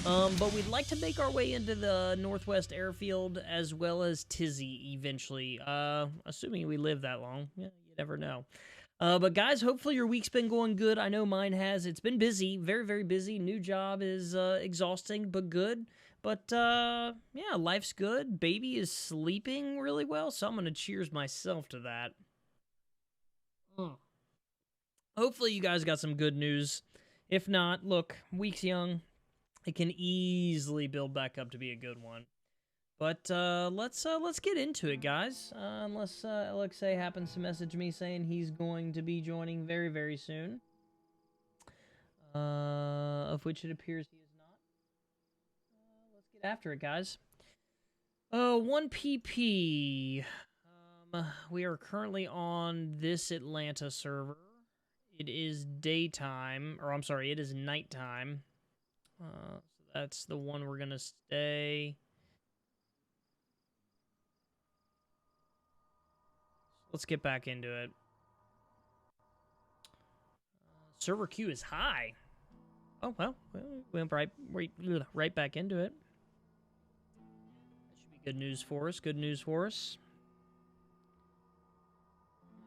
But we'd like to make our way into the Northwest Airfield as well as Tizzy eventually. Assuming we live that long. Yeah, you never know. But guys, hopefully your week's been going good. I know mine has. It's been busy, very, very busy. New job is exhausting, but good. But yeah, life's good. Baby is sleeping really well, so I'm gonna cheers myself to that. Hopefully you guys got some good news. If not, look, week's young. It can easily build back up to be a good one. But let's get into it, guys. Unless Alexei happens to message me saying he's going to be joining very, very soon. Of which it appears he is not. Let's get after it, guys. 1 PP. We are currently on this Atlanta server. It is daytime, or I'm sorry, it is nighttime. So that's the one we're gonna stay. Let's get back into it. Server queue is high. Oh well, we went right back into it. That should be good news for us. Good news for us.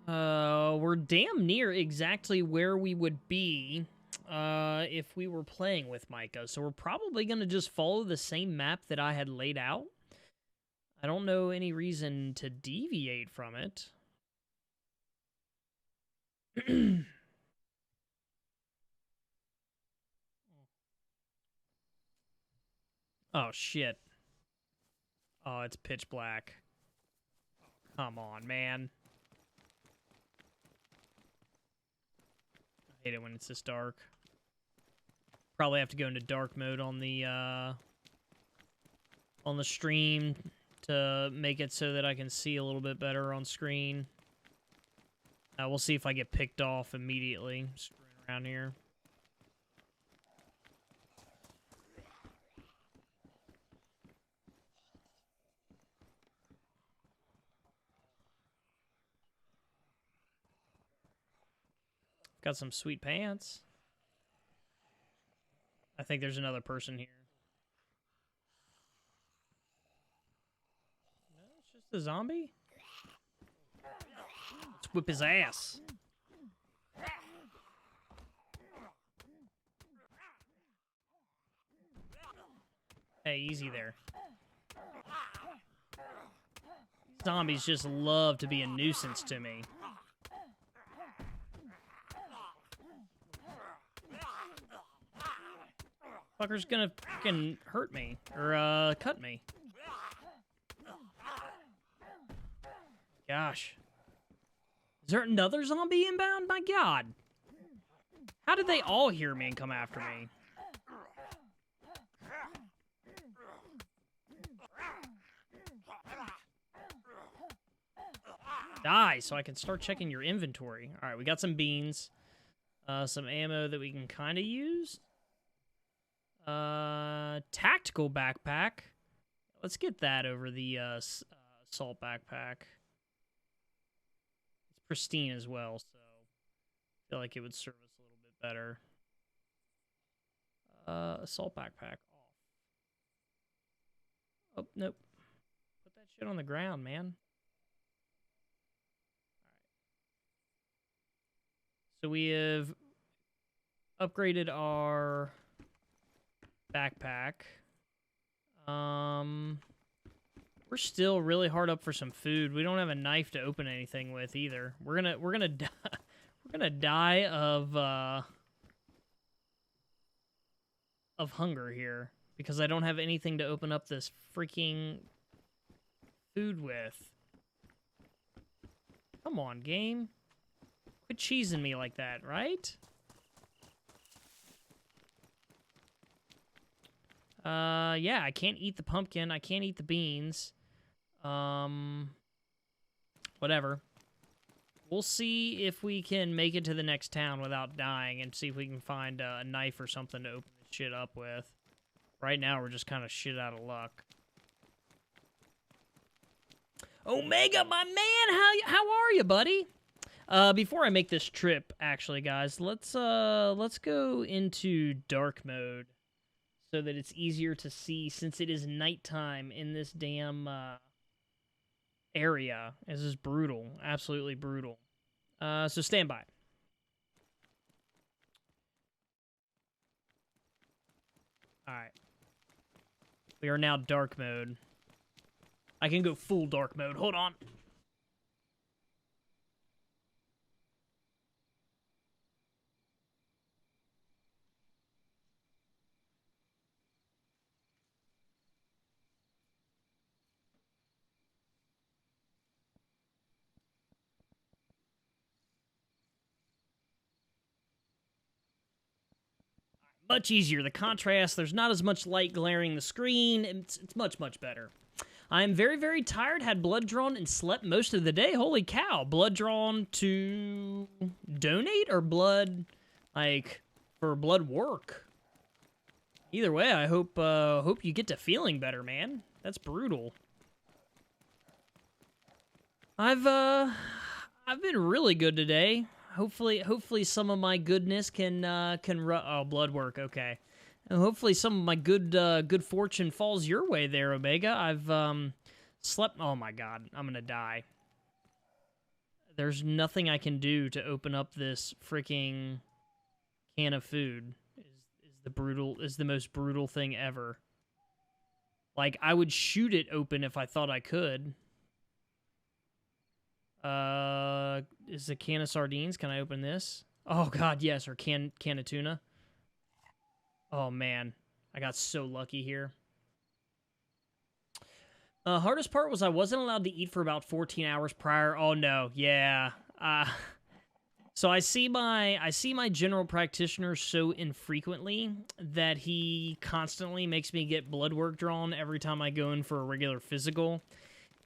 We're damn near exactly where we would be if we were playing with Micah. So we're probably going to just follow the same map that I had laid out. I don't know any reason to deviate from it. Oh, shit. Oh, it's pitch black. Come on, man. I hate it when it's this dark. Probably have to go into dark mode on the stream to make it so that I can see a little bit better on screen. We'll see if I get picked off immediately. Screwing around here. Got some sweet pants. I think there's another person here. No, it's just a zombie? Let's whip his ass. Hey, easy there. Zombies just love to be a nuisance to me. Fucker's gonna fucking hurt me, or, cut me. Gosh. Is there another zombie inbound? My god. How did they all hear me and come after me? Die, so I can start checking your inventory. Alright, we got some beans. Some ammo that we can kind of use. Tactical backpack. Let's get that over the assault backpack. It's pristine as well, so I feel like it would serve us a little bit better. Assault backpack off. Oh, nope. Put that shit on the ground, man. Alright. So we have upgraded our backpack. We're still really hard up for some food. We don't have a knife to open anything with either. We're gonna die. We're gonna die of hunger here because I don't have anything to open up this freaking food with. Come on, game. Quit cheesing me like that, right? Yeah, I can't eat the pumpkin. I can't eat the beans. Whatever. We'll see if we can make it to the next town without dying and see if we can find a knife or something to open this shit up with. Right now, we're just kind of shit out of luck. Omega, my man, how are you, buddy? Before I make this trip, actually, guys, let's go into dark mode. so that it's easier to see since it is nighttime in this damn area. This is brutal. Absolutely brutal. So stand by. Alright. We are now dark mode. I can go full dark mode. Hold on. Much easier. The contrast, there's not as much light glaring the screen. It's much, much better. I'm very, very tired, had blood drawn, and slept most of the day. Holy cow. Blood drawn to donate or blood, like, for blood work? Either way, I hope you get to feeling better, man. That's brutal. I've been really good today. Hopefully some of my goodness can blood work. Okay, and hopefully some of my good fortune falls your way there, Omega. I've slept. Oh my God, I'm gonna die. There's nothing I can do to open up this freaking can of food. Is the most brutal thing ever. Like, I would shoot it open if I thought I could. Is a can of sardines? Can I open this? Oh God, yes. Or can of tuna. Oh man, I got so lucky here. Hardest part was I wasn't allowed to eat for about 14 hours prior. Oh no, yeah. So I see my general practitioner so infrequently that he constantly makes me get blood work drawn every time I go in for a regular physical.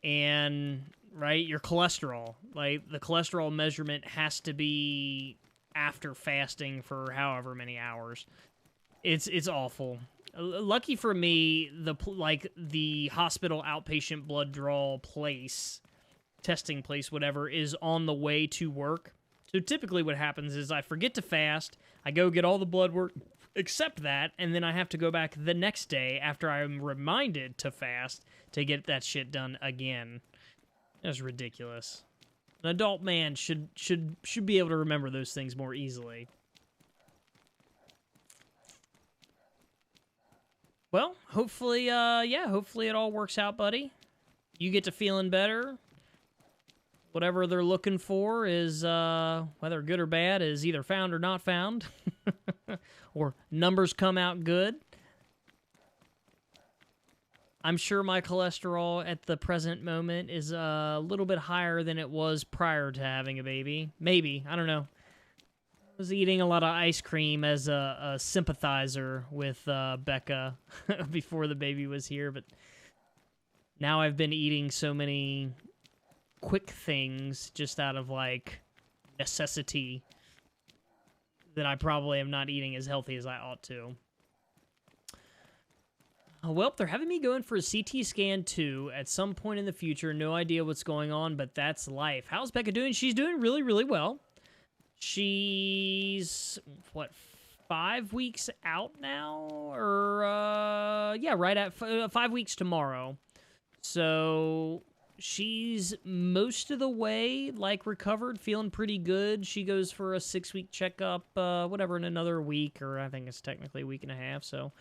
And right, your cholesterol, like the cholesterol measurement has to be after fasting for however many hours. It's awful. Lucky for me, the hospital outpatient blood draw place, testing place, whatever, is on the way to work. So typically what happens is I forget to fast, I go get all the blood work, except that, and then I have to go back the next day after I'm reminded to fast to get that shit done again. That's ridiculous. An adult man should be able to remember those things more easily. Well, hopefully, hopefully it all works out, buddy. You get to feeling better. Whatever they're looking for is, whether good or bad, is either found or not found. Or numbers come out good. I'm sure my cholesterol at the present moment is a little bit higher than it was prior to having a baby. Maybe. I don't know. I was eating a lot of ice cream as a sympathizer with Becca before the baby was here, but now I've been eating so many quick things just out of, like, necessity that I probably am not eating as healthy as I ought to. Well, they're having me go in for a CT scan, too, at some point in the future. No idea what's going on, but that's life. How's Becca doing? She's doing really, really well. She's, 5 weeks out now? Or, yeah, right at 5 weeks tomorrow. So she's most of the way, like, recovered, feeling pretty good. She goes for a 6-week checkup, whatever, in another week, or I think it's technically a week and a half, so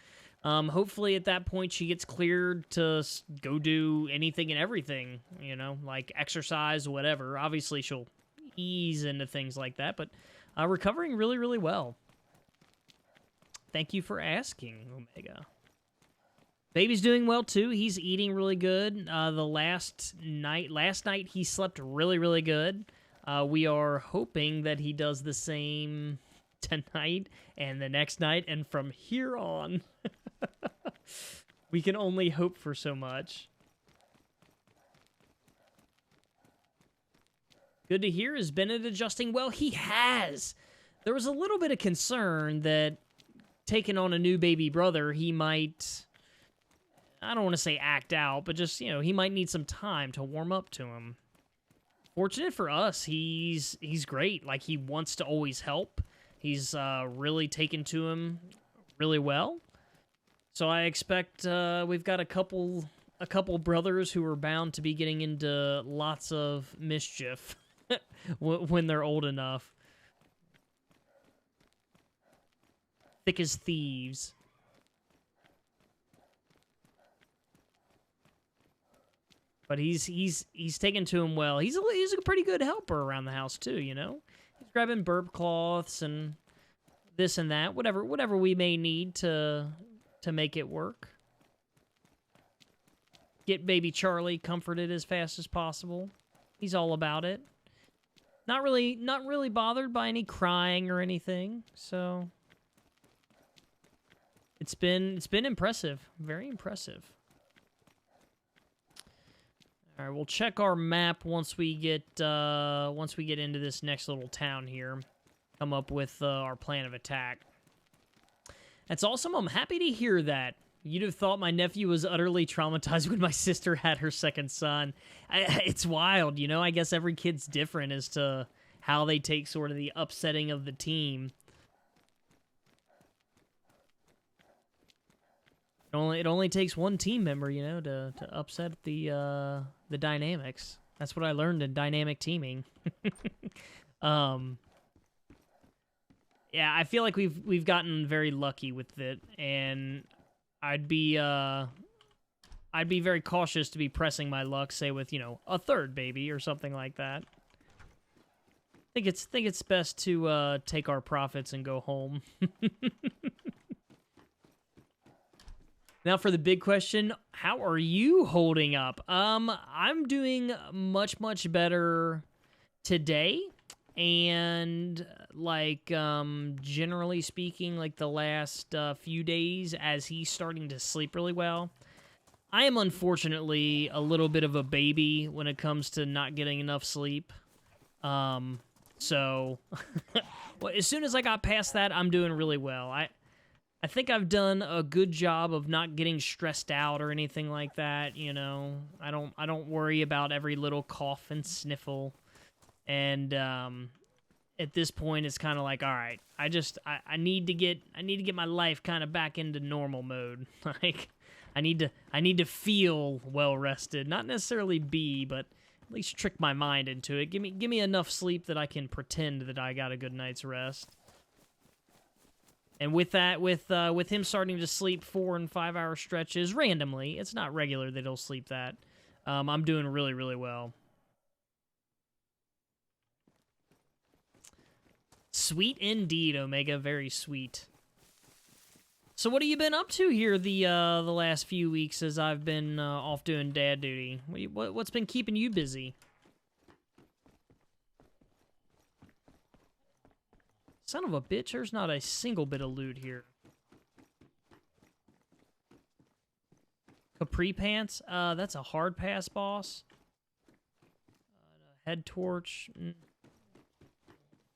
hopefully at that point she gets cleared to go do anything and everything, you know, like exercise, whatever. Obviously she'll ease into things like that, but recovering really, really well. Thank you for asking, Omega. Baby's doing well, too. He's eating really good. Last night he slept really, really good. We are hoping that he does the same tonight and the next night, and from here on, we can only hope for so much. Good to hear. Is Bennett adjusting well? He has. There was a little bit of concern that taking on a new baby brother, he might, I don't want to say act out, but just, you know, he might need some time to warm up to him. Fortunate for us, he's great. Like, he wants to always help. He's really taken to him really well. So I expect we've got a couple brothers who are bound to be getting into lots of mischief when they're old enough. Thick as thieves. But he's taken to him well. He's a pretty good helper around the house too, you know. He's grabbing burp cloths and this and that, whatever we may need to make it work. Get baby Charlie comforted as fast as possible. He's all about it. Not really bothered by any crying or anything. So it's been impressive, very impressive. All right, we'll check our map once we get into this next little town here. Come up with our plan of attack. That's awesome. I'm happy to hear that. You'd have thought my nephew was utterly traumatized when my sister had her second son. It's wild, you know? I guess every kid's different as to how they take sort of the upsetting of the team. It only takes one team member, you know, to upset the dynamics. That's what I learned in dynamic teaming. Yeah, I feel like we've gotten very lucky with it, and I'd be very cautious to be pressing my luck, say with, you know, a third baby or something like that. I think it's best to take our profits and go home. Now for the big question, how are you holding up? I'm doing much better today. And like generally speaking, like the last few days, as he's starting to sleep really well, I am unfortunately a little bit of a baby when it comes to not getting enough sleep. So well, as soon as I got past that, I'm doing really well. I think I've done a good job of not getting stressed out or anything like that. You know, I don't worry about every little cough and sniffle. And at this point, it's kind of like, all right, I need to get my life kind of back into normal mode. Like, I need to feel well rested, not necessarily be, but at least trick my mind into it. Give me enough sleep that I can pretend that I got a good night's rest. And with that, with him starting to sleep 4 and 5 hour stretches randomly, it's not regular that he'll sleep that. I'm doing really, really well. Sweet indeed, Omega. Very sweet. So what have you been up to here the last few weeks as I've been off doing dad duty? What's been keeping you busy? Son of a bitch, there's not a single bit of loot here. Capri pants? That's a hard pass, boss. Head torch.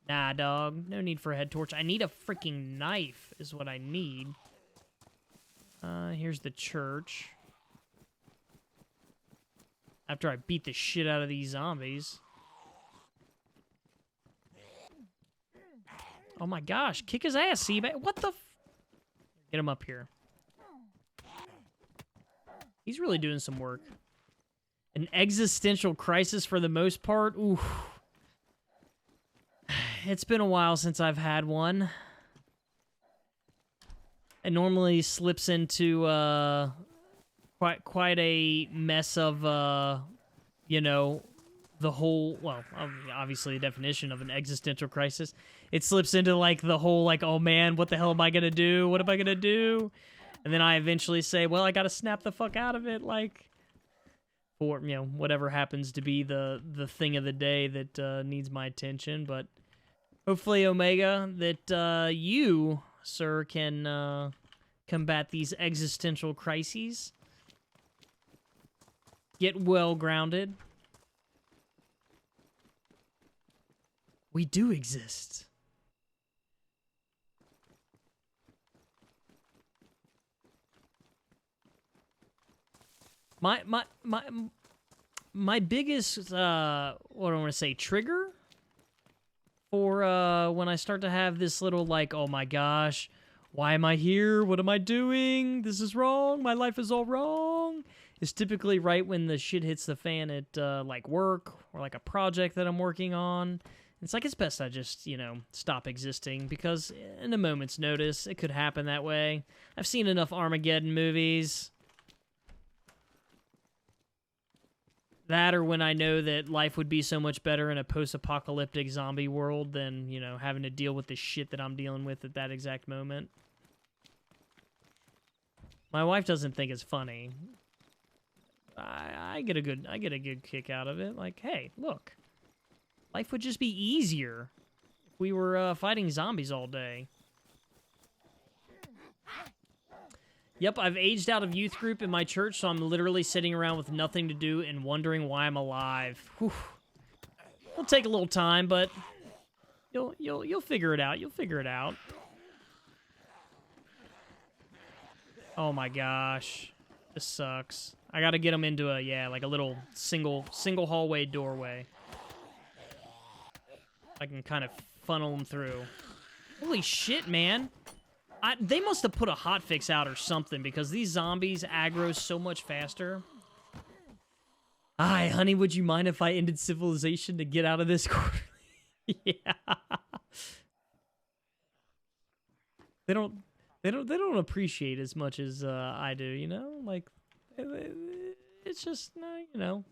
Nah, dog. No need for a head torch. I need a freaking knife is what I need. Here's the church. After I beat the shit out of these zombies. Oh my gosh. Kick his ass, Seabag. What the Get him up here. He's really doing some work. An existential crisis for the most part? Ooh. It's been a while since I've had one. It normally slips into quite a mess of you know, the whole, well, obviously the definition of an existential crisis. It slips into like the whole like, oh man, what the hell am I gonna do? What am I gonna do? And then I eventually say, well, I gotta snap the fuck out of it, like, for, you know, whatever happens to be the thing of the day that needs my attention. But hopefully, Omega, that you, sir, can combat these existential crises. Get well grounded. We do exist. My biggest what do I want to say, trigger for when I start to have this little like, oh my gosh, why am I here? What am I doing? This is wrong. My life is all wrong. It's typically right when the shit hits the fan at, like, work or, like, a project that I'm working on. It's like, it's best I just, you know, stop existing, because in a moment's notice, it could happen that way. I've seen enough Armageddon movies. That, or when I know that life would be so much better in a post-apocalyptic zombie world than, you know, having to deal with the shit that I'm dealing with at that exact moment. My wife doesn't think it's funny. I get a good kick out of it. Like, hey, look. Life would just be easier if we were fighting zombies all day. Yep, I've aged out of youth group in my church, so I'm literally sitting around with nothing to do and wondering why I'm alive. Whew. It'll take a little time, but you'll figure it out. You'll figure it out. Oh my gosh, this sucks. I gotta get them into a like a little single hallway doorway. I can kind of funnel them through. Holy shit, man. They must have put a hotfix out or something, because these zombies aggro so much faster. Hi, honey, would you mind if I ended civilization to get out of this corner? Yeah. They don't appreciate as much as I do, you know? Like, it's just, you know.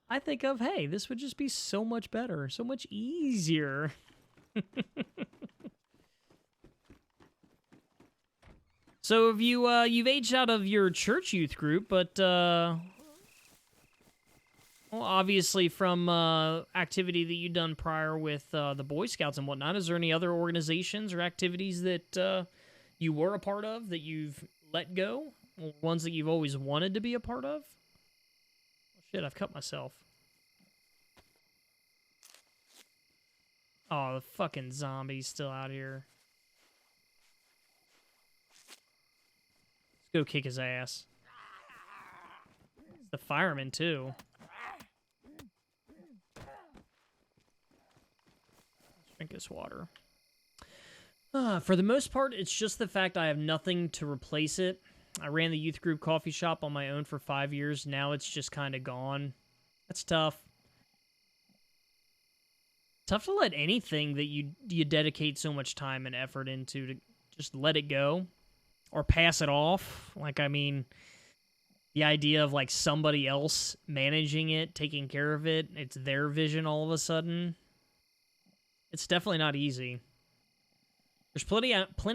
I think of, hey, this would just be so much better, so much easier. So have you've aged out of your church youth group, but well, obviously from activity that you've done prior with the Boy Scouts and whatnot, is there any other organizations or activities that you were a part of that you've let go, or ones that you've always wanted to be a part of? Oh, shit, I've cut myself. Oh, the fucking zombie's still out here. Let's go kick his ass. The fireman, too. Let's drink this water. For the most part, it's just the fact I have nothing to replace it. I ran the youth group coffee shop on my own for 5 years. Now it's just kind of gone. That's tough. Tough to let anything that you dedicate so much time and effort into to just let it go or pass it off. Like, I mean, the idea of like somebody else managing it, taking care of it, it's their vision all of a sudden. It's definitely not easy. There's plenty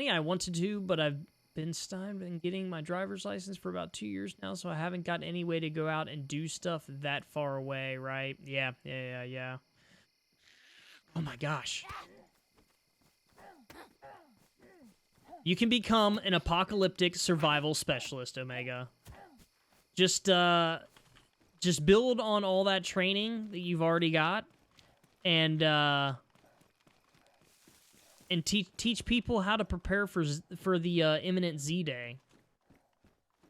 I want to do, but I've been stymied in getting my driver's license for about 2 years now, so I haven't got any way to go out and do stuff that far away, right? Yeah. Oh my gosh. You can become an apocalyptic survival specialist, Omega. Just build on all that training that you've already got, and teach people how to prepare for the imminent Z-Day.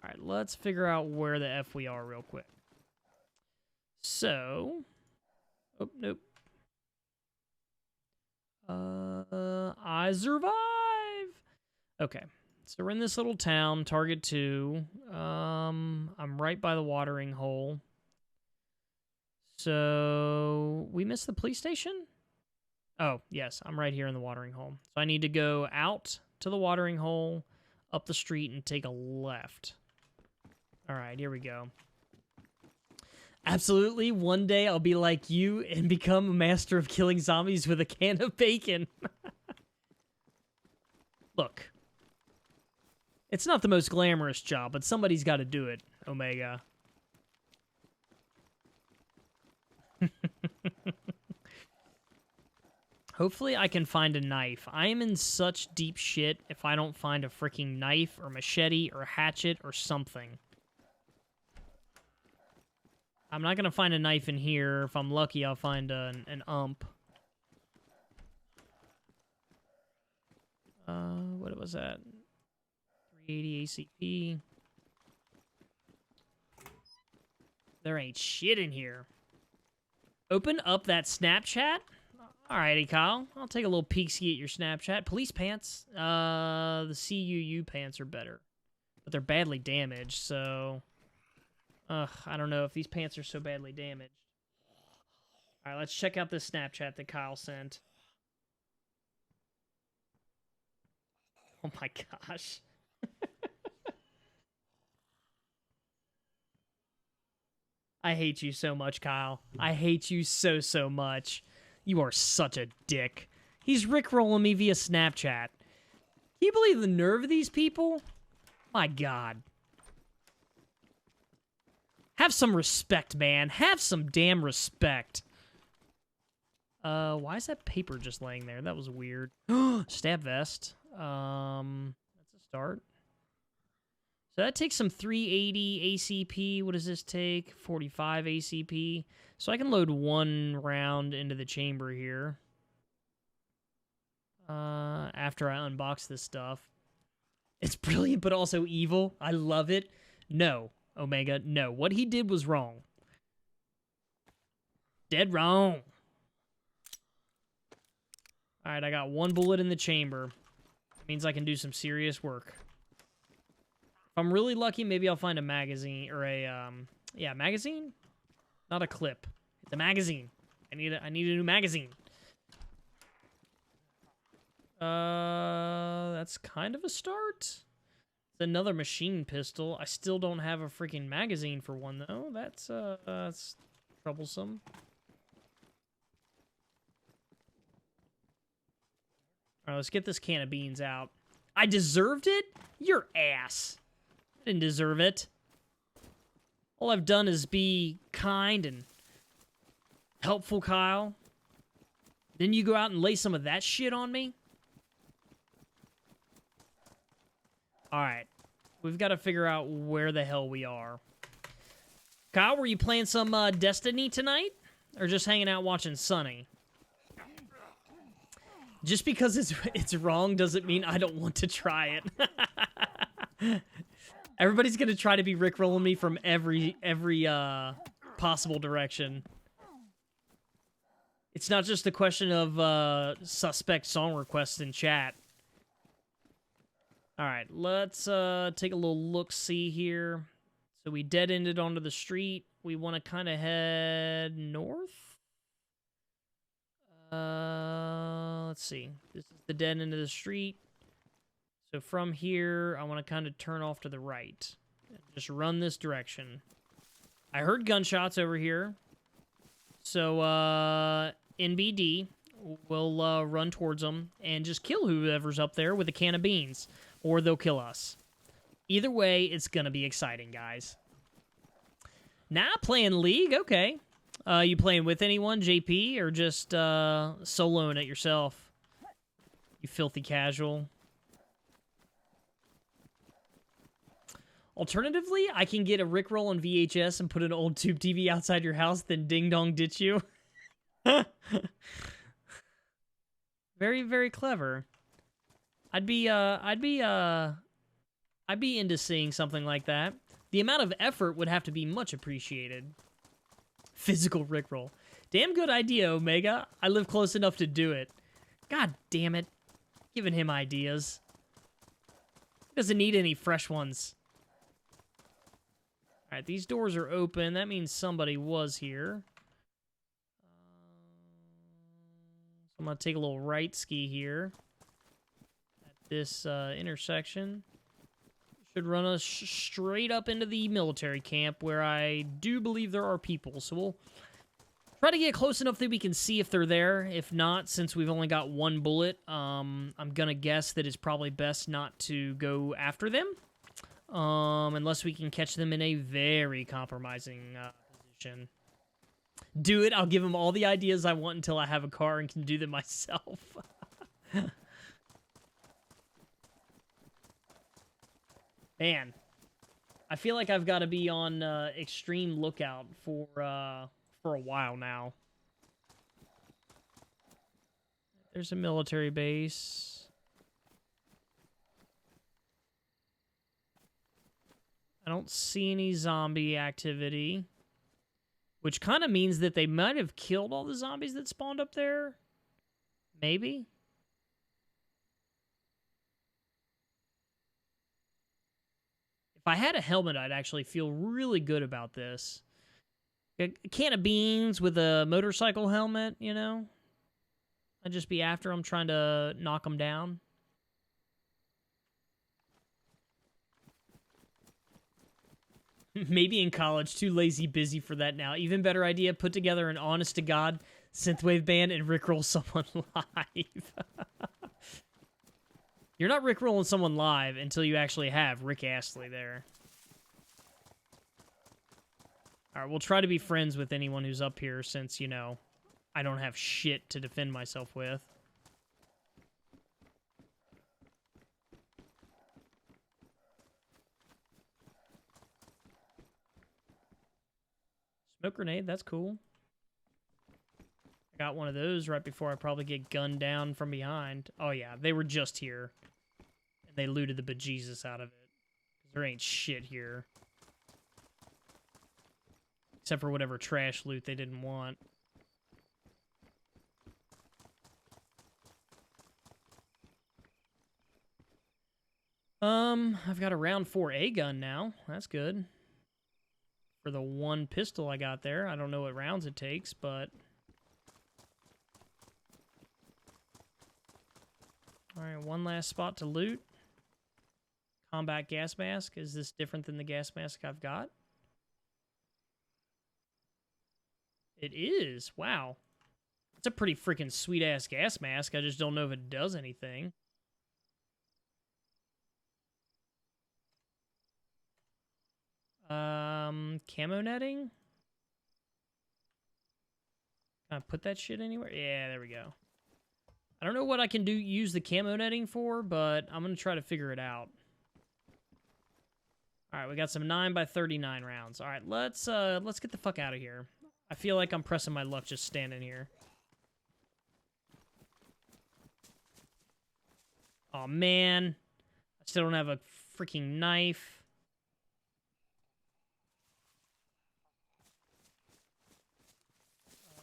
All right, let's figure out where the F we are real quick. So, oh, nope. I survive! Okay, so we're in this little town, target 2. I'm right by the watering hole. So, we missed the police station? Oh, yes, I'm right here in the watering hole. So I need to go out to the watering hole, up the street, and take a left. All right, here we go. Absolutely, one day I'll be like you and become a master of killing zombies with a can of bacon. Look, it's not the most glamorous job, but somebody's got to do it, Omega. Hopefully I can find a knife. I am in such deep shit if I don't find a freaking knife or machete or hatchet or something. I'm not going to find a knife in here. If I'm lucky, I'll find an ump. What was that? 380 ACP. There ain't shit in here. Open up that Snapchat? Alrighty, Kyle. I'll take a little peek-see at your Snapchat. Police pants. The CUU pants are better. But they're badly damaged, so... I don't know if these pants are so badly damaged. Alright, let's check out this Snapchat that Kyle sent. Oh my gosh. I hate you so much, Kyle. I hate you so, so much. You are such a dick. He's rickrolling me via Snapchat. Can you believe the nerve of these people? My God. Have some respect, man. Have some damn respect. Why is that paper just laying there? That was weird. Stab vest. That's a start. So that takes some 380 ACP. What does this take? 45 ACP. So I can load one round into the chamber here. After I unbox this stuff. It's brilliant, but also evil. I love it. No, Omega, no. What he did was wrong. Dead wrong. Alright, I got one bullet in the chamber. That means I can do some serious work. If I'm really lucky, maybe I'll find a magazine, or a, yeah, magazine? Not a clip. It's a magazine. I need a new magazine. That's kind of a start. It's another machine pistol. I still don't have a freaking magazine for one, though. That's troublesome. Alright, let's get this can of beans out. I deserved it? Your ass. I didn't deserve it. All I've done is be kind and helpful, Kyle. Then you go out and lay some of that shit on me? Alright. We've got to figure out where the hell we are. Kyle, were you playing some Destiny tonight? Or just hanging out watching Sunny? Just because it's wrong doesn't mean I don't want to try it. Everybody's gonna try to be rickrolling me from every possible direction. It's not just a question of suspect song requests in chat. Alright, let's take a little look-see here. So we dead-ended onto the street. We want to kind of head north? Let's see. This is the dead end of the street. So from here, I want to kind of turn off to the right. Just run this direction. I heard gunshots over here. So, NBD, we'll run towards them and just kill whoever's up there with a can of beans. Or they'll kill us. Either way, it's going to be exciting, guys. Nah, playing League? Okay. You playing with anyone, JP, or just soloing it yourself? You filthy casual. Alternatively, I can get a Rickroll on VHS and put an old tube TV outside your house, then ding-dong ditch you. Very, very clever. I'd be into seeing something like that. The amount of effort would have to be much appreciated. Physical Rickroll. Damn good idea, Omega. I live close enough to do it. God damn it. Giving him ideas. He doesn't need any fresh ones. Alright, these doors are open. That means somebody was here. So I'm going to take a little right ski here. At this intersection. Should run us straight up into the military camp where I do believe there are people. So we'll try to get close enough that we can see if they're there. If not, since we've only got one bullet, I'm going to guess that it's probably best not to go after them. Unless we can catch them in a very compromising position. Do it. I'll give them all the ideas I want until I have a car and can do them myself. Man, I feel like I've got to be on extreme lookout for a while now. There's a military base. I don't see any zombie activity, which kind of means that they might have killed all the zombies that spawned up there. Maybe? If I had a helmet, I'd actually feel really good about this. A can of beans with a motorcycle helmet, you know? I'd just be after them, trying to knock them down. Maybe in college, too lazy busy for that now. Even better idea, put together an honest-to-God synthwave band and rickroll someone live. You're not rickrolling someone live until you actually have Rick Astley there. Alright, we'll try to be friends with anyone who's up here since, you know, I don't have shit to defend myself with. Smoke grenade, that's cool. I got one of those right before I probably get gunned down from behind. Oh yeah, they were just here. And they looted the bejesus out of it. There ain't shit here. Except for whatever trash loot they didn't want. I've got a round 4A gun now. That's good. For the one pistol I got there. I don't know what rounds it takes, but... Alright, one last spot to loot. Combat gas mask. Is this different than the gas mask I've got? It is. Wow. It's a pretty freaking sweet-ass gas mask. I just don't know if it does anything. Camo netting? Can I put that shit anywhere? Yeah, there we go. I don't know what I can use the camo netting for, but I'm gonna try to figure it out. Alright, we got some 9x39 rounds. Alright, let's get the fuck out of here. I feel like I'm pressing my luck just standing here. Oh man. I still don't have a freaking knife.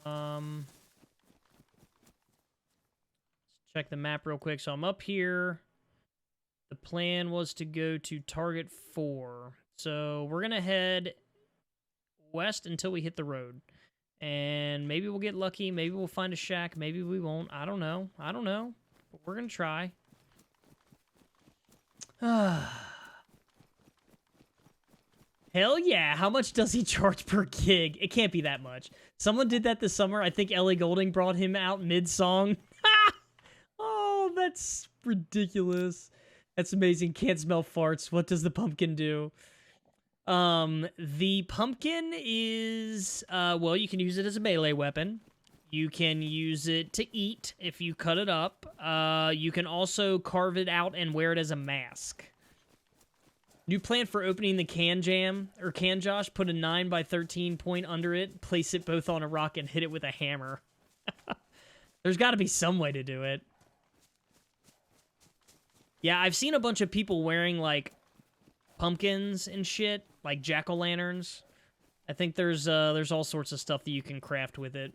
Let's check the map real quick. So I'm up here. The plan was to go to target 4. So we're going to head west until we hit the road. And maybe we'll get lucky. Maybe we'll find a shack. Maybe we won't. I don't know. I don't know. But we're going to try. Hell yeah. How much does he charge per gig? It can't be that much. Someone did that this summer. I think Ellie Goulding brought him out mid-song. Oh, that's ridiculous. That's amazing. Can't smell farts. What does the pumpkin do? The pumpkin is, well, you can use it as a melee weapon. You can use it to eat if you cut it up. You can also carve it out and wear it as a mask. New plan for opening the can jam, or can Josh, put a 9x13 point under it, place it both on a rock, and hit it with a hammer. There's got to be some way to do it. Yeah, I've seen a bunch of people wearing, like, pumpkins and shit, like jack-o'-lanterns. I think there's all sorts of stuff that you can craft with it.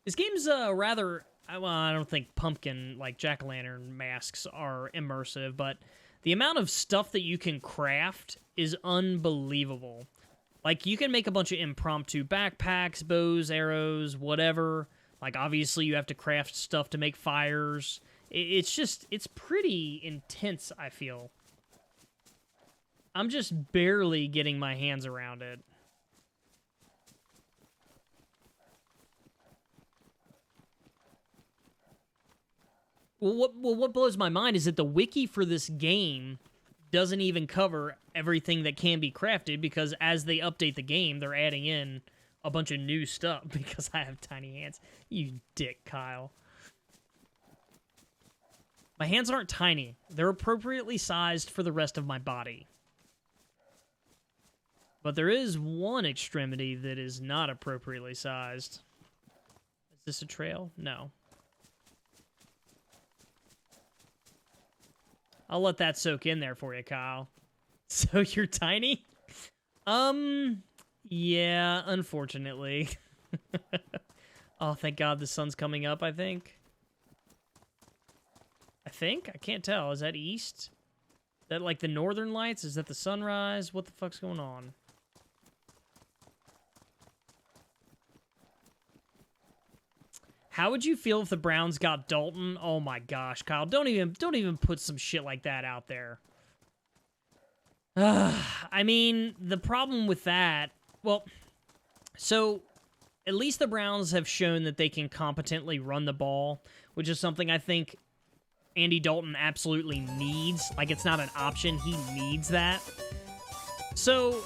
This game's rather... Well, I don't think pumpkin, like, jack-o'-lantern masks are immersive, but the amount of stuff that you can craft is unbelievable. Like, you can make a bunch of impromptu backpacks, bows, arrows, whatever. Like, obviously, you have to craft stuff to make fires. It's pretty intense, I feel. I'm just barely getting my hands around it. Well, what blows my mind is that the wiki for this game doesn't even cover everything that can be crafted, because as they update the game, they're adding in a bunch of new stuff because I have tiny hands. You dick, Kyle. My hands aren't tiny. They're appropriately sized for the rest of my body. But there is one extremity that is not appropriately sized. Is this a trail? No. I'll let that soak in there for you, Kyle. So you're tiny? Yeah, unfortunately. Oh, thank God the sun's coming up, I think. I can't tell. Is that east? Is that like the northern lights? Is that the sunrise? What the fuck's going on? How would you feel if the Browns got Dalton? Oh my gosh, Kyle, don't even put some shit like that out there. I mean, the problem with that, well, so at least the Browns have shown that they can competently run the ball, which is something I think Andy Dalton absolutely needs. Like, it's not an option, he needs that. So,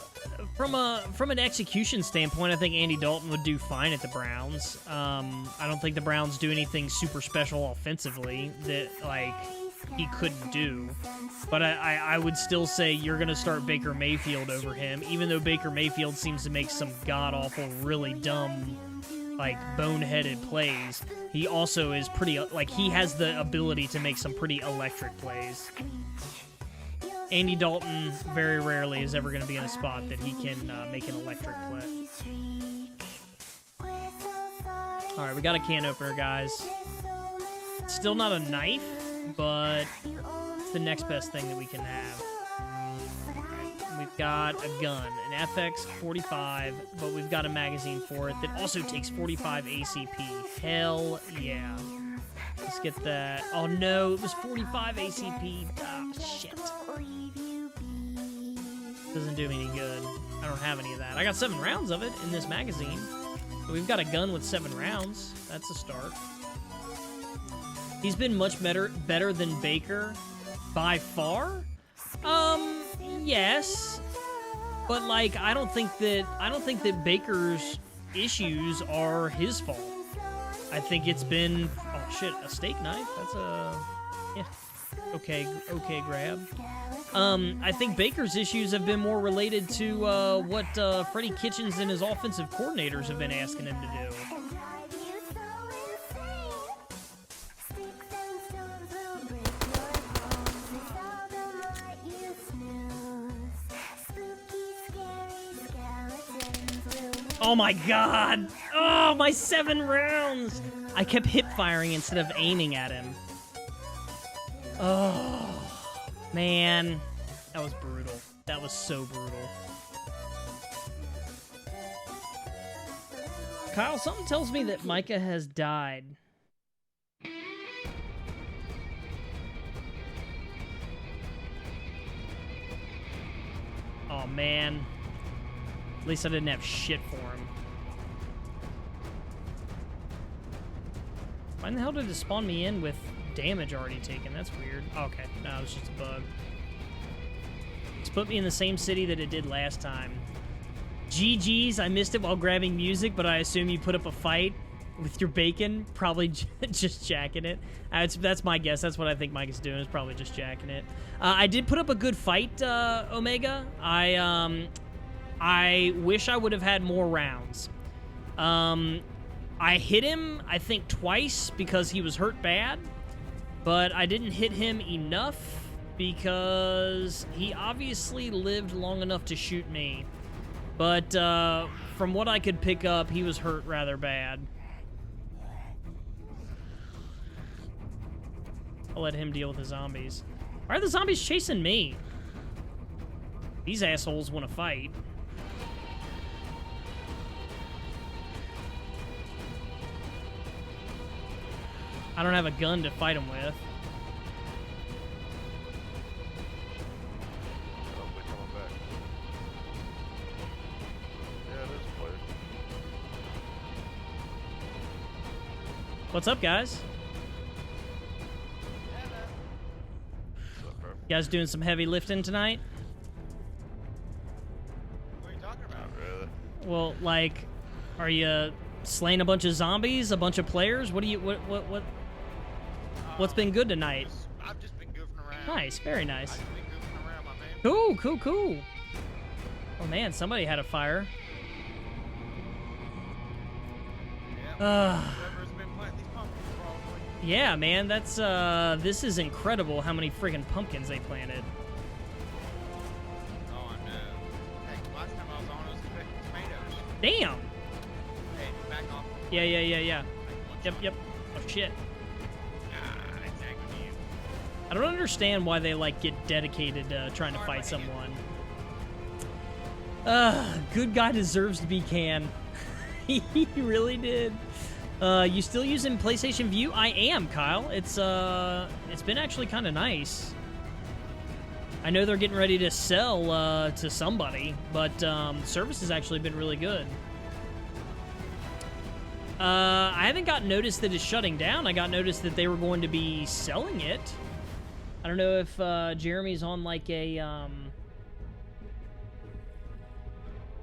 from an execution standpoint, I think Andy Dalton would do fine at the Browns. I don't think the Browns do anything super special offensively that, like, he couldn't do. But I would still say you're going to start Baker Mayfield over him, even though Baker Mayfield seems to make some god-awful, really dumb, like, boneheaded plays. He also is pretty, like, he has the ability to make some pretty electric plays. Andy Dalton very rarely is ever going to be in a spot that he can make an electric play. All right, we got a can opener, guys. Still not a knife, but it's the next best thing that we can have. We've got a gun, an FX-45, but we've got a magazine for it that also takes 45 ACP. Hell yeah. Let's get that. Oh no, it was 45 ACP. Ah, shit. Doesn't do me any good. I don't have any of that. I got 7 rounds of it in this magazine. So we've got a gun with 7 rounds. That's a start. He's been much better than Baker by far. Yes. But like I don't think that Baker's issues are his fault. I think it's been oh shit, a steak knife. That's a yeah. Okay grab. I think Baker's issues have been more related to what Freddie Kitchens and his offensive coordinators have been asking him to do. Oh my god! Oh, my 7 rounds! I kept hip firing instead of aiming at him. Oh, man. That was brutal. That was so brutal. Kyle, something tells me that Micah has died. Oh, man. At least I didn't have shit for him. Why the hell did it spawn me in with damage already taken? That's weird. Oh, okay, no, it was just a bug. It's put me in the same city that it did last time. GG's, I missed it while grabbing music, but I assume you put up a fight with your bacon. Probably just jacking it. That's my guess. That's what I think Mike is doing, is probably just jacking it. I did put up a good fight, Omega. I wish I would have had more rounds. I hit him, I think, twice because he was hurt bad, but I didn't hit him enough because he obviously lived long enough to shoot me. But from what I could pick up, he was hurt rather bad. I'll let him deal with the zombies. Why are the zombies chasing me? These assholes want to fight. I don't have a gun to fight them with. Oh, they're coming back. Yeah, there's a player. What's up, guys? What's up, bro? You guys doing some heavy lifting tonight? What are you talking about? Not really. Well, like, are you slaying a bunch of zombies, a bunch of players? What do you what's been good tonight? I've just been goofing around. Nice, very nice. I've just been goofing around, my man. Cool. Oh man, somebody had a fire. Yeah. Whoever's been planting these pumpkins, probably. Yeah, man, that's this is incredible how many friggin' pumpkins they planted. Oh, I know. Hey, last time I was on, it was expecting tomatoes. Damn. Hey, back off. Yeah. Yep. Oh, shit. I tagged you. I don't understand why they, like, get dedicated to trying to fight someone. Good guy deserves to be canned. He really did. You still using PlayStation View? I am, Kyle. It's been actually kind of nice. I know they're getting ready to sell to somebody, but service has actually been really good. I haven't got notice that it's shutting down. I got notice that they were going to be selling it. I don't know if Jeremy's on like a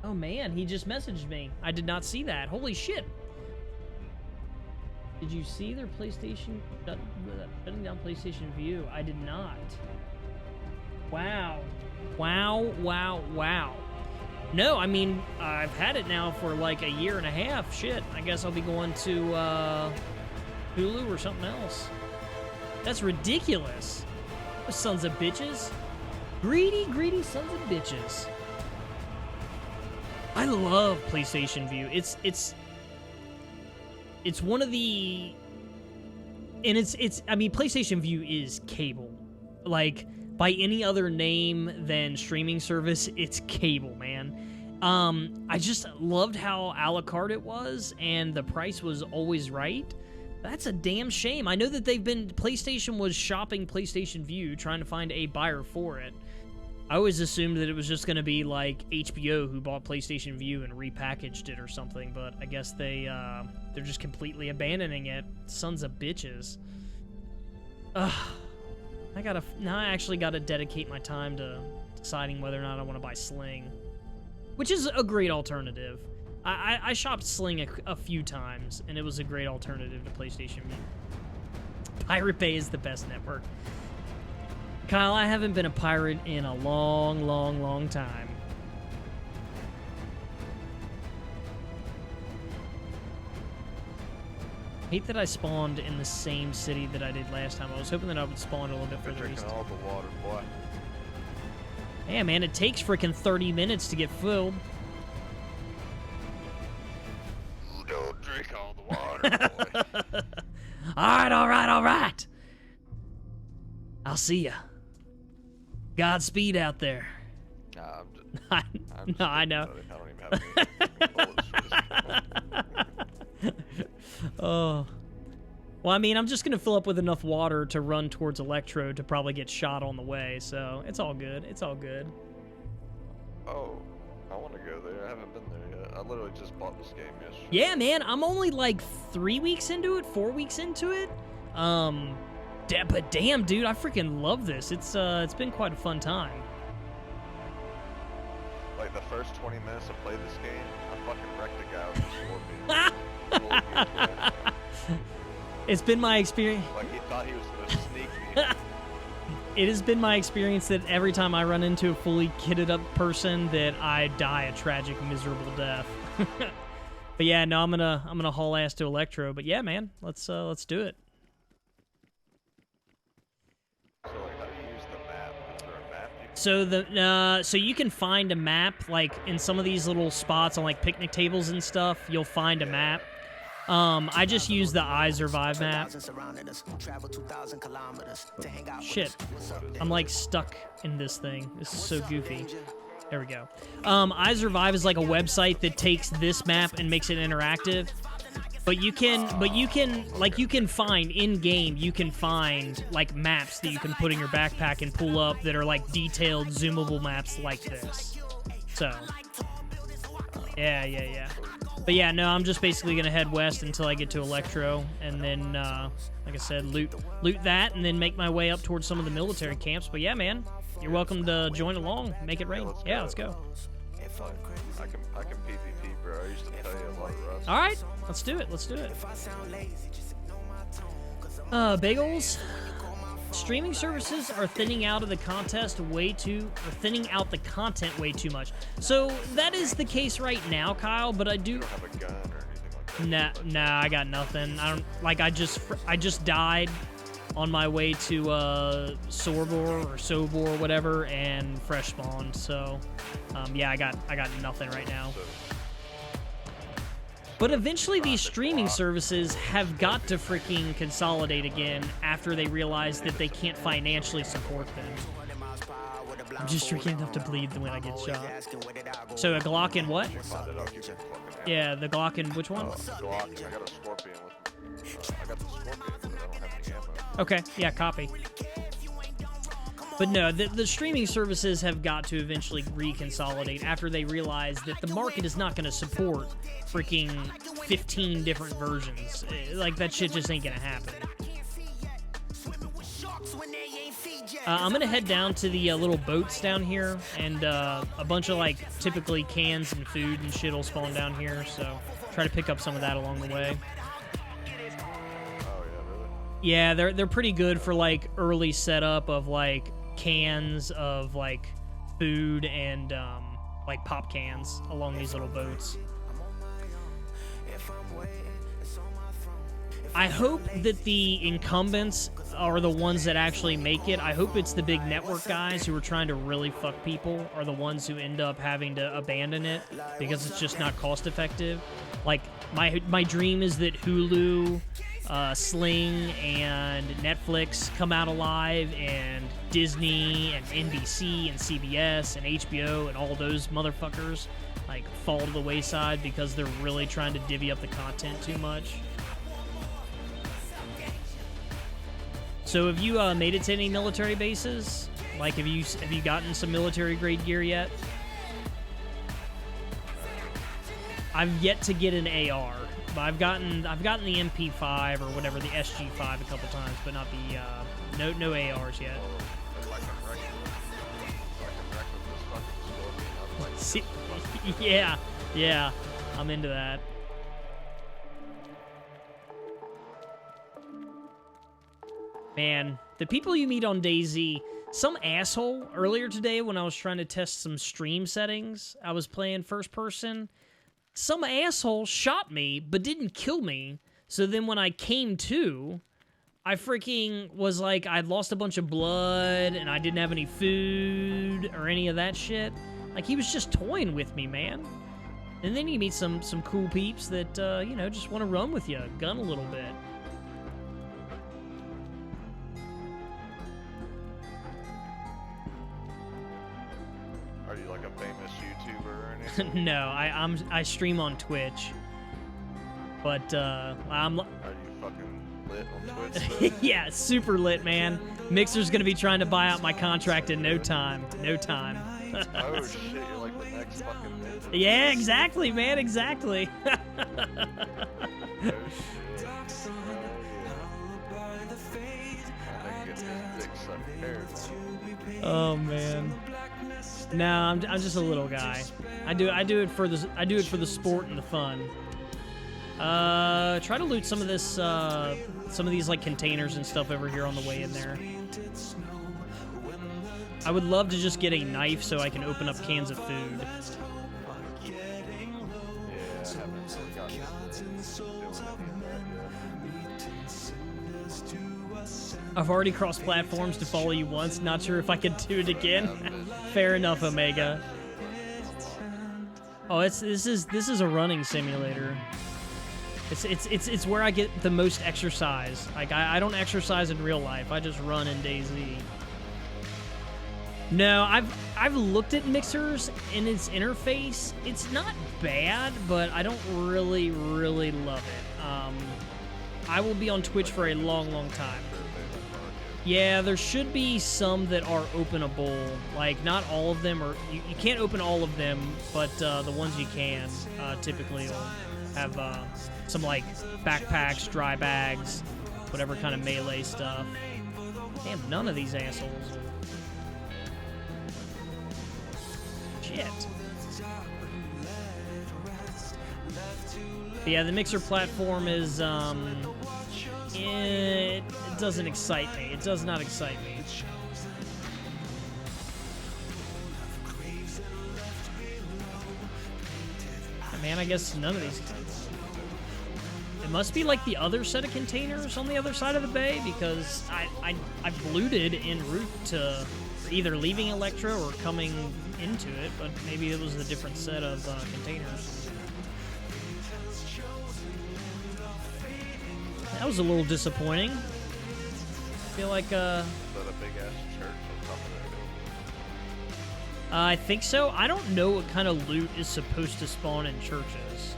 Oh man, he just messaged me. I did not see that. Holy shit. Did you see their PlayStation shutting down PlayStation View? I did not. Wow. No, I mean, I've had it now for like a year and a half. Shit, I guess I'll be going to Hulu or something else. That's ridiculous. Those sons of bitches. Greedy sons of bitches. I love PlayStation View. It's one of the... And it's I mean, PlayStation View is cable. Like, by any other name than streaming service, it's cable, man. I just loved how a la carte it was, and the price was always right. That's a damn shame. I know that PlayStation was shopping PlayStation View, trying to find a buyer for it. I always assumed that it was just going to be like HBO who bought PlayStation View and repackaged it or something, but I guess they're just completely abandoning it. Sons of bitches. Ugh. Now I actually gotta dedicate my time to deciding whether or not I want to buy Sling, which is a great alternative. I shopped Sling a few times, and it was a great alternative to PlayStation View. Pirate Bay is the best network. Kyle, I haven't been a pirate in a long time. Hate that I spawned in the same city that I did last time. I was hoping that I would spawn a little bit further east. Drinking all the water, boy. Yeah, man, it takes freaking 30 minutes to get filled. Don't drink all the water, boy. All right. I'll see ya. Godspeed out there. Nah, I'm just I know. I don't even have any bullets for this. Oh. Well, I mean, I'm just going to fill up with enough water to run towards Electrode to probably get shot on the way, so it's all good. It's all good. Oh, I want to go there. I haven't been there yet. I literally just bought this game yesterday. Yeah, man, I'm only like 3 weeks into it, 4 weeks into it. But damn, dude, I freaking love this. It's been quite a fun time. Like the first 20 minutes I played this game, I fucking wrecked a guy with a scorpion. It's been my experience. Like he thought he was gonna sneak me. It has been my experience that every time I run into a fully kitted up person, that I die a tragic, miserable death. But yeah, no, I'm gonna haul ass to Electro. But yeah, man, let's do it. So like, how do you use the map? Is there a map? So you can find a map like in some of these little spots on like picnic tables and stuff. You'll find a map. I just use the iSurvive map. Shit. I'm like stuck in this thing. This is so goofy. There we go. iSurvive is like a website that takes this map and makes it interactive. But you can find in-game, you can find like maps that you can put in your backpack and pull up that are like detailed, zoomable maps like this. So, yeah. But yeah, no, I'm just basically gonna head west until I get to Electro, and then, like I said, loot that, and then make my way up towards some of the military camps. But yeah, man, you're welcome to join along, make it rain. Yeah, let's go. I can PvP, bro. I used to play a lot of Rust. All right, let's do it. Bagels. Streaming services are thinning out the content way too much. So that is the case right now, Kyle. But I do. You don't have a gun or anything like that. Nah, I got nothing. I don't like. I just died on my way to Sobor or whatever, and fresh spawned. So, yeah, I got nothing right now. But eventually these streaming services have got to freaking consolidate again after they realize that they can't financially support them. I'm just drinking enough to bleed when I get shot. So a Glock and what? Yeah, the Glock and which one? The Glock. I got a Scorpion with I got the Scorpion, but I don't have any ammo. Okay, yeah, copy. But no, the streaming services have got to eventually reconsolidate after they realize that the market is not going to support freaking 15 different versions. Like, that shit just ain't going to happen. I'm going to head down to the little boats down here, and a bunch of, like, typically cans and food and shit will spawn down here, so try to pick up some of that along the way. Oh, yeah, really? Yeah, they're pretty good for, like, early setup of, like, cans of, like, food and, like, pop cans along these little boats. I hope that the incumbents are the ones that actually make it. I hope it's the big network guys who are trying to really fuck people are the ones who end up having to abandon it because it's just not cost effective. Like, my dream is that Hulu, Sling, and Netflix come out alive, and Disney and NBC and CBS and HBO and all those motherfuckers like fall to the wayside because they're really trying to divvy up the content too much. So have you made it to any military bases? Like, have you gotten some military grade gear yet? I've yet to get an AR, but I've gotten the MP5 or whatever, the SG5 a couple times, but not the no ARs yet. See, yeah, I'm into that. Man, the people you meet on DayZ, some asshole earlier today when I was trying to test some stream settings, I was playing first person, some asshole shot me but didn't kill me. So then when I came to, I freaking was like, I'd lost a bunch of blood and I didn't have any food or any of that shit. Like, he was just toying with me, man. And then you meet some cool peeps that, you know, just want to run with you, gun a little bit. Are you like a famous YouTuber or anything? No, I stream on Twitch. But I'm Are you fucking lit on Twitch? yeah, super lit, man. Mixer's gonna be trying to buy out my contract in no time. No time. Oh shit, you're like the next fucking Ninja. Yeah, exactly, man, exactly. Oh shit. Oh man. No, I'm just a little guy. I do it for the sport and the fun. Try to loot some of this some of these like containers and stuff over here on the way in there. I would love to just get a knife so I can open up cans of food. I've already crossed platforms to follow you once. Not sure if I could do it again. Fair enough, Omega. Oh, this is a running simulator. It's where I get the most exercise. Like I don't exercise in real life. I just run in DayZ. No, I've looked at Mixers and its interface. It's not bad, but I don't really love it. I will be on Twitch for a long time. Yeah, there should be some that are openable. Like, not all of them are... You can't open all of them, but the ones you can typically will have some, like, backpacks, dry bags, whatever kind of melee stuff. Damn, none of these assholes. Shit. But yeah, the Mixer platform is, it doesn't excite me. It does not excite me. Man, I guess none of these... It must be like the other set of containers on the other side of the bay, because I've looted en route to either leaving Electra or coming into it, but maybe it was a different set of containers. That was a little disappointing. I feel like, Is that a big ass church on top of that hill? I think so. I don't know what kind of loot is supposed to spawn in churches.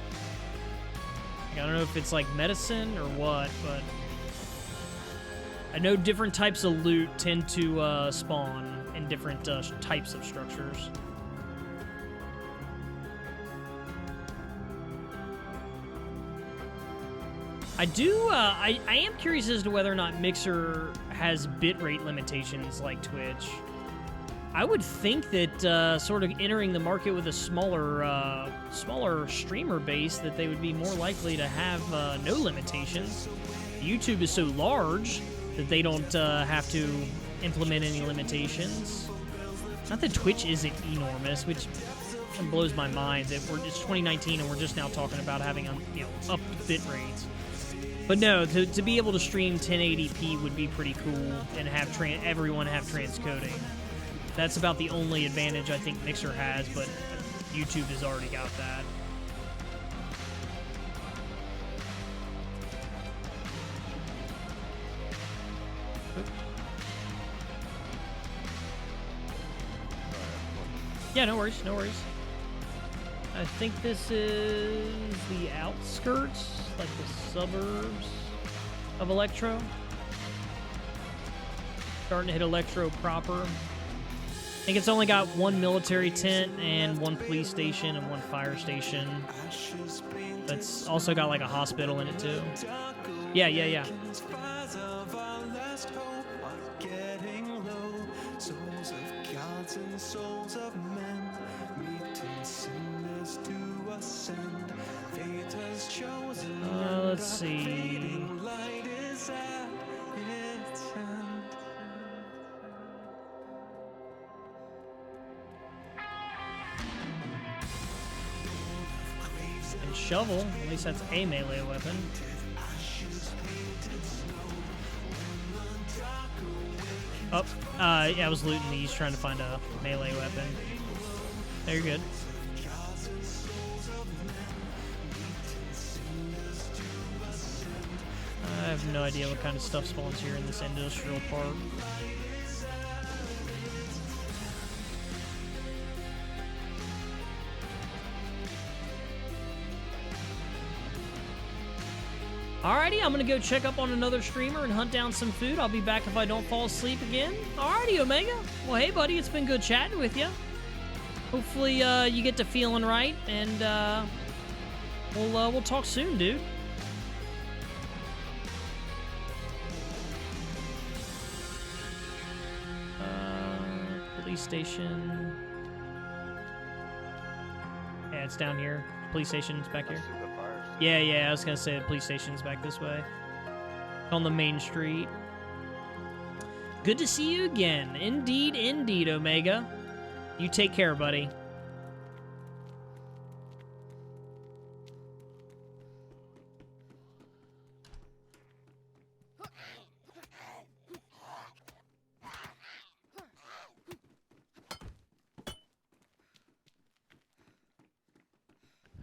Like, I don't know if it's like medicine or what, but I know different types of loot tend to spawn in different types of structures. I am curious as to whether or not Mixer has bitrate limitations like Twitch. I would think that sort of entering the market with a smaller streamer base, that they would be more likely to have no limitations. YouTube is so large that they don't have to implement any limitations. Not that Twitch isn't enormous, which blows my mind that it's 2019 and we're just now talking about having up bit rates. But no, to be able to stream 1080p would be pretty cool and have everyone have transcoding. That's about the only advantage I think Mixer has, but YouTube has already got that. Yeah, no worries, no worries. I think this is the outskirts, like the suburbs of Electro. Starting to hit Electro proper. I think it's only got one military tent and one police station and one fire station. But it's also got like a hospital in it too. Yeah. Let's see. And shovel, at least that's a melee weapon. Oh, yeah, I was looting these, trying to find a melee weapon. There, you're good. I have no idea what kind of stuff spawns here in this industrial park. Alrighty, I'm gonna go check up on another streamer and hunt down some food. I'll be back if I don't fall asleep again. Alrighty, Omega. Well, hey, buddy, it's been good chatting with you. Hopefully, you get to feeling right, and we'll talk soon, dude. Police station. Yeah, it's down here. Police station's back here. Yeah, I was gonna say the police station's back this way. On the main street. Good to see you again. Indeed, Omega. You take care, buddy.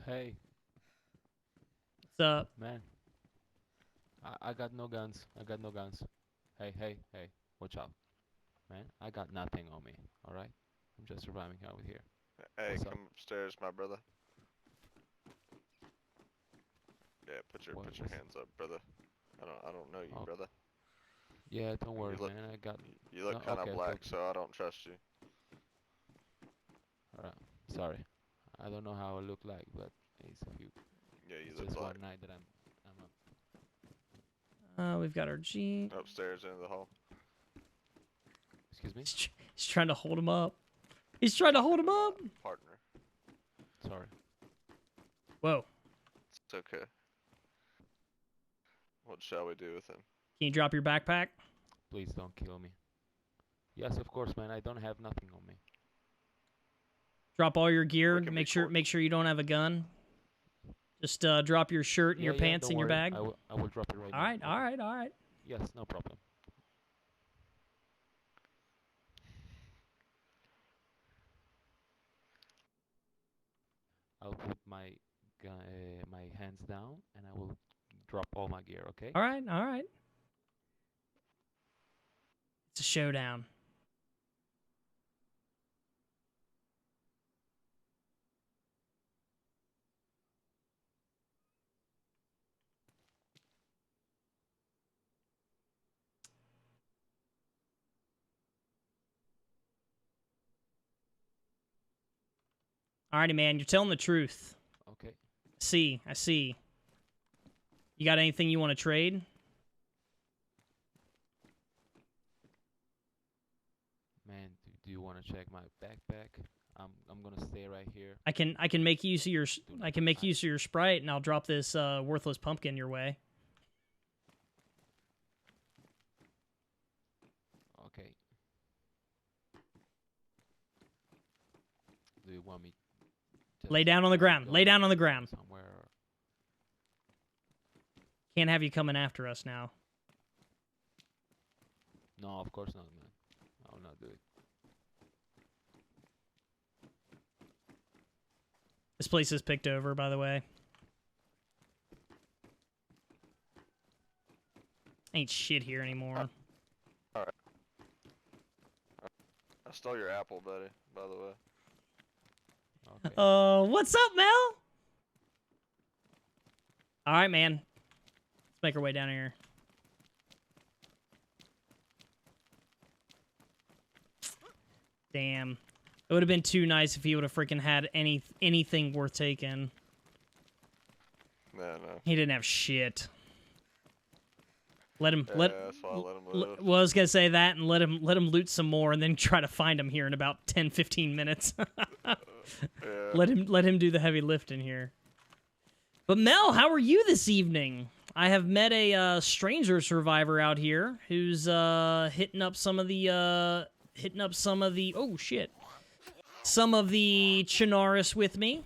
Hey. What's up? Man. I got no guns. Hey. Watch out. Man, I got nothing on me. Alright? I'm just surviving out here. Hey, What's come up? upstairs, my brother. Yeah, put your hands up, brother. I don't know you, Okay. brother. Yeah, don't worry, look- man. I got... You look No, kind of okay, black, okay. so I don't trust you. Alright. Sorry. I don't know how I look like, but it's Yeah, you it's look just black. one night that I'm up. We've got our Jeep. Upstairs into the hall. Excuse me? He's trying to hold him up. He's trying to hold him up. Partner. Sorry. Whoa. It's okay. What shall we do with him? Can you drop your backpack? Please don't kill me. Yes, of course, man. I don't have nothing on me. Drop all your gear. Look at me Make sure you don't have a gun. Just drop your shirt and your pants don't in your worry. bag. I will drop it right now. All right. Yes, no problem. I'll put my my hands down and I will drop all my gear, okay? All right, all right. It's a showdown. Alrighty, man, you're telling the truth. Okay. I see. You got anything you want to trade? Man, do you want to check my backpack? I'm gonna stay right here. I can make use of your use of your Sprite, and I'll drop this worthless pumpkin your way. Okay. Do you want me to Lay down on the ground. go Lay down on the ground. somewhere? Or... Can't have you coming after us now. No, of course not, man. I will not do it. This place is picked over, by the way. Ain't shit here anymore. I stole your apple, buddy, by the way. Okay. What's up, Mel? All right, man. Let's make our way down here. Damn. It would have been too nice if he would have freaking had anything worth taking. No. He didn't have shit. Let him Yeah, that's why I let him live. Well, I was gonna say that, and let him loot some more, and then try to find him here in about 10-15 minutes. Yeah. Let him do the heavy lifting here. But Mel, how are you this evening? I have met a stranger survivor out here who's hitting up some of the oh shit, some of the Chinaris with me.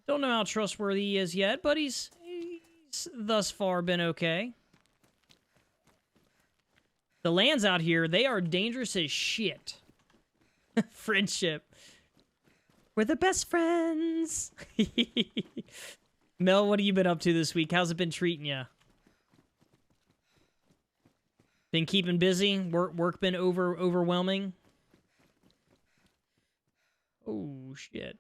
Don't know how trustworthy he is yet, but he's thus far been okay. The lands out here, they are dangerous as shit. Friendship. We're the best friends. Mel, what have you been up to this week? How's it been treating you? Been keeping busy? Work been overwhelming? Oh, shit.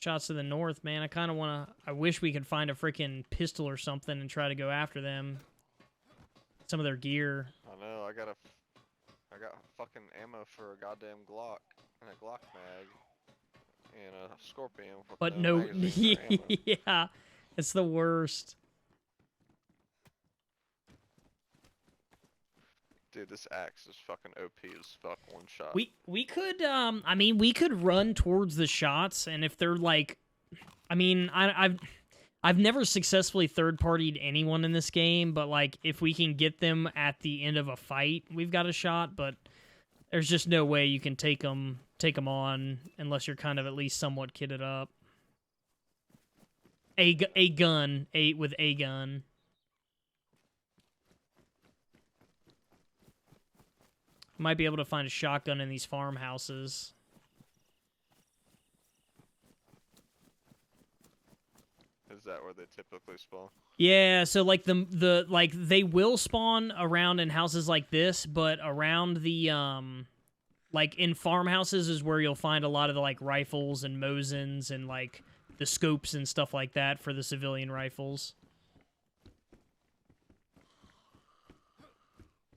Shots to the north, man. I kind of want to... I wish we could find a freaking pistol or something and try to go after them. Some of their gear. I know. I got fucking ammo for a goddamn Glock and a Glock mag and a Scorpion. With But no no... magazine for ammo. Yeah. It's the worst. Dude, this axe is fucking OP as fuck. One shot. We could I mean we could run towards the shots, and if they're like, I mean I've never successfully third-partied anyone in this game, but like if we can get them at the end of a fight, we've got a shot. But there's just no way you can take them on unless you're kind of at least somewhat kitted up. A gun with a gun. Might be able to find a shotgun in these farmhouses. Is that where they typically spawn? Yeah, so like the like they will spawn around in houses like this, but around the like in farmhouses is where you'll find a lot of the like rifles and Mosins and like the scopes and stuff like that for the civilian rifles.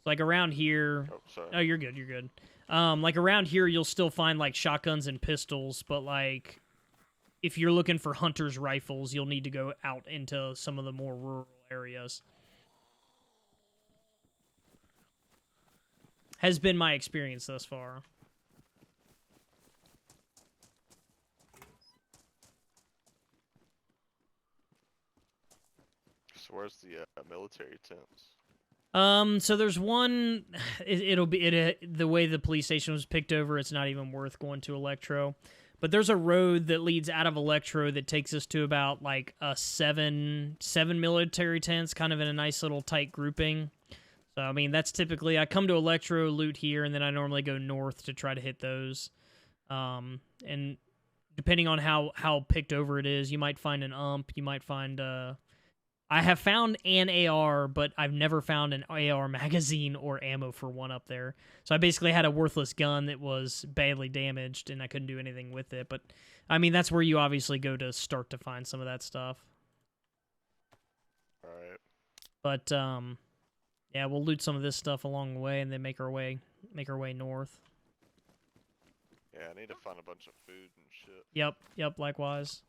Like around here, Oh, sorry. oh, you're good, you're good. Like around here, you'll still find like shotguns and pistols, but like if you're looking for hunter's rifles, you'll need to go out into some of the more rural areas. Has been my experience thus far. So where's the military tents? So there's one. It'll be the way the police station was picked over. It's not even worth going to Electro, But there's a road that leads out of Electro that takes us to about like a seven military tents, kind of in a nice little tight grouping. So I mean, that's typically I come to Electro, loot here, and then I normally go north to try to hit those. And depending on how picked over it is, you might find an ump, you might find I have found an AR, but I've never found an AR magazine or ammo for one up there. So I basically had a worthless gun that was badly damaged, and I couldn't do anything with it. But, I mean, that's where you obviously go to start to find some of that stuff. Alright. But, yeah, we'll loot some of this stuff along the way, and then make our way north. Yeah, I need to find a bunch of food and shit. Yep, likewise.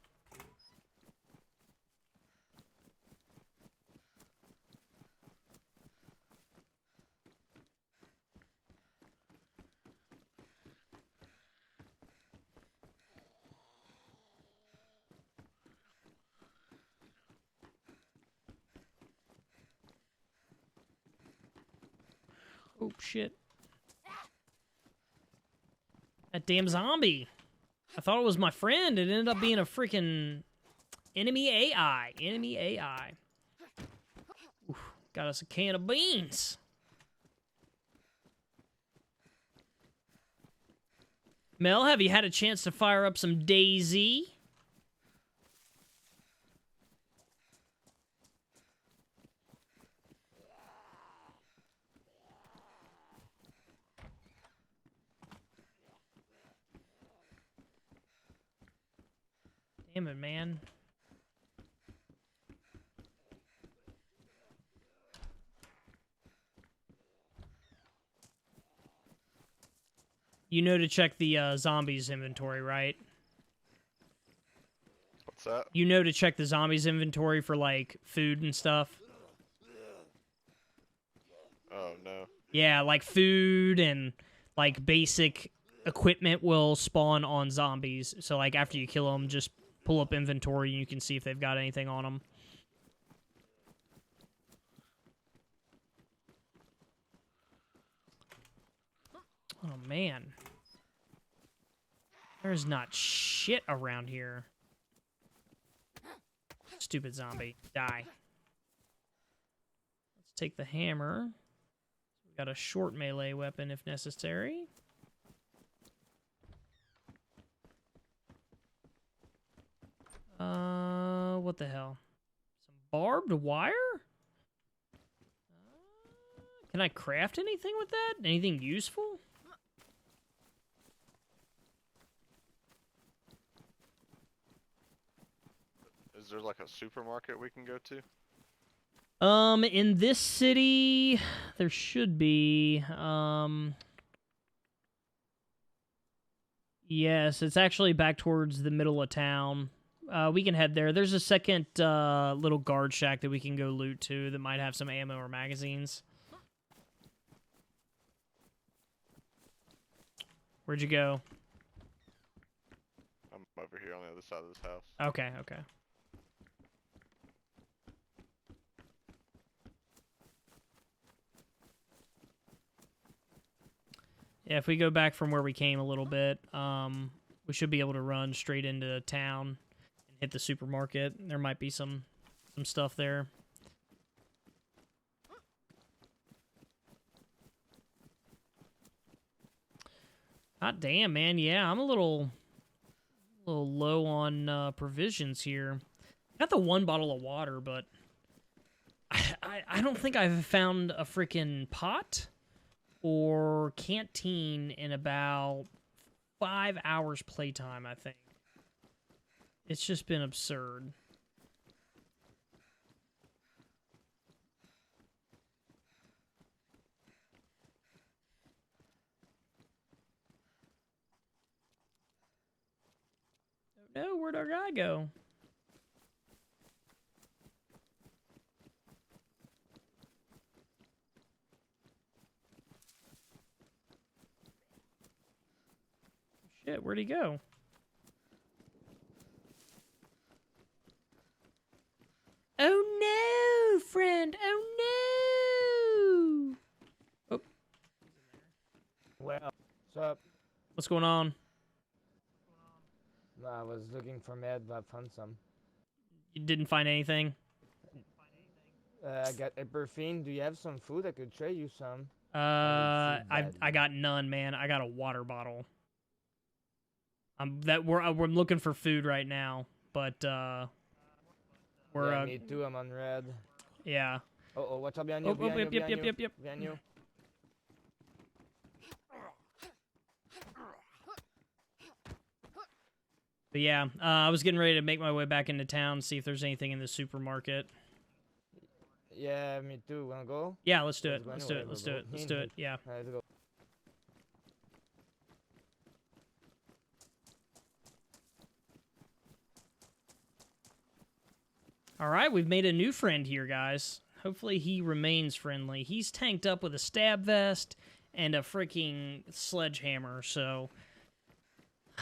Oh, shit. That damn zombie. I thought it was my friend. It ended up being a freaking enemy AI. Enemy AI. Oof, got us a can of beans. Mel, have you had a chance to fire up some DayZ? Damn it, man. You know to check the zombies inventory, right? What's that? You know to check the zombies inventory for, like, food and stuff? Oh, no. Yeah, like food and, like, basic equipment will spawn on zombies. So, like, after you kill them, just pull up inventory and you can see if they've got anything on them. Oh, man. There's not shit around here. Stupid zombie. Die. Let's take the hammer. We got a short melee weapon if necessary. What the hell? Some barbed wire? Can I craft anything with that? Anything useful? Is there like a supermarket we can go to? In this city, there should be, yes, it's actually back towards the middle of town. We can head there. There's a second, little guard shack that we can go loot to that might have some ammo or magazines. Where'd you go? I'm over here on the other side of this house. Okay, okay. Yeah, if we go back from where we came a little bit, we should be able to run straight into town and hit the supermarket. There might be some stuff there. Hot damn, man. Yeah, I'm a little low on provisions here. Got the one bottle of water, but I don't think I've found a freaking pot or canteen in about 5 hours playtime, I think. It's just been absurd. Oh no, where'd our guy go? Shit, where'd he go? Oh no, friend! Oh no! Oh. Well, what's up? What's going on? I was looking for med, but I found some. You didn't find anything? I got a perfume. Do you have some food? I could trade you some. I badly. got none, man. I got a water bottle. We're looking for food right now, but we're Yeah, me too. I'm on red. yeah. Oh, watch out behind you. Oh, Behind you. yep, Behind you. yep. Behind you. But yeah, I was getting ready to make my way back into town, see if there's anything in the supermarket. Yeah, me too. Wanna go? Yeah, let's do it. Let's go Let's do it. anyway, Let's bro. do it. Let's do it. Yeah. Let's go. All right, we've made a new friend here, guys. Hopefully he remains friendly. He's tanked up with a stab vest and a freaking sledgehammer, so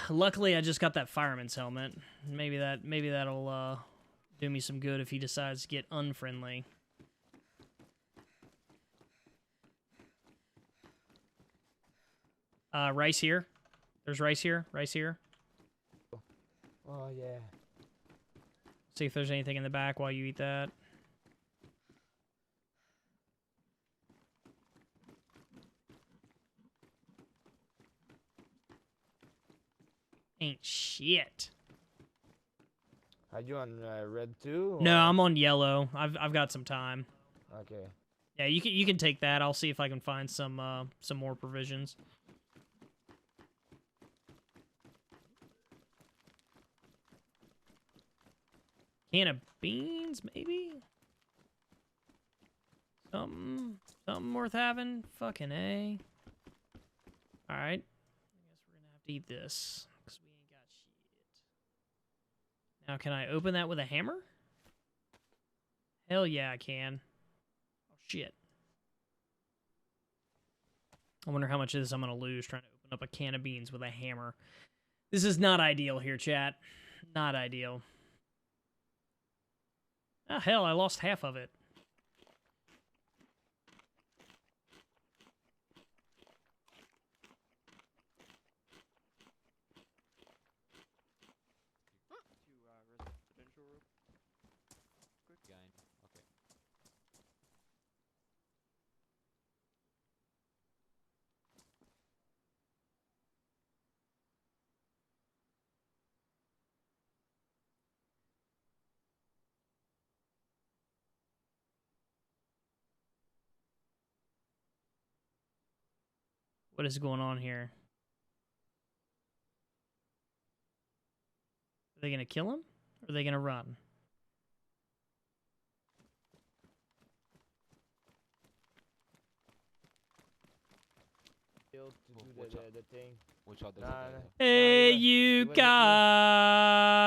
luckily I just got that fireman's helmet. Maybe that'll do me some good if he decides to get unfriendly. Rice here. There's rice here. Rice here. Oh yeah. See if there's anything in the back while you eat that. Ain't shit. Are you on red too? No, or- I'm on yellow. I've got some time. Okay. Yeah, you can take that. I'll see if I can find some more provisions. Can of beans, maybe? Something worth having? Fucking A. Alright. I guess we're gonna have to eat this, because we ain't got shit. Now, can I open that with a hammer? Hell yeah, I can. Oh, shit. I wonder how much of this I'm gonna lose trying to open up a can of beans with a hammer. This is not ideal here, chat. Not ideal. Ah, hell, I lost half of it. Residential room. Good game. Okay. What is going on here? Are they gonna kill him? Or are they gonna run? To Oh, do watch out. the thing. Watch out, there's Nah, a guy nah. there. Hey, you you went- guys!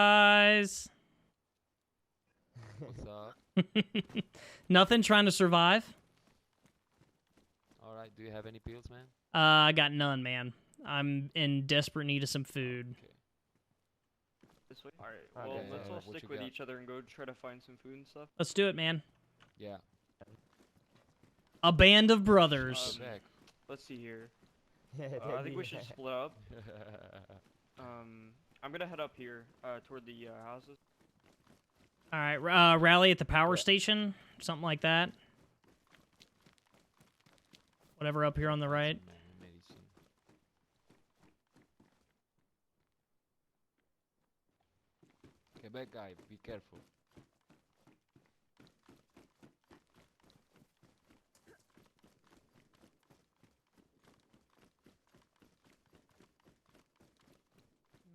What's up? Nothing, trying to survive? Alright, do you have any pills, man? I got none, man. I'm in desperate need of some food. Okay. This way. Alright, well, Okay, let's all what stick you with got? each other and go try to find some food and stuff. Let's do it, man. Yeah. A band of brothers. Get back. Let's see here. Yeah, I think we should that'd split up. I'm gonna head up here, toward the houses. Alright, rally at the power Yeah. station. Something like that. Whatever up here on the right. Some, medicine. Quebec guy, be careful.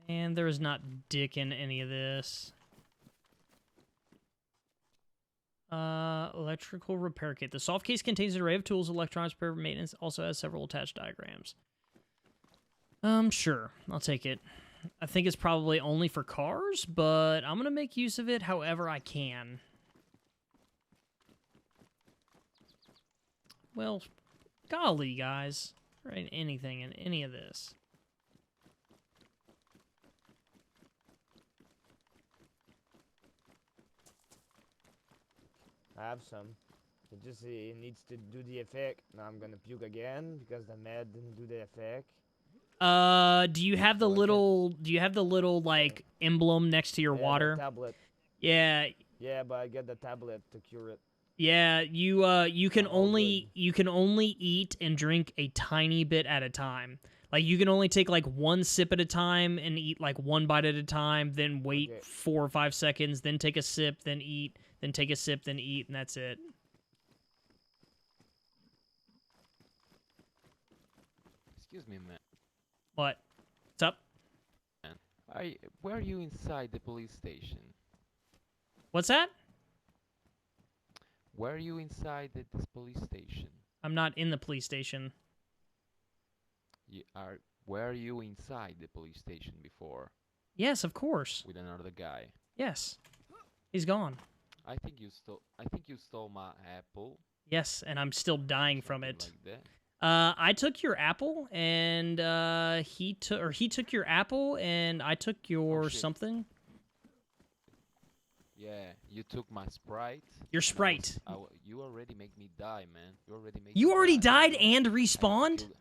Man, there is not dick in any of this. Electrical repair kit. The soft case contains an array of tools, electronics, repair, maintenance. Also has several attached diagrams. Sure. I'll take it. I think it's probably only for cars, but I'm gonna make use of it however I can. Well, golly, guys. There ain't anything in any of this. I have some. It needs to do the effect. Now I'm gonna puke again because the med didn't do the effect. Do you have the So I can- little? Do you have the little like emblem next to your Yeah, water? The tablet. Yeah, Yeah, but I get the tablet to cure it. yeah. You can I'm all only eat and drink a tiny bit at a time. Like you can only take like one sip at a time and eat like one bite at a time. Then wait Okay. 4 or 5 seconds. Then take a sip. Then eat. Then take a sip. Then eat, and that's it. Excuse me, man. What? What's up? Were you inside the police station? What's that? Were you inside this police station? I'm not in the police station. Were you inside the police station before Yes, of course. with another guy? Yes. He's gone. I think you stole my apple. Yes, and I'm still dying from something it. Like that. I took your apple, and he took your apple, and I took your shit. something. Yeah, you took my Sprite. Your and Sprite. You already make me die, man. You already me die. died and I respawned? killed-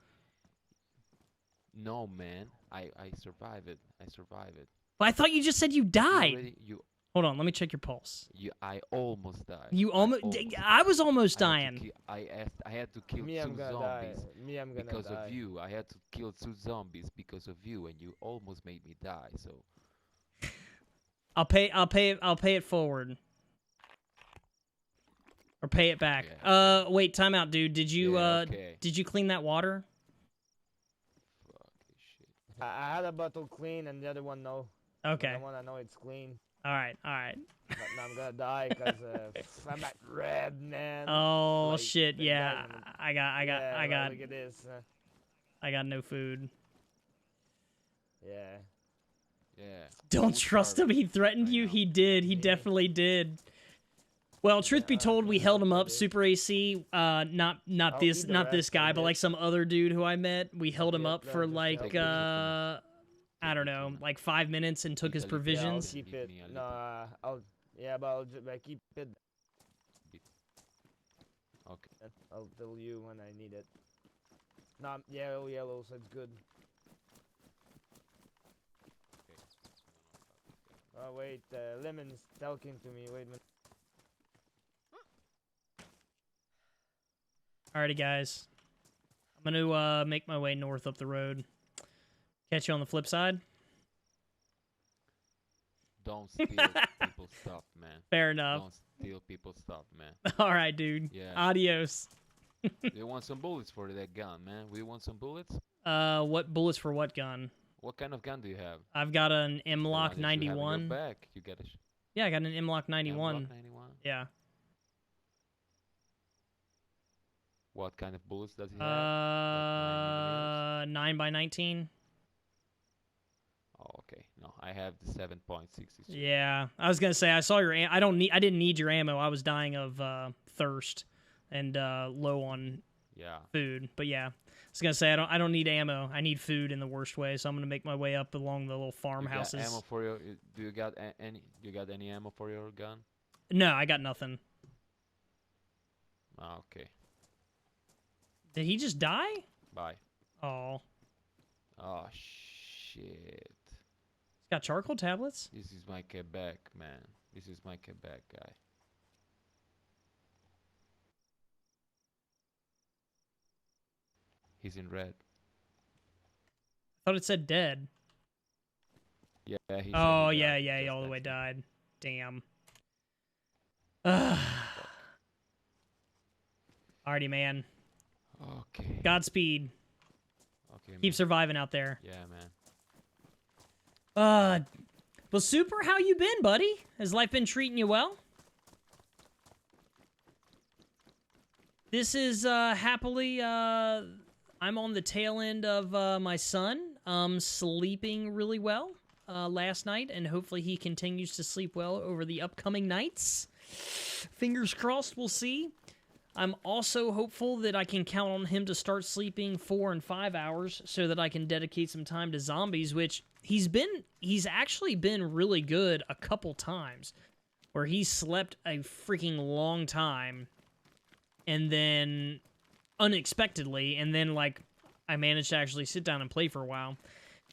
No, man. I survived it. I survived it. But I thought you just said you died. You Hold on, let me check your pulse. I almost died. You I almost. I was almost I had to dying. I had to kill Me, I'm 2 gonna die. zombies Me, I'm gonna because die. of you. I had to kill 2 zombies because of you, and you almost made me die. So I'll pay it forward. Or pay it back. Yeah, Wait, time out, dude. Did you Yeah, okay. did you clean that water? Fuck shit. I had a bottle clean and the other one no. Okay. The one I know it's clean. All right. All right. But now I'm gonna die because I'm at red, man. Oh Like, shit. the Yeah. guy- I Yeah, got Look at this. I got no food. Yeah. Yeah. Don't Who's trust him. starving? He threatened I you. know. He did. He Me. definitely did. Well, truth be Yeah, told, we yeah, held him I up. did. Super AC. Not I'll this eat the not this rest, guy, I but like guess. some other dude who I met. We held him Okay, up no, for just like take it. I don't know, like 5 minutes and took his Little bit. provisions. Yeah, I'll keep Give it. me a No, little. but keep it. Okay. I'll tell you when I need it. Nah, yellow, so it's good. Oh wait, Lemon's talking to me. Wait a minute. Alrighty, guys. I'm gonna make my way north up the road. Catch you on the flip side. Don't steal people's stuff, man. Fair enough. Don't steal people's stuff, man. All right, dude. Yeah. Adios. Do you want some bullets for that gun, man? We want some bullets? What bullets for what gun? What kind of gun do you have? I've got an The one M-Lock that you have in your 91. back. You get a Yeah, I got an M-Lock 91. M-Lock 91? Yeah. What kind of bullets does he have? Like 9x19. Oh, okay. No, I have the 7.63. Yeah, I was gonna say I saw your. I didn't need your ammo. I was dying of thirst and low on Yeah. food. But yeah, I was gonna say I don't need ammo. I need food in the worst way. So I'm gonna make my way up along the little You got farmhouses. ammo for your? Do you got any? You got any ammo for your gun? No, I got nothing. Ah, okay. Did he just die? Bye. Oh, Oh shit. he's got charcoal tablets. This is my Quebec, man. This is my Quebec guy. He's in red. I thought it said dead. Yeah, he said Oh he yeah, died yeah, he just all the way next to me. died. Damn. Alrighty, man. Okay. Godspeed. Okay. Keep man. surviving out there. Yeah, man. Well, Super, how you been, buddy? Has life been treating you well? This is, happily, I'm on the tail end of, my son, sleeping really well, last night, and hopefully he continues to sleep well over the upcoming nights. Fingers crossed, we'll see. I'm also hopeful that I can count on him to start sleeping 4 and 5 hours so that I can dedicate some time to zombies, which he's actually been really good a couple times where he slept a freaking long time and then unexpectedly, and then like I managed to actually sit down and play for a while.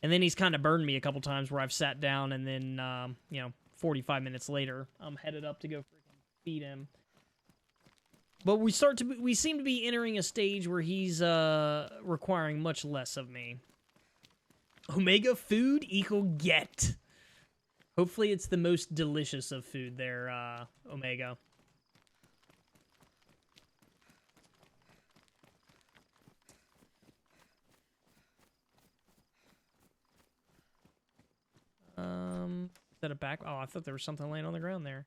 And then he's kind of burned me a couple times where I've sat down and then, 45 minutes later, I'm headed up to go freaking feed him. But we seem to be entering a stage where he's requiring much less of me. Omega food equal get. Hopefully it's the most delicious of food there, Omega. Is that a back? Oh, I thought there was something laying on the ground there.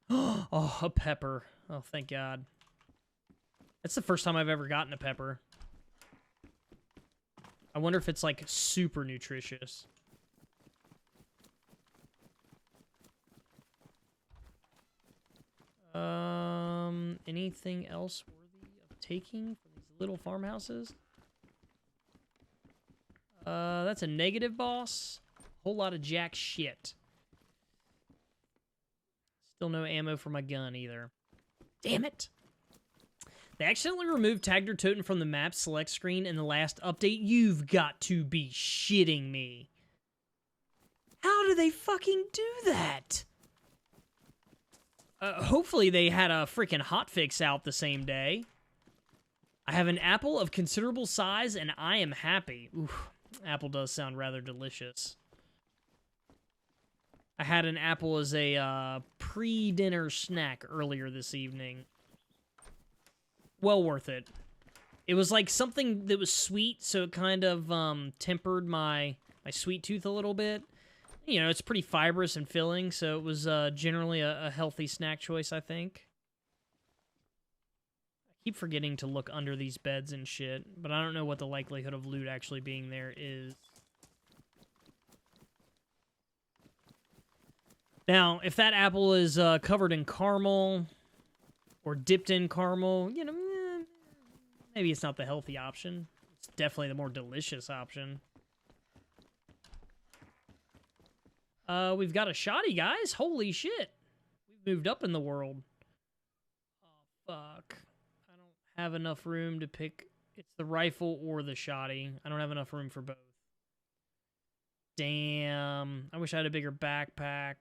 Oh, a pepper. Oh, thank God. That's the first time I've ever gotten a pepper. I wonder if it's, like, super nutritious. Anything else worthy of taking from these little farmhouses? That's a negative, boss. Whole lot of jack shit. Still no ammo for my gun, either. Damn it! They accidentally removed Tagder Toten from the map select screen in the last update. You've got to be shitting me. How do they fucking do that? Hopefully they had a freaking hotfix out the same day. I have an apple of considerable size, and I am happy. Oof, apple does sound rather delicious. I had an apple as a pre-dinner snack earlier this evening. Well worth it. It was like something that was sweet, so it kind of tempered my sweet tooth a little bit. You know, it's pretty fibrous and filling, so it was generally a healthy snack choice, I think. I keep forgetting to look under these beds and shit, but I don't know what the likelihood of loot actually being there is. Now, if that apple is covered in caramel or dipped in caramel, you know, maybe it's not the healthy option. It's definitely the more delicious option. We've got a shoddy, guys. Holy shit. We've moved up in the world. Oh, fuck. I don't have enough room to pick. It's the rifle or the shoddy. I don't have enough room for both. Damn. I wish I had a bigger backpack.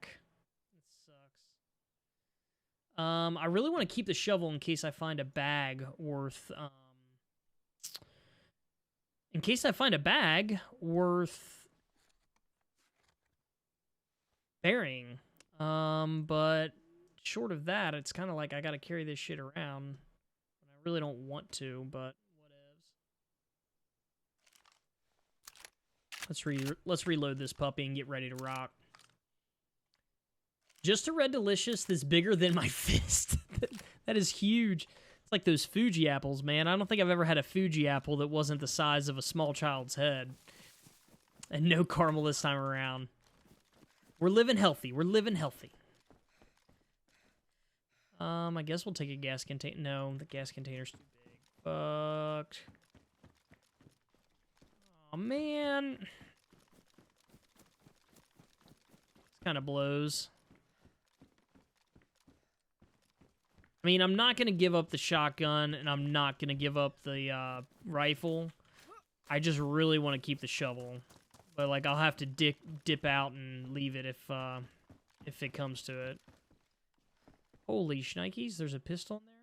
I really want to keep the shovel in case I find a bag worth, burying. But short of that, it's kind of like I gotta carry this shit around. I really don't want to, but whatevs. Let's reload this puppy and get ready to rock. Just a red delicious that's bigger than my fist. That is huge. It's like those Fuji apples, man. I don't think I've ever had a Fuji apple that wasn't the size of a small child's head. And no caramel this time around. We're living healthy. We're living healthy. I guess we'll take a gas container. No, the gas container's too big. Fucked. Oh, man. This kind of blows. I mean, I'm not going to give up the shotgun, and I'm not going to give up the rifle. I just really want to keep the shovel. But, like, I'll have to dip out and leave it if it comes to it. Holy shnikes, there's a pistol in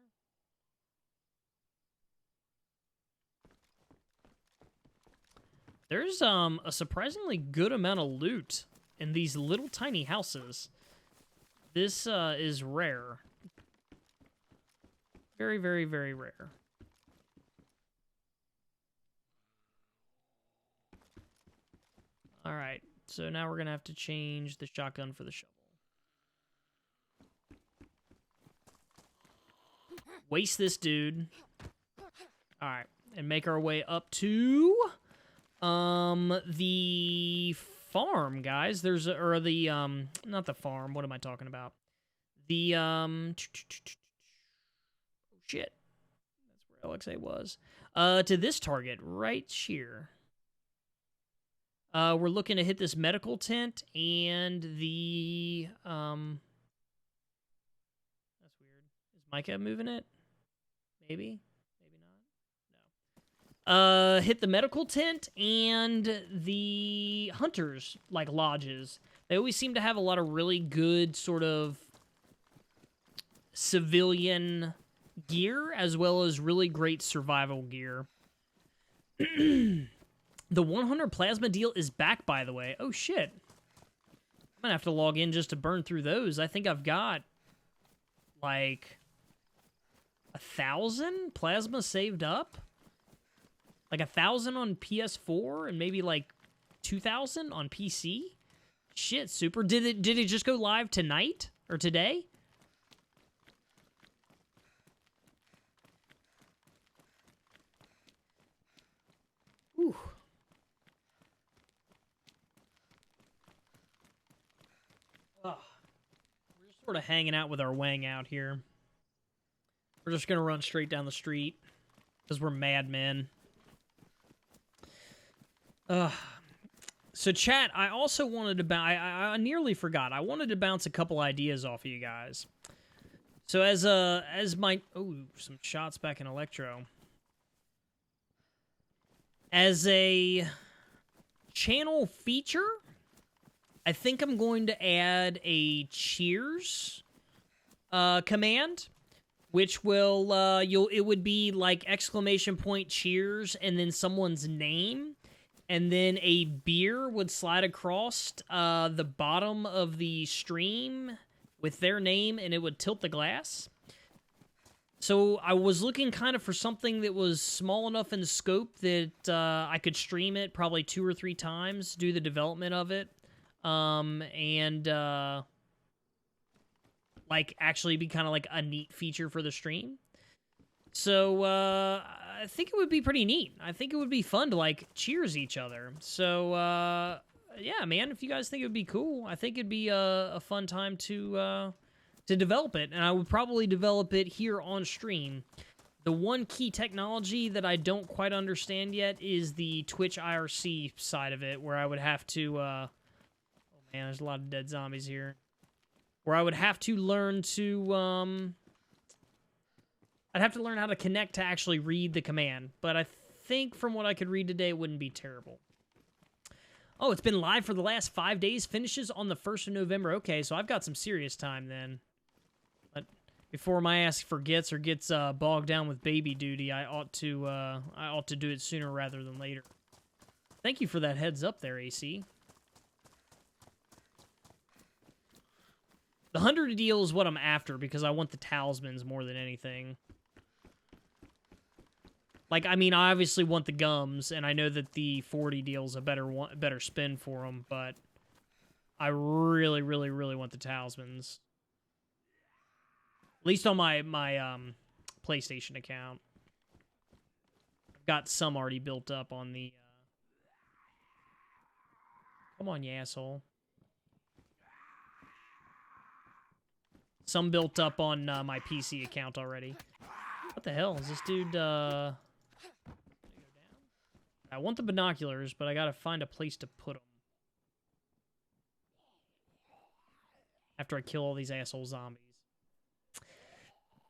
there? There's a surprisingly good amount of loot in these little tiny houses. This is rare. Very, very, very rare. Alright, so now we're going to have to change the shotgun for the shovel. Waste this dude. Alright, and make our way up to the farm, guys. There's or the not the farm, what am I talking about? The shit. That's where LXA was. To this target right here. We're looking to hit this medical tent and the that's weird. Is Micah moving it? Maybe. Maybe hit the medical tent and the hunters, like, lodges. They always seem to have a lot of really good sort of civilian gear, as well as really great survival gear. The 100 plasma deal is back, by the way. Oh, shit. I'm gonna have to log in just to burn through those. I think I've got, like, 1,000 plasma saved up. Like 1,000 on PS4 and maybe like 2,000 on PC. Shit, super. Did it just go live tonight or today? Whew. Ugh. We're just sort of hanging out with our wang out here. We're just gonna run straight down the street because we're madmen. So chat, I also wanted to bounce. I nearly forgot. I wanted to bounce a couple ideas off of you guys. So as my some shots back in Electro. As a channel feature, I think I'm going to add a cheers command, which will it would be like exclamation point cheers and then someone's name. And then a beer would slide across the bottom of the stream with their name, and it would tilt the glass. So I was looking kind of for something that was small enough in scope that I could stream it probably 2 or 3 times, do the development of it, and like actually be kind of like a neat feature for the stream. So I think it would be pretty neat. I think it would be fun to like cheers each other. So yeah, man, if you guys think it would be cool, I think it'd be a fun time to develop it, and I would probably develop it here on stream. The one key technology that I don't quite understand yet is the Twitch IRC side of it, where I would have to oh man, there's a lot of dead zombies here. Where I would have to learn to I'd have to learn how to connect to actually read the command, but I think from what I could read today, it wouldn't be terrible. Oh, it's been live for the last 5 days. Finishes on the 1st of November. Okay, so I've got some serious time then. But before my ass forgets or gets bogged down with baby duty, I ought to do it sooner rather than later. Thank you for that heads up there, AC. The 100 deal is what I'm after because I want the talismans more than anything. Like, I mean, I obviously want the gums, and I know that the 40 deal's a better spin for them, but I really, really, really want the talismans. At least on my PlayStation account. I've got some already built up on the... Come on, you asshole. Some built up on my PC account already. What the hell? Is this dude, I want the binoculars, but I gotta find a place to put them. After I kill all these asshole zombies.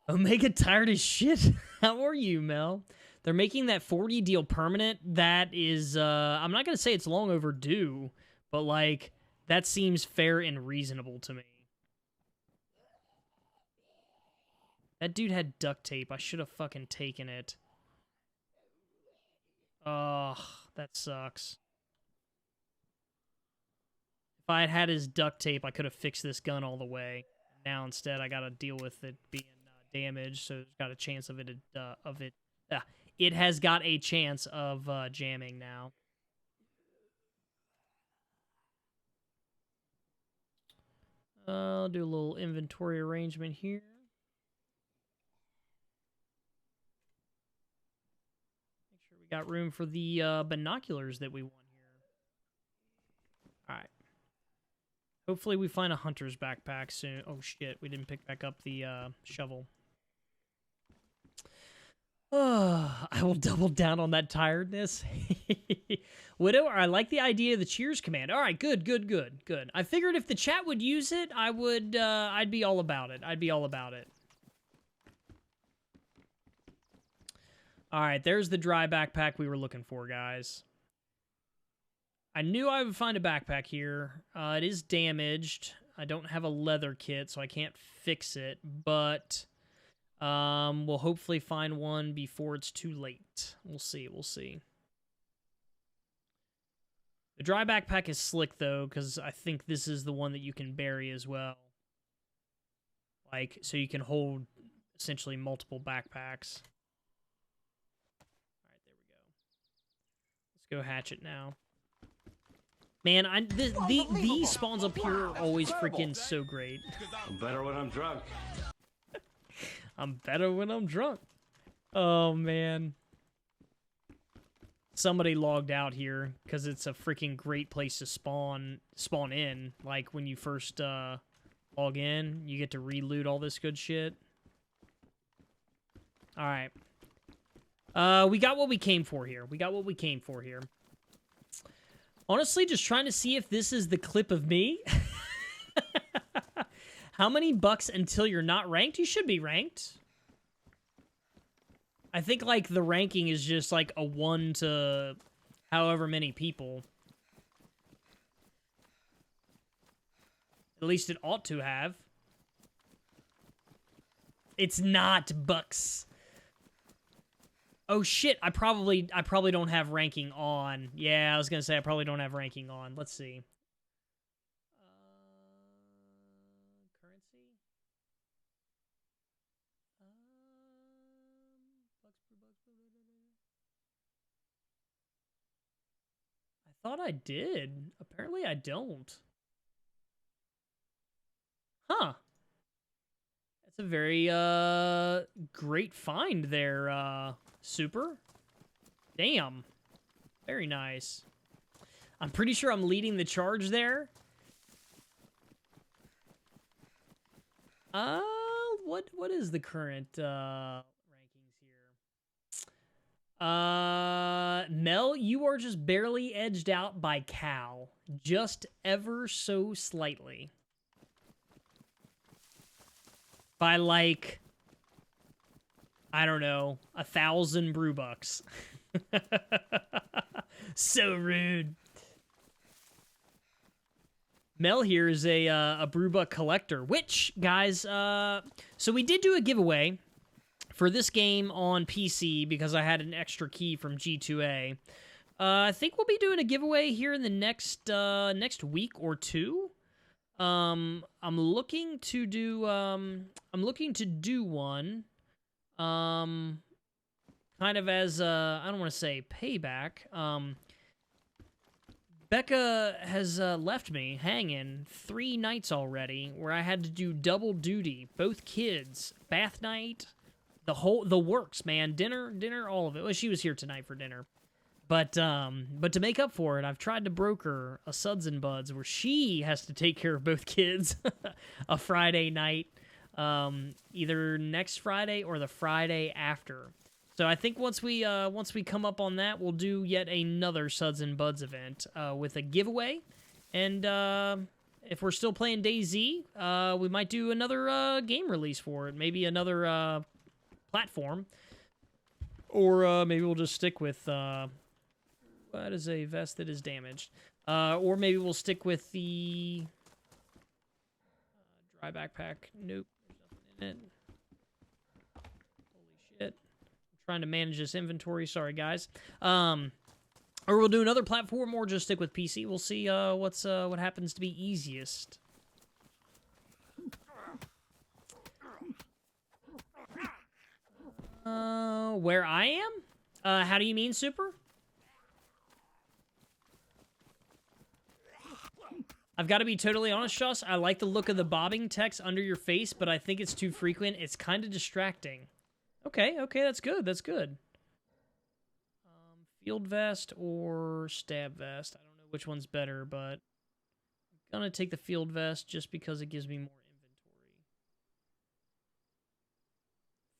Omega tired as shit. How are you, Mel? They're making that 40 deal permanent. That is, I'm not gonna say it's long overdue, but, like, that seems fair and reasonable to me. That dude had duct tape. I should have fucking taken it. Ugh, that sucks. If I had had his duct tape, I could have fixed this gun all the way. Now instead, I gotta deal with it being damaged, so it's got a chance of it. It has got a chance of jamming now. I'll do a little inventory arrangement here. Got room for the binoculars that we want here. Alright. Hopefully we find a hunter's backpack soon. Oh shit, we didn't pick back up the shovel. I will double down on that tiredness. Widow, I like the idea of the cheers command. Alright, good. I figured if the chat would use it, I would, I'd be all about it. All right, there's the dry backpack we were looking for, guys. I knew I would find a backpack here. It is damaged. I don't have a leather kit, so I can't fix it, but we'll hopefully find one before it's too late. We'll see, we'll see. The dry backpack is slick, though, because I think this is the one that you can bury as well. Like, so you can hold, essentially, multiple backpacks. All right, there we go. Let's go hatch it now. Man, these spawns up here are always freaking so great. I'm better when I'm drunk. I'm better when I'm drunk. Oh, man. Somebody logged out here because it's a freaking great place to spawn in. Like, when you first log in, you get to reloot all this good shit. All right. We got what we came for here. Honestly, just trying to see if this is the clip of me. How many bucks until you're not ranked? You should be ranked. I think, like, the ranking is just, like, a 1 to however many people. At least it ought to have. It's not bucks. Oh shit, I probably don't have ranking on. Yeah, I was gonna say I probably don't have ranking on. Let's see. Currency? I thought I did. Apparently I don't. Huh. That's a very great find there, Super. Damn. Very nice. I'm pretty sure I'm leading the charge there. What is the current rankings here? Mel, you are just barely edged out by Cal. Just ever so slightly. By, like, I don't know, 1,000 brew bucks. So rude. Mel here is a brewbuck collector, which, guys, so we did do a giveaway for this game on PC because I had an extra key from G2A. I think we'll be doing a giveaway here in the next week or two. I'm looking to do one, kind of as I don't want to say payback. Becca has left me hanging 3 nights already, where I had to do double duty, both kids, bath night, the works, man, dinner, all of it. Well, she was here tonight for dinner. But to make up for it, I've tried to broker a Suds and Buds where she has to take care of both kids a Friday night, either next Friday or the Friday after. So I think once we come up on that, we'll do yet another Suds and Buds event with a giveaway, and if we're still playing DayZ, we might do another game release for it, maybe another platform, or maybe we'll just stick with. That is a vest that is damaged. Or maybe we'll stick with the dry backpack. Nope, there's nothing in it. Holy shit. I'm trying to manage this inventory. Sorry, guys. Or we'll do another platform or just stick with PC. We'll see what happens to be easiest. Where I am? How do you mean, Super? I've got to be totally honest, Joss. I like the look of the bobbing text under your face, but I think it's too frequent. It's kind of distracting. Okay, that's good. That's good. Field vest or stab vest? I don't know which one's better, but I'm gonna take the field vest just because it gives me more inventory.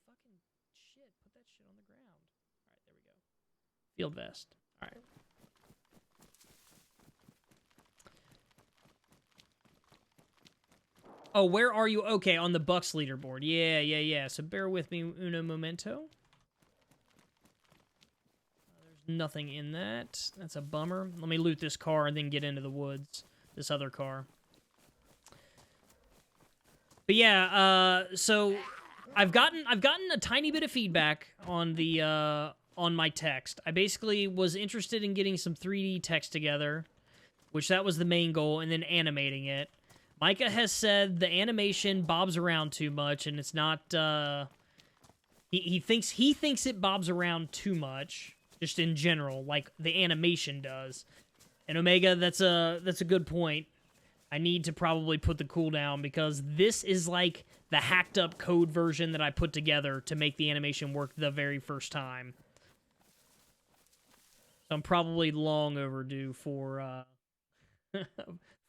Fucking shit! Put that shit on the ground. All right, there we go. Field vest. All right. Oh, where are you? Okay, on the Bucks leaderboard. Yeah. So bear with me, uno momento. nothing in that. That's a bummer. Let me loot this car and then get into the woods. This other car. But yeah, so I've gotten a tiny bit of feedback on the on my text. I basically was interested in getting some 3D text together, which that was the main goal, and then animating it. Micah has said the animation bobs around too much, and it's not. He thinks it bobs around too much, just in general, like the animation does. And Omega, that's a good point. I need to probably put the cooldown because this is like the hacked up code version that I put together to make the animation work the very first time. So I'm probably long overdue for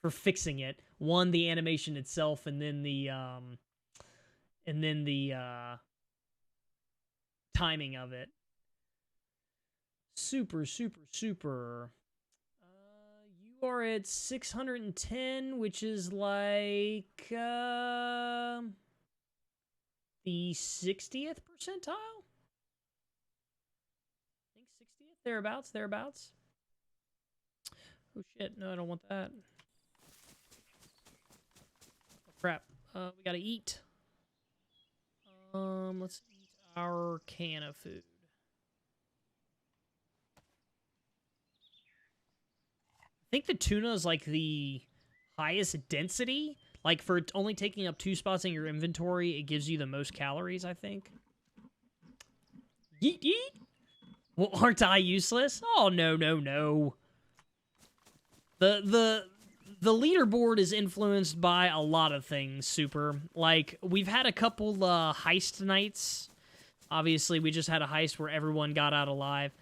for fixing it. One, the animation itself, and then the timing of it. Super. You are at 610, which is like the 60th percentile? I think 60th? Thereabouts. Oh shit, no, I don't want that. Oh crap. We gotta eat. Let's eat our can of food. I think the tuna is like the highest density. Like for only taking up 2 spots in your inventory, it gives you the most calories, I think. Yeet yeet. Well, aren't I useless? Oh no. The leaderboard is influenced by a lot of things, Super. Like, we've had a couple heist nights. Obviously, we just had a heist where everyone got out alive.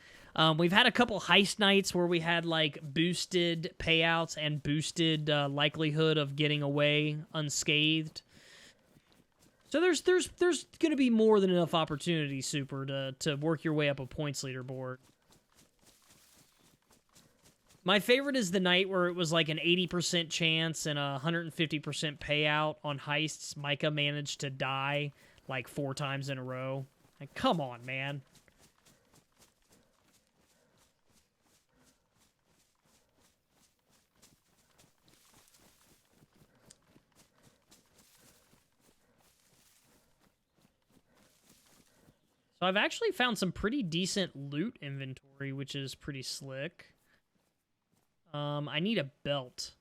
We've had a couple heist nights where we had, like, boosted payouts and boosted likelihood of getting away unscathed. So there's going to be more than enough opportunity, Super, to work your way up a points leaderboard. My favorite is the night where it was like an 80% chance and a 150% payout on heists. Micah managed to die like 4 times in a row. Like, come on, man. So I've actually found some pretty decent loot inventory, which is pretty slick. I need a belt.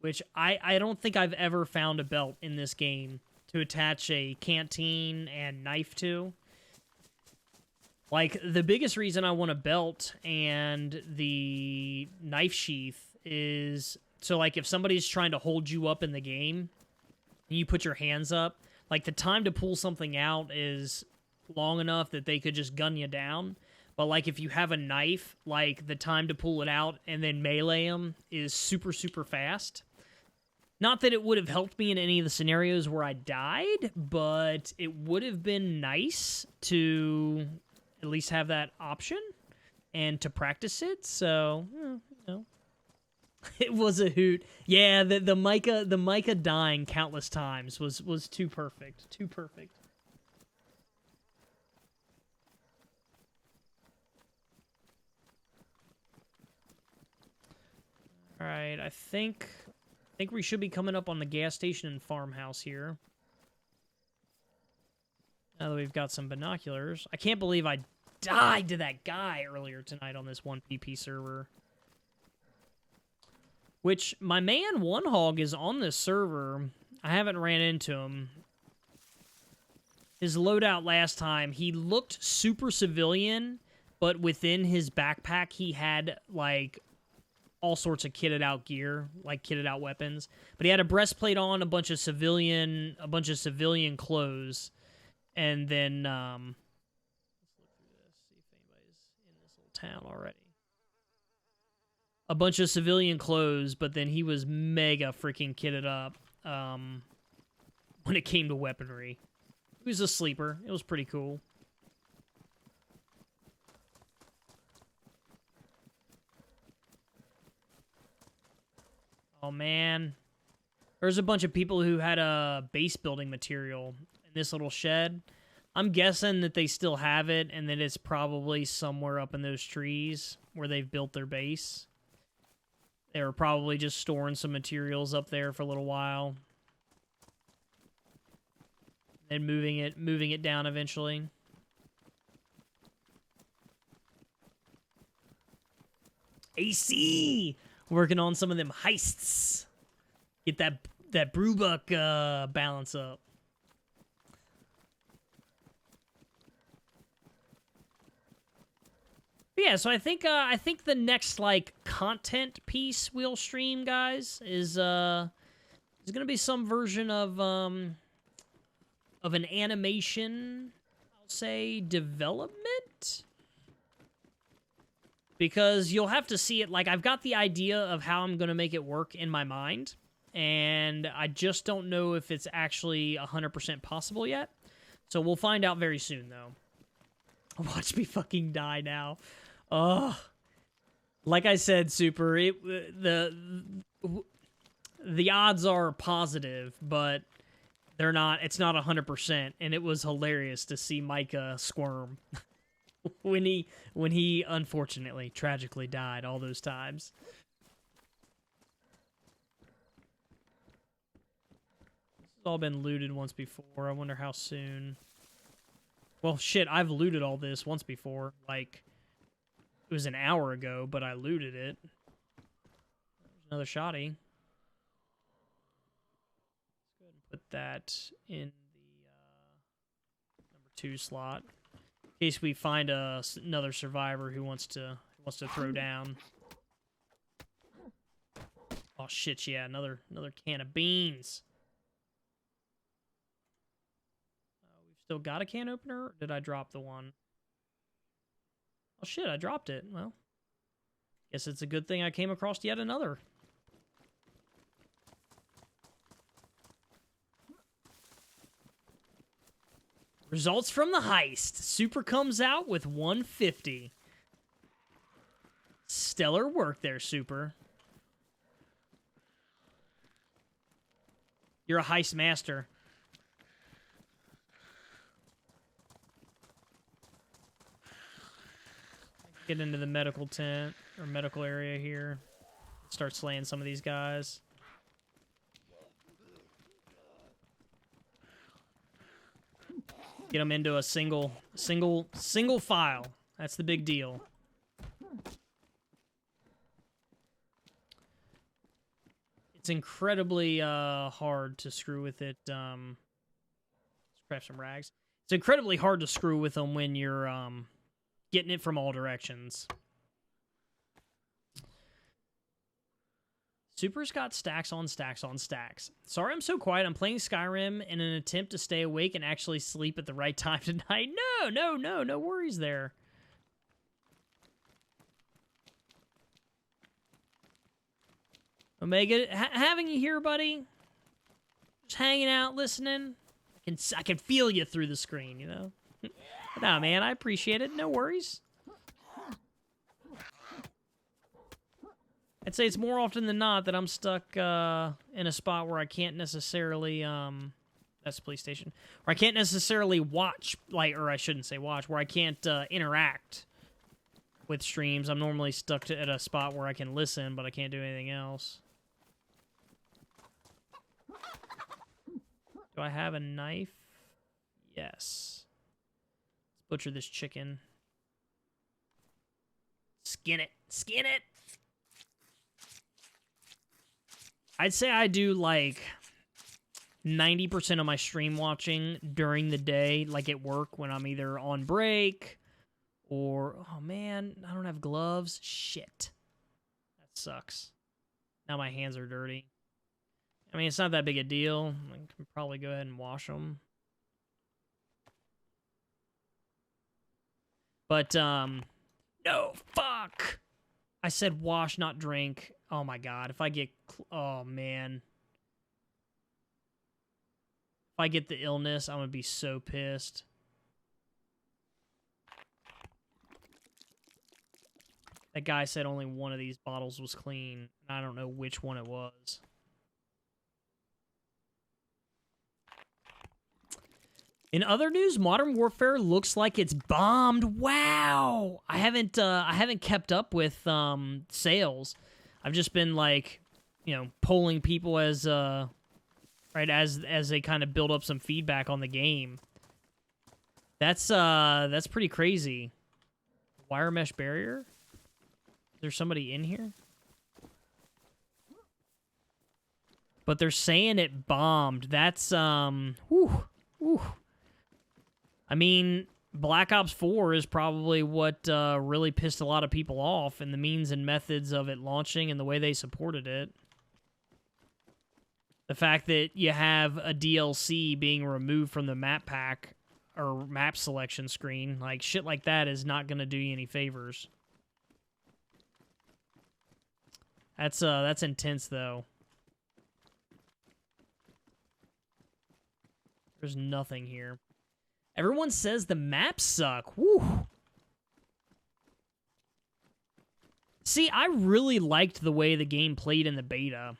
Which I don't think I've ever found a belt in this game to attach a canteen and knife to. Like, the biggest reason I want a belt and the knife sheath is... So, like, if somebody's trying to hold you up in the game, and you put your hands up, like, the time to pull something out is long enough that they could just gun you down. But, like, if you have a knife, like, the time to pull it out and then melee them is super, super fast. Not that it would have helped me in any of the scenarios where I died, but it would have been nice to at least have that option and to practice it. So, you know, it was a hoot. Yeah, the Micah dying countless times was too perfect. Too perfect. All right, I think we should be coming up on the gas station and farmhouse here. Now that we've got some binoculars. I can't believe I died to that guy earlier tonight on this 1PP server. Which, my man One Hog is on this server. I haven't ran into him. His loadout last time, he looked super civilian, but within his backpack he had, like, all sorts of kitted out gear, like kitted out weapons. But he had a breastplate on, a bunch of civilian clothes, and then let's look through this, see if anybody's in this little town already. A bunch of civilian clothes, but then he was mega freaking kitted up when it came to weaponry. He was a sleeper. It was pretty cool. Oh, man. There's a bunch of people who had a base building material in this little shed. I'm guessing that they still have it and that it's probably somewhere up in those trees where they've built their base. They were probably just storing some materials up there for a little while. And moving it down eventually. AC! Working on some of them heists. Get that brewbuck balance up. But yeah, so I think the next like content piece we'll stream, guys, is gonna be some version of an animation, I'll say, development. Because you'll have to see it. Like, I've got the idea of how I'm gonna make it work in my mind, and I just don't know if it's actually 100% possible yet. So we'll find out very soon, though. Watch me fucking die now. Ugh. Like I said, Super, the odds are positive, but they're not. It's not 100%, and it was hilarious to see Micah squirm when he unfortunately, tragically died all those times. This has all been looted once before. I wonder how soon. Well, shit, I've looted all this once before. Like, it was an hour ago, but I looted it. There's another shotty. Let's go ahead and put that in the number 2 slot. In case we find another survivor who wants to throw down. Oh shit, yeah, another can of beans. We've still got a can opener, or did I drop the one? Oh shit, I dropped it. Well, guess it's a good thing I came across yet another. Results from the heist. Super comes out with 150. Stellar work there, Super. You're a heist master. Get into the medical tent, or medical area here. Start slaying some of these guys. Get them into a single file. That's the big deal. It's incredibly hard to screw with it. Let's craft some rags. It's incredibly hard to screw with them when you're getting it from all directions. Super's got stacks on stacks on stacks. Sorry I'm so quiet. I'm playing Skyrim in an attempt to stay awake and actually sleep at the right time tonight. No worries there. Omega, having you here, buddy. Just hanging out, listening. I can feel you through the screen, you know? Nah, man, I appreciate it. No worries. I'd say it's more often than not that I'm stuck in a spot where I can't necessarily, that's the police station, where I can't necessarily watch, like, or I shouldn't say watch, where I can't interact with streams. I'm normally stuck at a spot where I can listen, but I can't do anything else. Do I have a knife? Yes. Let's butcher this chicken. Skin it. Skin it! I'd say I do, like, 90% of my stream watching during the day, like at work, when I'm either on break or... Oh, man, I don't have gloves. Shit. That sucks. Now my hands are dirty. I mean, it's not that big a deal. I can probably go ahead and wash them. But, no, fuck! I said wash, not drink. Oh my god, if I get... Oh, man. If I get the illness, I'm gonna be so pissed. That guy said only one of these bottles was clean. And I don't know which one it was. In other news, Modern Warfare looks like it's bombed. Wow. I haven't kept up with sales. I've just been like, polling people as as they kind of build up some feedback on the game. That's pretty crazy. Wire mesh barrier? Is there somebody in here? But they're saying it bombed. That's whew. I mean, Black Ops 4 is probably what really pissed a lot of people off, and the means and methods of it launching and the way they supported it. The fact that you have a DLC being removed from the map pack or map selection screen, like shit like that is not going to do you any favors. That's intense though. There's nothing here. Everyone says the maps suck. Woo. See, I really liked the way the game played in the beta.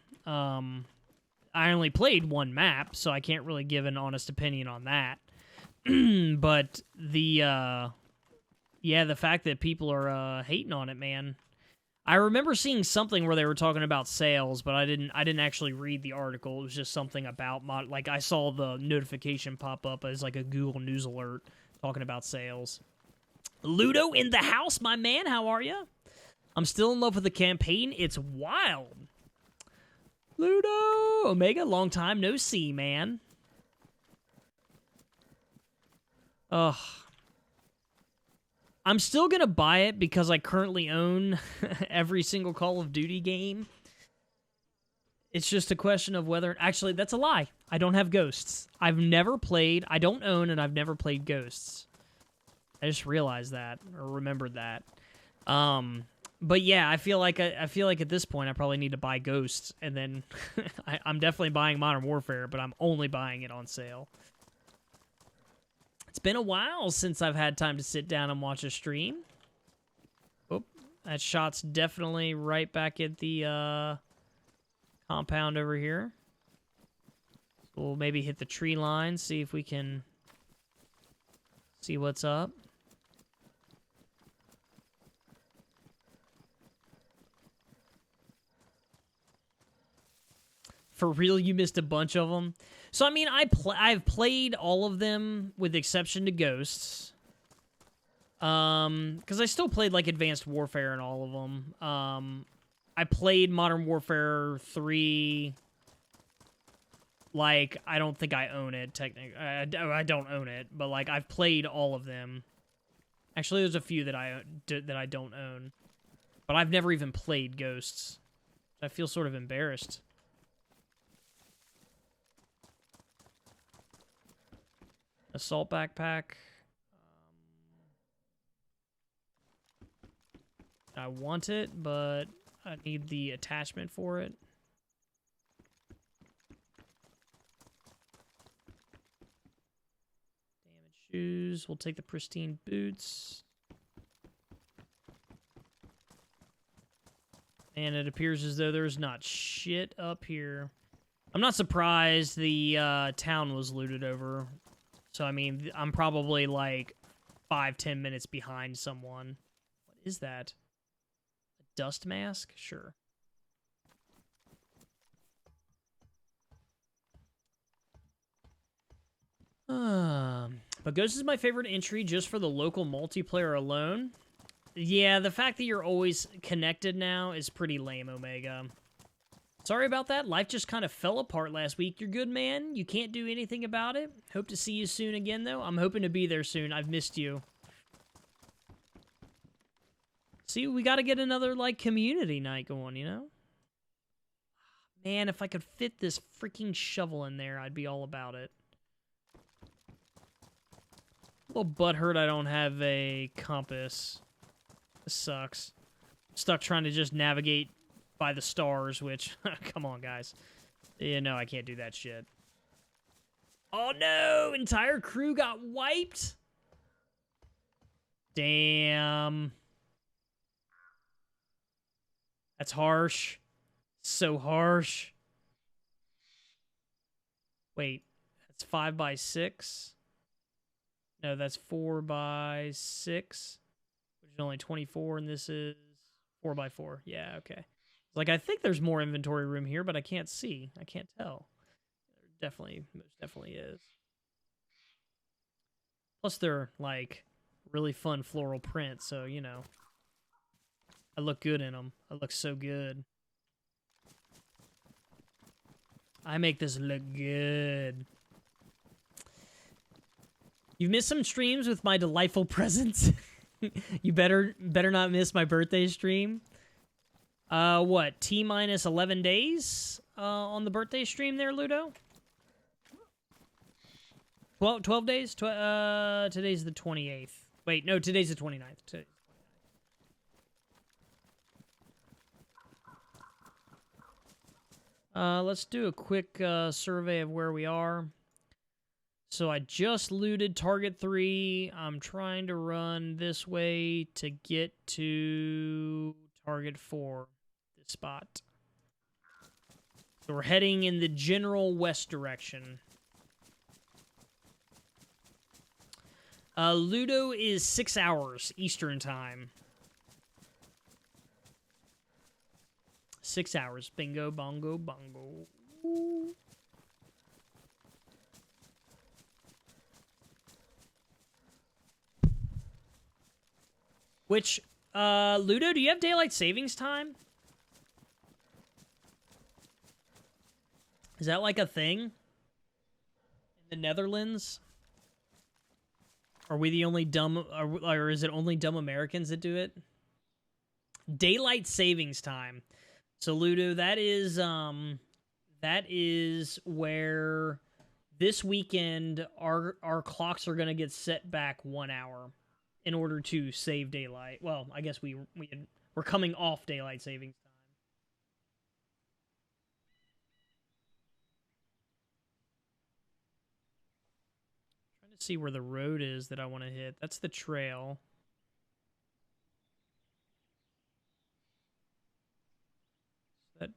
I only played one map, so I can't really give an honest opinion on that. But the fact that people are hating on it, man. I remember seeing something where they were talking about sales, but I didn't actually read the article. It was just something about like I saw the notification pop up as like a Google News alert talking about sales. Ludo in the house, my man. How are you? I'm still in love with the campaign. It's wild. Ludo Omega, long time no see, man. Ugh. I'm still going to buy it because I currently own every single Call of Duty game. It's just a question of whether... Actually, that's a lie. I don't have Ghosts. I don't own, and I've never played Ghosts. I just realized that, or remembered that. But yeah, I feel like at this point I probably need to buy Ghosts, and then I'm definitely buying Modern Warfare, but I'm only buying it on sale. It's been a while since I've had time to sit down and watch a stream. Oh, that shot's definitely right back at the compound over here. We'll maybe hit the tree line, see if we can see what's up. For real, you missed a bunch of them. So, I mean, I've played all of them with the exception to Ghosts. Because I still played, like, Advanced Warfare and all of them. I played Modern Warfare 3. Like, I don't think I own it, technically. I don't own it, but, like, I've played all of them. Actually, there's a few that I don't own. But I've never even played Ghosts. I feel sort of embarrassed. Assault backpack. I want it, but I need the attachment for it. Damaged shoes. We'll take the pristine boots. And it appears as though there's not shit up here. I'm not surprised the town was looted over. So, I mean, I'm probably like 5-10 minutes behind someone. What is that? A dust mask? Sure. But Ghost is my favorite entry just for the local multiplayer alone. Yeah, the fact that you're always connected now is pretty lame, Omega. Sorry about that. Life just kind of fell apart last week. You're good, man. You can't do anything about it. Hope to see you soon again, though. I'm hoping to be there soon. I've missed you. See, we got to get another, like, community night going, you know? Man, if I could fit this freaking shovel in there, I'd be all about it. A little butthurt I don't have a compass. This sucks. I'm stuck trying to just navigate by the stars, which, come on, guys. Yeah, no, I can't do that shit. Oh, no! Entire crew got wiped? Damn. That's harsh. So harsh. Wait, that's 5 by 6? No, that's 4x6, which is only 24, and this is 4x4. Yeah, okay. Like, I think there's more inventory room here, but I can't see. I can't tell. There most definitely is. Plus, they're, like, really fun floral prints, so, you know. I look good in them. I look so good. I make this look good. You've missed some streams with my delightful presence. You better not miss my birthday stream. What? T-minus 11 days on the birthday stream there, Ludo? 12 days? Today's the 28th. Wait, no, today's the 29th. Let's do a quick survey of where we are. So I just looted target 3. I'm trying to run this way to get to target 4, this spot. So we're heading in the general west direction. Ludo is 6 hours Eastern time. 6 hours. Bingo, bongo, bongo. Ooh. Which, Ludo, do you have daylight savings time? Is that like a thing? In the Netherlands? Are we the only dumb, or is it only dumb Americans that do it? Daylight savings time. So, Ludo, that is where this weekend our clocks are going to get set back 1 hour in order to save daylight. Well, I guess we're coming off daylight savings time. Trying to see where the road is that I want to hit. That's the trail. That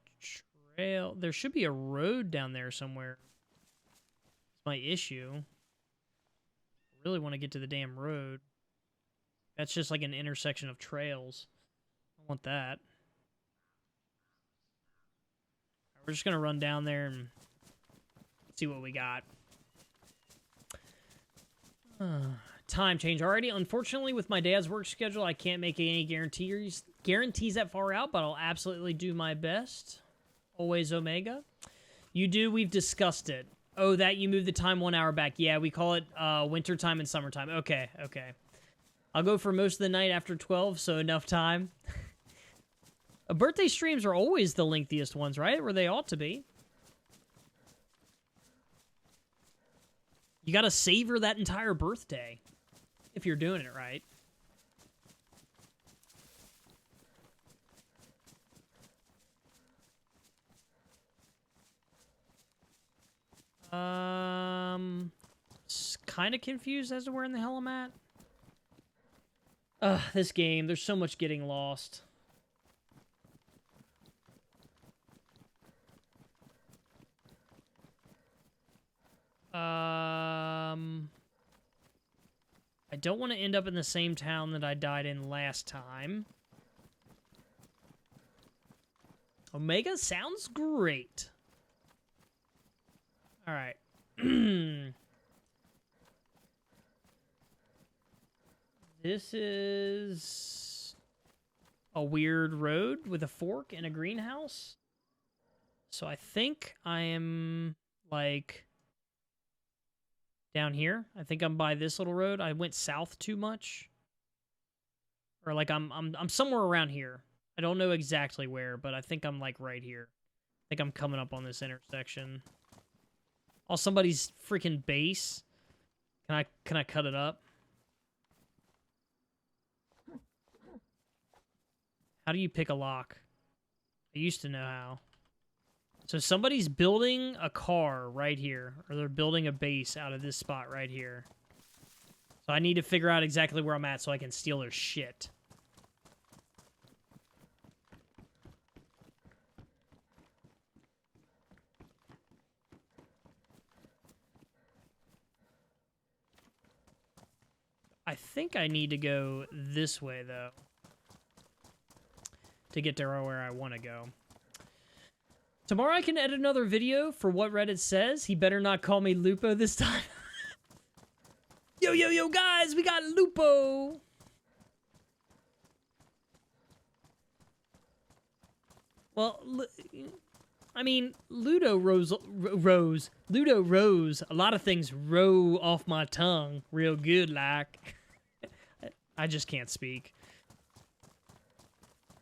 trail, there should be a road down there somewhere. That's my issue. I really want to get to the damn road. That's just like an intersection of trails. I want that. We're just going to run down there and see what we got. Time change already. Unfortunately, with my dad's work schedule, I can't make any guarantees that far out, but I'll absolutely do my best. Always Omega. You do, we've discussed it. Oh, that you moved the time 1 hour back. Yeah, we call it winter time and summertime. Okay. I'll go for most of the night after 12, so enough time. Birthday streams are always the lengthiest ones, right? Where they ought to be. You gotta savor that entire birthday if you're doing it right. Kind of confused as to where in the hell I'm at. This game, there's so much getting lost. I don't want to end up in the same town that I died in last time. Omega sounds great. All right. This is a weird road with a fork and a greenhouse. So I think I am like down here. I think I'm by this little road. I went south too much. Or like I'm somewhere around here. I don't know exactly where, but I think I'm like right here. I think I'm coming up on this intersection. Oh, somebody's freaking base. Can I cut it up? How do you pick a lock? I used to know how. So somebody's building a car right here, or they're building a base out of this spot right here. So I need to figure out exactly where I'm at so I can steal their shit. I think I need to go this way, though, to get to where I want to go. Tomorrow I can edit another video for what Reddit says. He better not call me Lupo this time. Yo, guys, we got Lupo. Well, I mean, Ludo Rose. A lot of things row off my tongue real good, like. I just can't speak.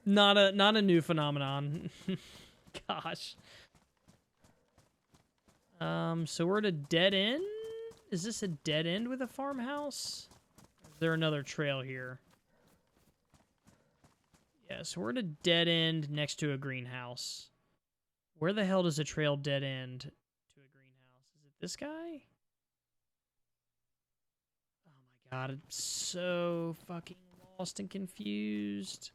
Not a new phenomenon. Gosh. So we're at a dead end? Is this a dead end with a farmhouse? Is there another trail here? Yeah, so we're at a dead end next to a greenhouse. Where the hell does a trail dead end to a greenhouse? Is it this guy? Oh my god, I'm so fucking lost and confused.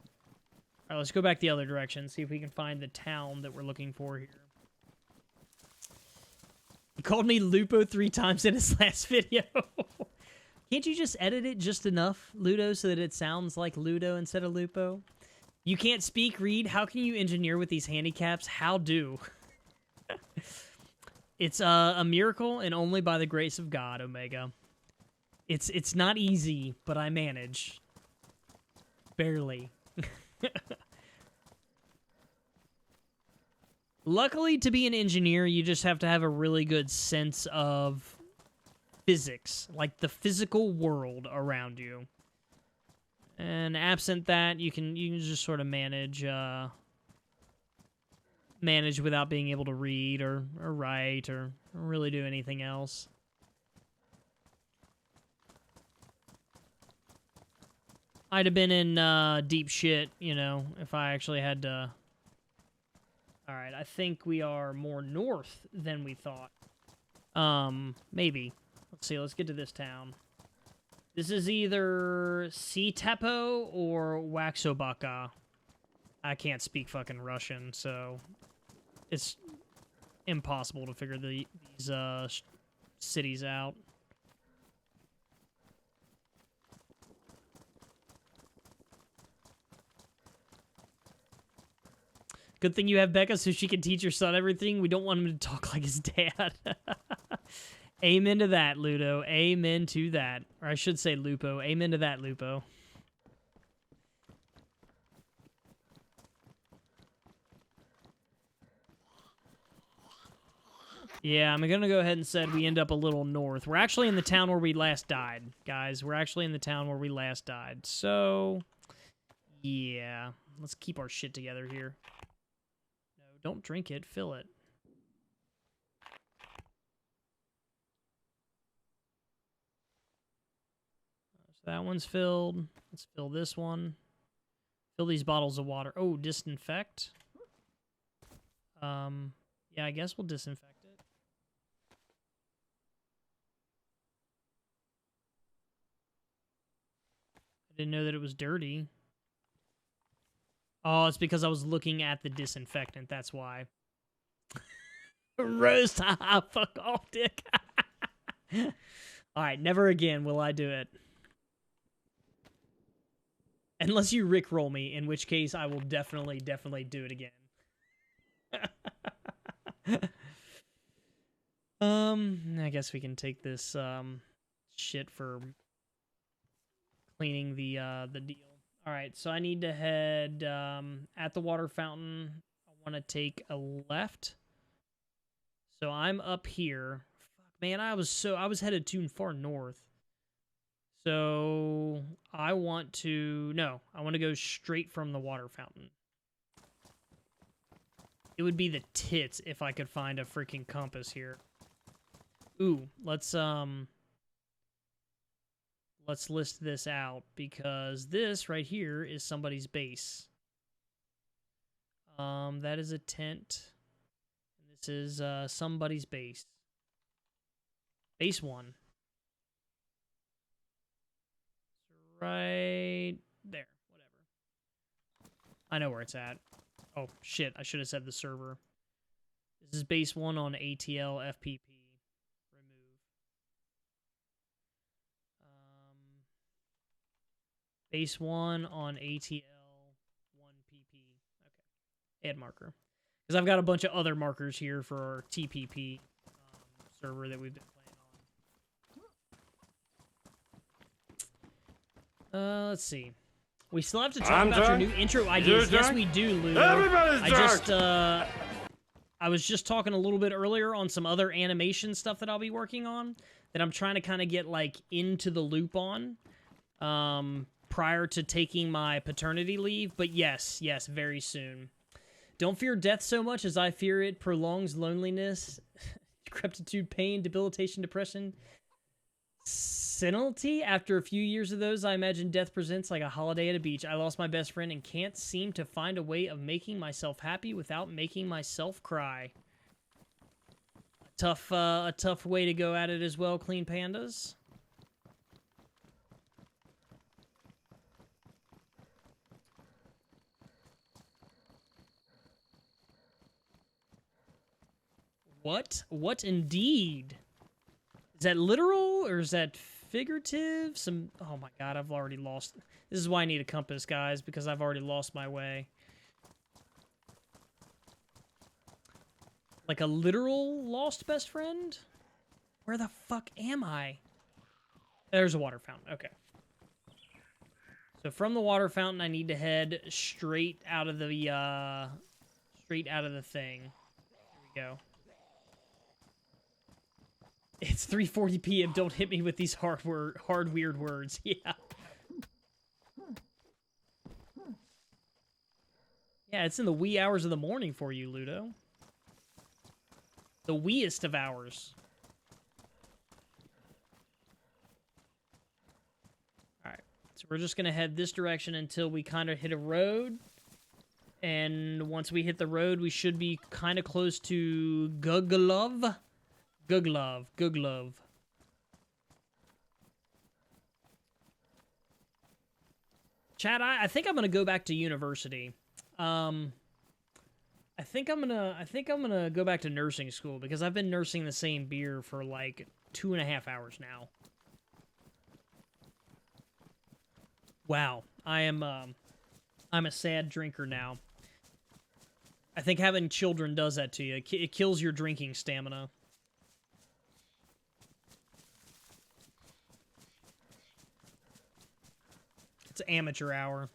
Alright, let's go back the other direction, see if we can find the town that we're looking for here. He called me Lupo 3 times in his last video. Can't you just edit it just enough, Ludo, so that it sounds like Ludo instead of Lupo? You can't speak, read. How can you engineer with these handicaps? How do? It's a miracle, and only by the grace of God, Omega. It's not easy, but I manage. Barely. Luckily, to be an engineer, you just have to have a really good sense of physics, like the physical world around you. And absent that, you can just sort of manage without being able to read or write or really do anything else. I'd have been in deep shit, you know, if I actually had to. Alright, I think we are more north than we thought. Maybe. Let's see, let's get to this town. This is either Sitepo or Waxobaka. I can't speak fucking Russian, so it's impossible to figure these cities out. Good thing you have Becca so she can teach your son everything. We don't want him to talk like his dad. Amen to that, Ludo. Amen to that. Or I should say Lupo. Amen to that, Lupo. Yeah, I'm going to go ahead and say we end up a little north. We're actually in the town where we last died, guys. We're actually in the town where we last died. So, yeah. Let's keep our shit together here. No, don't drink it. Fill it. That one's filled. Let's fill this one. Fill these bottles of water. Oh, disinfect. Yeah, I guess we'll disinfect it. I didn't know that it was dirty. Oh, it's because I was looking at the disinfectant. That's why. Roast. Fuck off, dick. All right, never again will I do it. Unless you rickroll me, in which case I will definitely do it again. I guess we can take this shit for cleaning the deal. All right, so I need to head at the water fountain. I want to take a left. So I'm up here. Fuck, man, I was headed too far north. So I want to go straight from the water fountain. It would be the tits if I could find a freaking compass here. Ooh, let's list this out because this right here is somebody's base. That is a tent. This is somebody's base. Base 1. Right there. Whatever. I know where it's at. Oh, shit. I should have said the server. This is base 1 on ATL FPP. Remove. Base 1 on ATL 1PP. Okay. Add marker. Because I've got a bunch of other markers here for our TPP server that we've been playing on. Let's see. We still have to talk about your new intro ideas. Yes, we do, Ludo. Everybody's drunk! I was just talking a little bit earlier on some other animation stuff that I'll be working on that I'm trying to kind of get, like, into the loop on prior to taking my paternity leave. But yes, very soon. Don't fear death so much as I fear it prolongs loneliness, decrepitude, pain, debilitation, depression, senility. After a few years of those, I imagine death presents like a holiday at a beach. I lost my best friend and can't seem to find a way of making myself happy without making myself cry. A tough way to go at it as well, Clean Pandas. What indeed? Is that literal or is that figurative? Oh my god, I've already lost. This is why I need a compass, guys, because I've already lost my way. Like a literal lost best friend? Where the fuck am I? There's a water fountain. Okay. So from the water fountain, I need to head straight out of the thing. Here we go. It's 3:40 p.m. Don't hit me with these hard weird words. Yeah. Yeah, it's in the wee hours of the morning for you, Ludo. The weeest of hours. Alright, so we're just going to head this direction until we kind of hit a road. And once we hit the road, we should be kind of close to Guglov. Guglov. Chad, I think I'm gonna go back to university. I think I'm gonna go back to nursing school because I've been nursing the same beer for like 2.5 hours now. Wow, I'm a sad drinker now. I think having children does that to you. It kills your drinking stamina. It's amateur hour.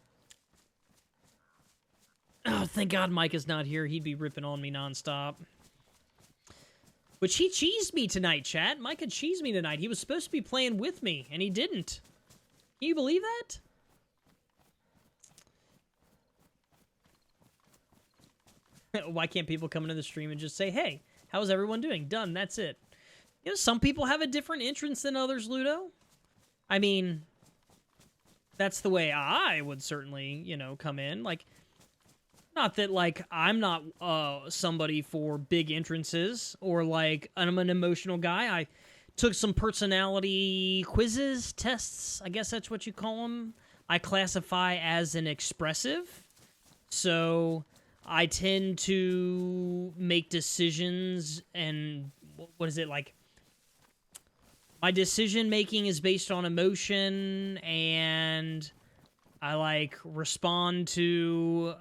Oh, thank God Mike is not here. He'd be ripping on me nonstop. Which he cheesed me tonight, chat. Mike had cheesed me tonight. He was supposed to be playing with me, and he didn't. Can you believe that? Why can't people come into the stream and just say, hey, how's everyone doing? Done, that's it. You know, some people have a different entrance than others, Ludo. I mean, that's the way I would certainly, you know, come in. Like, not that, like, I'm not somebody for big entrances or, like, I'm an emotional guy. I took some personality quizzes, tests, I guess that's what you call them. I classify as an expressive. So I tend to make decisions and, what is it, like, my decision making is based on emotion, and I like respond to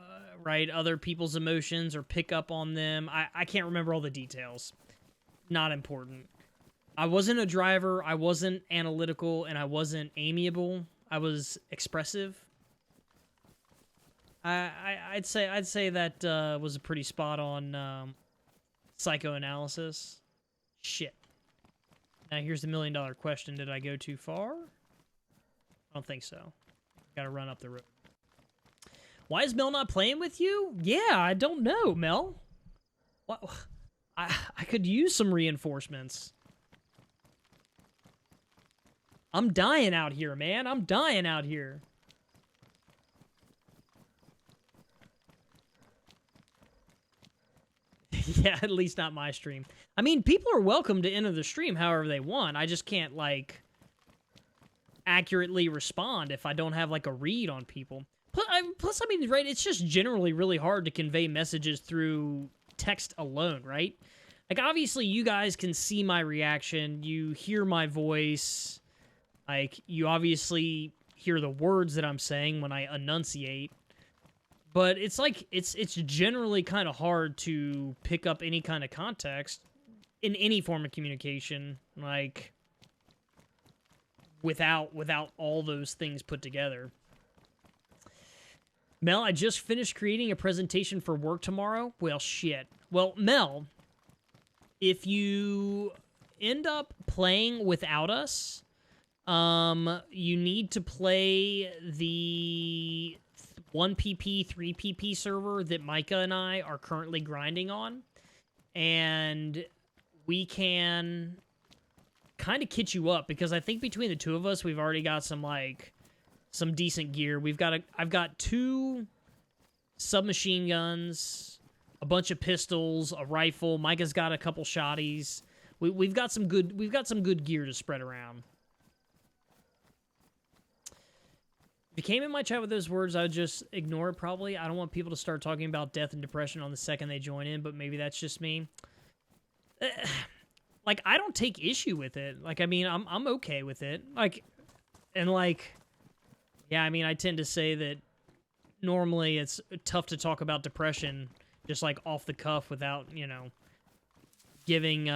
other people's emotions or pick up on them. I can't remember all the details. Not important. I wasn't a driver. I wasn't analytical, and I wasn't amiable. I was expressive. I'd say that was a pretty spot on psychoanalysis. Shit. Now here's the $1 million question. Did I go too far? I don't think so. Gotta run up the road. Why is Mel not playing with you? Yeah, I don't know, Mel. What? I could use some reinforcements. I'm dying out here, man. I'm dying out here. Yeah, at least not my stream. I mean, people are welcome to enter the stream however they want. I just can't, like, accurately respond if I don't have, like, a read on people. Plus, I mean, right, it's just generally really hard to convey messages through text alone, right? Like, obviously, you guys can see my reaction. You hear my voice. Like, you obviously hear the words that I'm saying when I enunciate. But it's like it's generally kind of hard to pick up any kind of context in any form of communication, like without all those things put together. Mel, I just finished creating a presentation for work tomorrow. Well, shit. Well, Mel, if you end up playing without us, you need to play the 1PP, 3PP server that Micah and I are currently grinding on. And we can kind of kit you up, because I think between the two of us, we've already got some decent gear. I've got 2 submachine guns, a bunch of pistols, a rifle. Micah's got a couple shotties. We've got some good gear to spread around. If you came in my chat with those words, I would just ignore it probably. I don't want people to start talking about death and depression on the second they join in, but maybe that's just me. Like, I don't take issue with it. Like, I mean, I'm okay with it. Like, and like, yeah, I mean, I tend to say that normally it's tough to talk about depression just like off the cuff without, you know, giving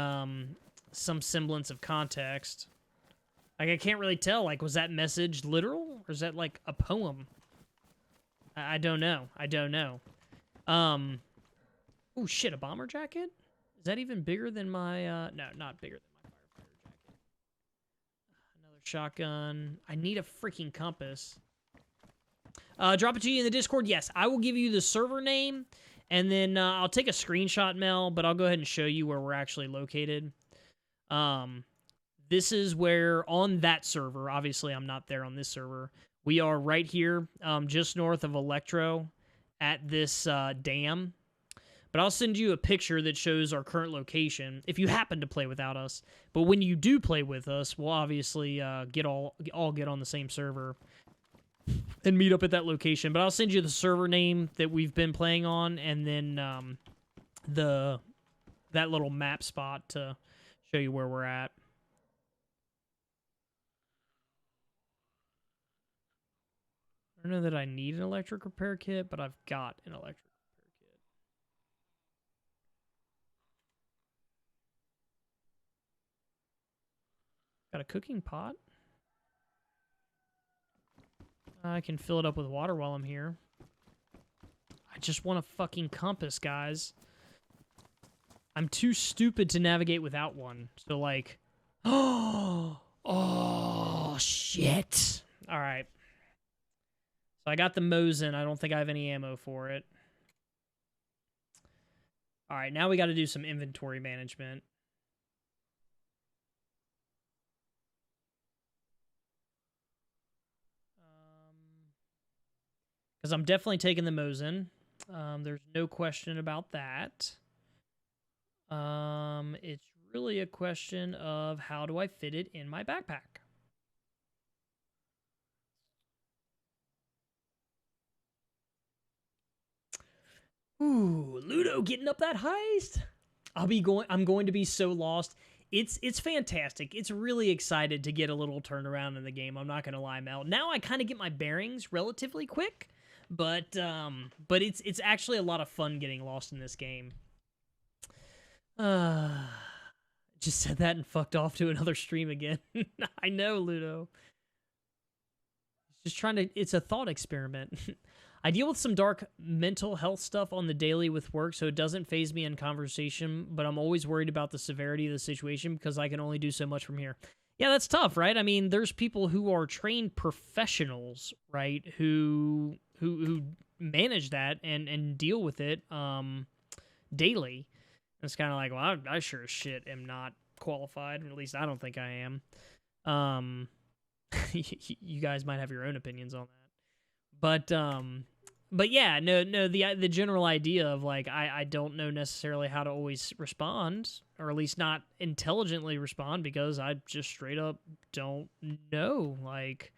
some semblance of context. Like, I can't really tell, like, was that message literal or is that like a poem? I don't know. Oh shit, a bomber jacket? Is that even bigger than my no, not bigger than my firefighter jacket. Another shotgun. I need a freaking compass. Drop it to you in the Discord. Yes, I will give you the server name, and then I'll take a screenshot, Mel, but I'll go ahead and show you where we're actually located. This is where, on that server, obviously I'm not there on this server, we are right here, just north of Electro at this dam. But I'll send you a picture that shows our current location if you happen to play without us. But when you do play with us, we'll obviously get on the same server and meet up at that location. But I'll send you the server name that we've been playing on, and then that little map spot to show you where we're at. I don't know that I need an electric repair kit, but I've got an electric repair kit. Got a cooking pot. I can fill it up with water while I'm here. I just want a fucking compass, guys. I'm too stupid to navigate without one. So, like... Oh, shit. All right. So I got the Mosin. I don't think I have any ammo for it. All right, now we got to do some inventory management. Because I'm definitely taking the Mosin. There's no question about that. It's really a question of how do I fit it in my backpack. Ooh, Ludo getting up that heist. I'm going to be so lost. It's fantastic. It's really excited to get a little turnaround in the game. I'm not gonna lie, Mel. Now I kind of get my bearings relatively quick, but it's actually a lot of fun getting lost in this game. Just said that and fucked off to another stream again. I know, Ludo. Just trying to. It's a thought experiment. I deal with some dark mental health stuff on the daily with work, so it doesn't faze me in conversation, but I'm always worried about the severity of the situation because I can only do so much from here. Yeah, that's tough, right? I mean, there's people who are trained professionals, right, who manage that and deal with it daily. It's kind of like, well, I sure as shit am not qualified, or at least I don't think I am. You guys might have your own opinions on that. But yeah, no, the general idea of like, I don't know necessarily how to always respond, or at least not intelligently respond, because I just straight up don't know. Like,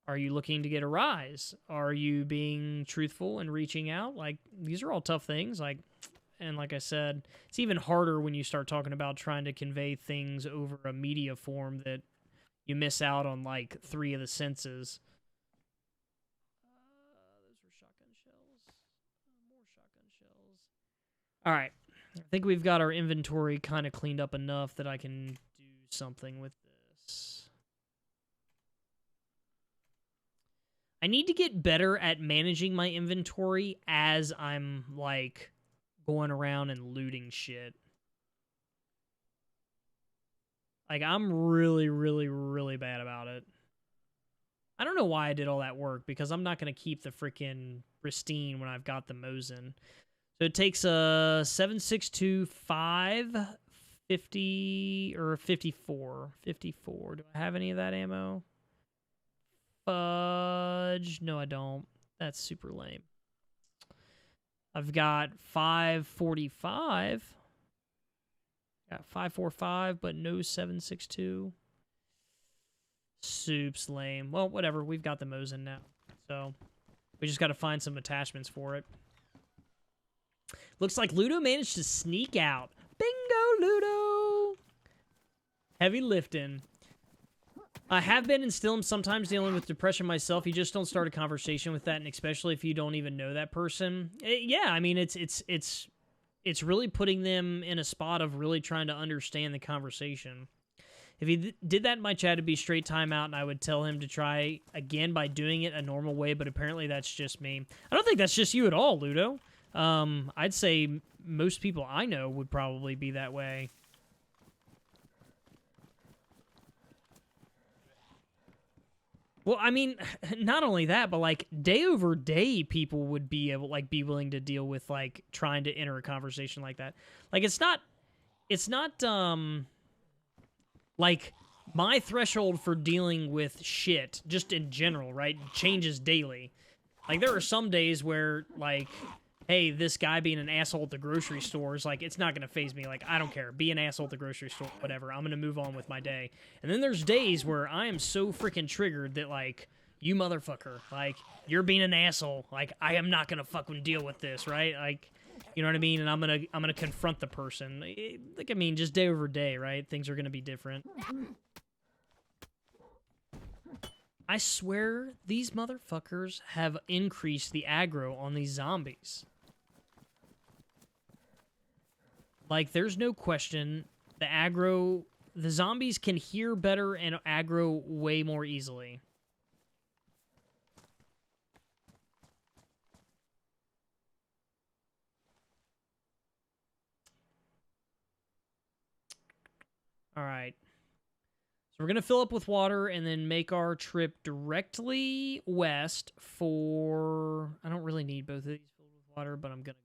are you looking to get a rise? Are you being truthful and reaching out? Like, these are all tough things. Like, and like I said, it's even harder when you start talking about trying to convey things over a media form that, you miss out on like 3 of the senses. Those were shotgun shells. More shotgun shells. All right. I think we've got our inventory kind of cleaned up enough that I can do something with this. I need to get better at managing my inventory as I'm, like, going around and looting shit. Like, I'm really, really, really bad about it. I don't know why I did all that work, because I'm not going to keep the freaking pristine when I've got the Mosin. So it takes a 7.62, 5.50, or 54. 54. Do I have any of that ammo? Fudge. No, I don't. That's super lame. I've got 5.45. Got 5.45, but no 7.62. Soup's lame. Well, whatever. We've got the Mosin now. So we just got to find some attachments for it. Looks like Ludo managed to sneak out. Bingo, Ludo! Heavy lifting. I have been and still am sometimes dealing with depression myself. You just don't start a conversation with that, and especially if you don't even know that person. Yeah, I mean, it's really putting them in a spot of really trying to understand the conversation. If he did that in my chat, it'd be straight timeout, and I would tell him to try again by doing it a normal way, but apparently that's just me. I don't think that's just you at all, Ludo. I'd say most people I know would probably be that way. Well, I mean, not only that, but like day over day, people would be able, like, be willing to deal with like trying to enter a conversation like that. Like, it's not, like my threshold for dealing with shit, just in general, right, changes daily. Like, there are some days where, like, hey, this guy being an asshole at the grocery store is like, it's not going to faze me. Like, I don't care. Be an asshole at the grocery store, whatever. I'm going to move on with my day. And then there's days where I am so freaking triggered that, like, you motherfucker, like, you're being an asshole. Like, I am not going to fucking deal with this, right? Like, you know what I mean? And I'm going to confront the person. Like, I mean, just day over day, right? Things are going to be different. I swear these motherfuckers have increased the aggro on these zombies. Like, there's no question, the zombies can hear better and aggro way more easily. All right. So we're going to fill up with water and then make our trip directly west for... I don't really need both of these filled with water, but I'm going to go ahead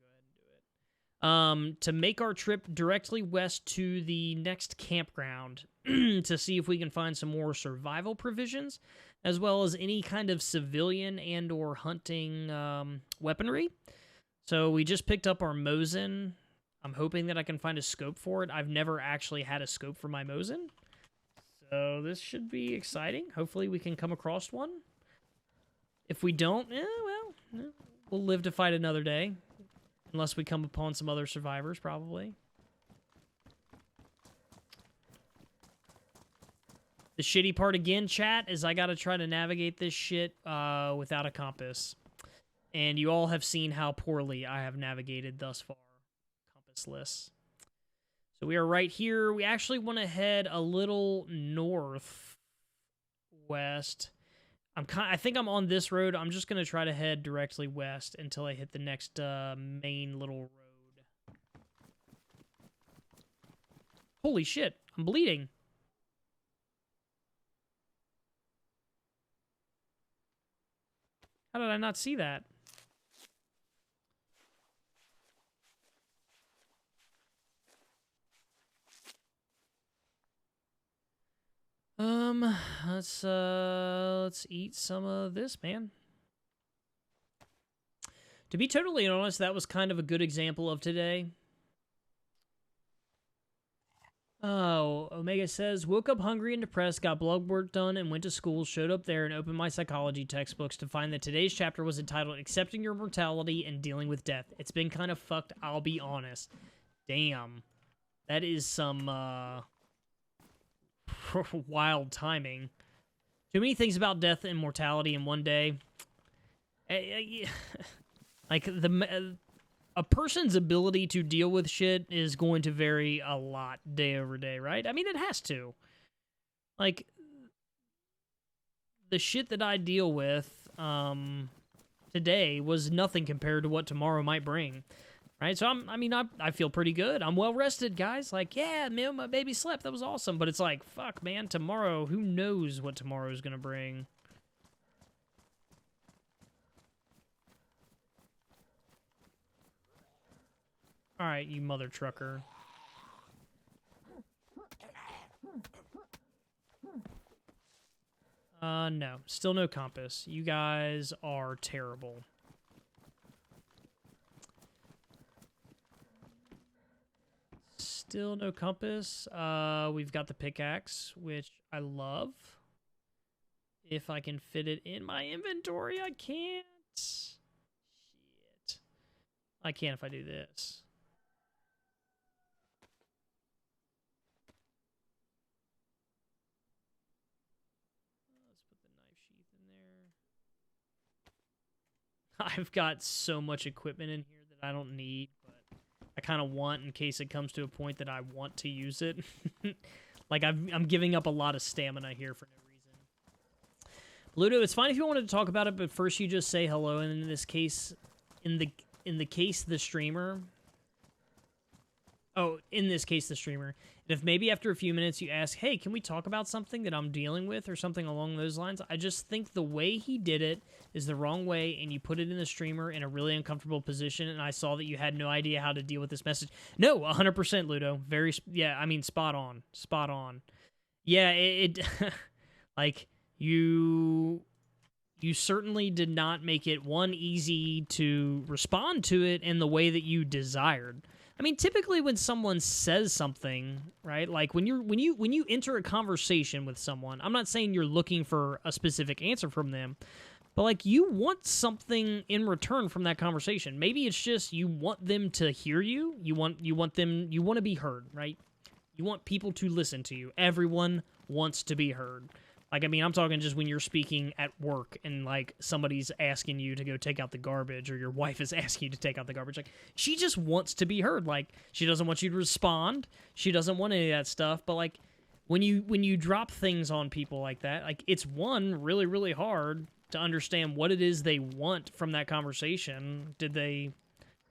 and do it. To make our trip directly west to the next campground to see if we can find some more survival provisions, as well as any kind of civilian and or hunting weaponry. So we just picked up our Mosin. I'm hoping that I can find a scope for it. I've never actually had a scope for my Mosin. So this should be exciting. Hopefully we can come across one. If we don't, we'll live to fight another day. Unless we come upon some other survivors, probably. The shitty part again, chat, is I gotta try to navigate this shit without a compass. And you all have seen how poorly I have navigated thus far. Compassless. So we are right here. We actually want to head a little northwest. I think I'm on this road. I'm just going to try to head directly west until I hit the next main little road. Holy shit, I'm bleeding. How did I not see that? Let's eat some of this, man. To be totally honest, that was kind of a good example of today. Oh, Omega says, woke up hungry and depressed, got blood work done, and went to school, showed up there and opened my psychology textbooks to find that today's chapter was entitled Accepting Your Mortality and Dealing with Death. It's been kind of fucked, I'll be honest. Damn. That is some, wild timing. Too many things about death and mortality in one day. Like, a person's ability to deal with shit is going to vary a lot day over day, right? I mean, it has to. Like, the shit that I deal with today was nothing compared to what tomorrow might bring, right? So, I feel pretty good. I'm well-rested, guys. Like, yeah, man, my baby slept. That was awesome. But it's like, fuck, man, tomorrow, who knows what tomorrow is going to bring? All right, you mother trucker. No. Still no compass. You guys are terrible. Still no compass. We've got the pickaxe, which I love. If I can fit it in my inventory, I can't. Shit. I can if I do this. I've got so much equipment in here that I don't need, but I kind of want in case it comes to a point that I want to use it. Like, I'm giving up a lot of stamina here for no reason. Ludo, it's fine if you wanted to talk about it, but first you just say hello, and in this case, in the case the streamer... Oh, in this case, the streamer. And if maybe after a few minutes you ask, hey, can we talk about something that I'm dealing with or something along those lines? I just think the way he did it is the wrong way, and you put it in the streamer in a really uncomfortable position, and I saw that you had no idea how to deal with this message. No, 100%, Ludo. Yeah, I mean, spot on. Spot on. Yeah, like, you certainly did not make it, one, easy to respond to it in the way that you desired. I mean, typically when someone says something, right? Like when you enter a conversation with someone, I'm not saying you're looking for a specific answer from them, but like you want something in return from that conversation. Maybe it's just you want them to hear you. You want to be heard, right? You want people to listen to you. Everyone wants to be heard. Like, I mean, I'm talking just when you're speaking at work and, like, somebody's asking you to go take out the garbage or your wife is asking you to take out the garbage. Like, she just wants to be heard. Like, she doesn't want you to respond. She doesn't want any of that stuff. But, like, when you drop things on people like that, like, it's, one, really, really hard to understand what it is they want from that conversation. Did they,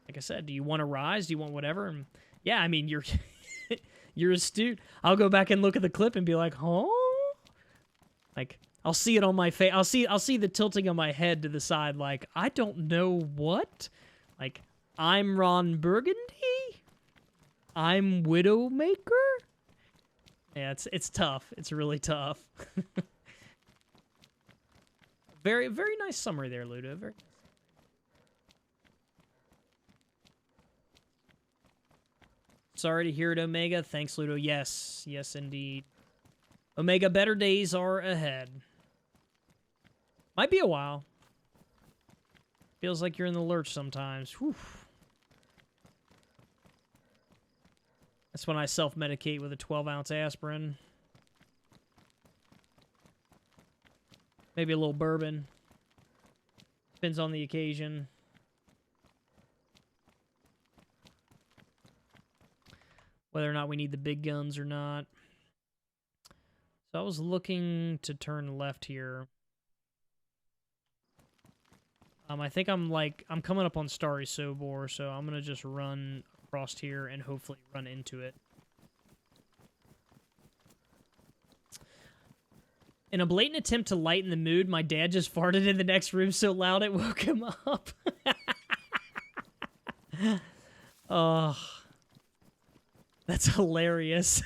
like I said, do you want to rise? Do you want whatever? And, yeah, I mean, you're you're astute. I'll go back and look at the clip and be like, huh? Like, I'll see it on my face. I'll see the tilting of my head to the side. Like, I don't know what. Like, I'm Ron Burgundy. I'm Widowmaker. Yeah, it's tough. It's really tough. Very, very nice summary there, Ludo. Very. Sorry to hear it, Omega. Thanks, Ludo. Yes, yes, indeed. Omega, better days are ahead. Might be a while. Feels like you're in the lurch sometimes. Whew. That's when I self-medicate with a 12-ounce aspirin. Maybe a little bourbon. Depends on the occasion. Whether or not we need the big guns or not. So I was looking to turn left here. I think I'm coming up on Starry Sobor, so I'm going to just run across here and hopefully run into it. In a blatant attempt to lighten the mood, my dad just farted in the next room so loud it woke him up. Oh, that's hilarious.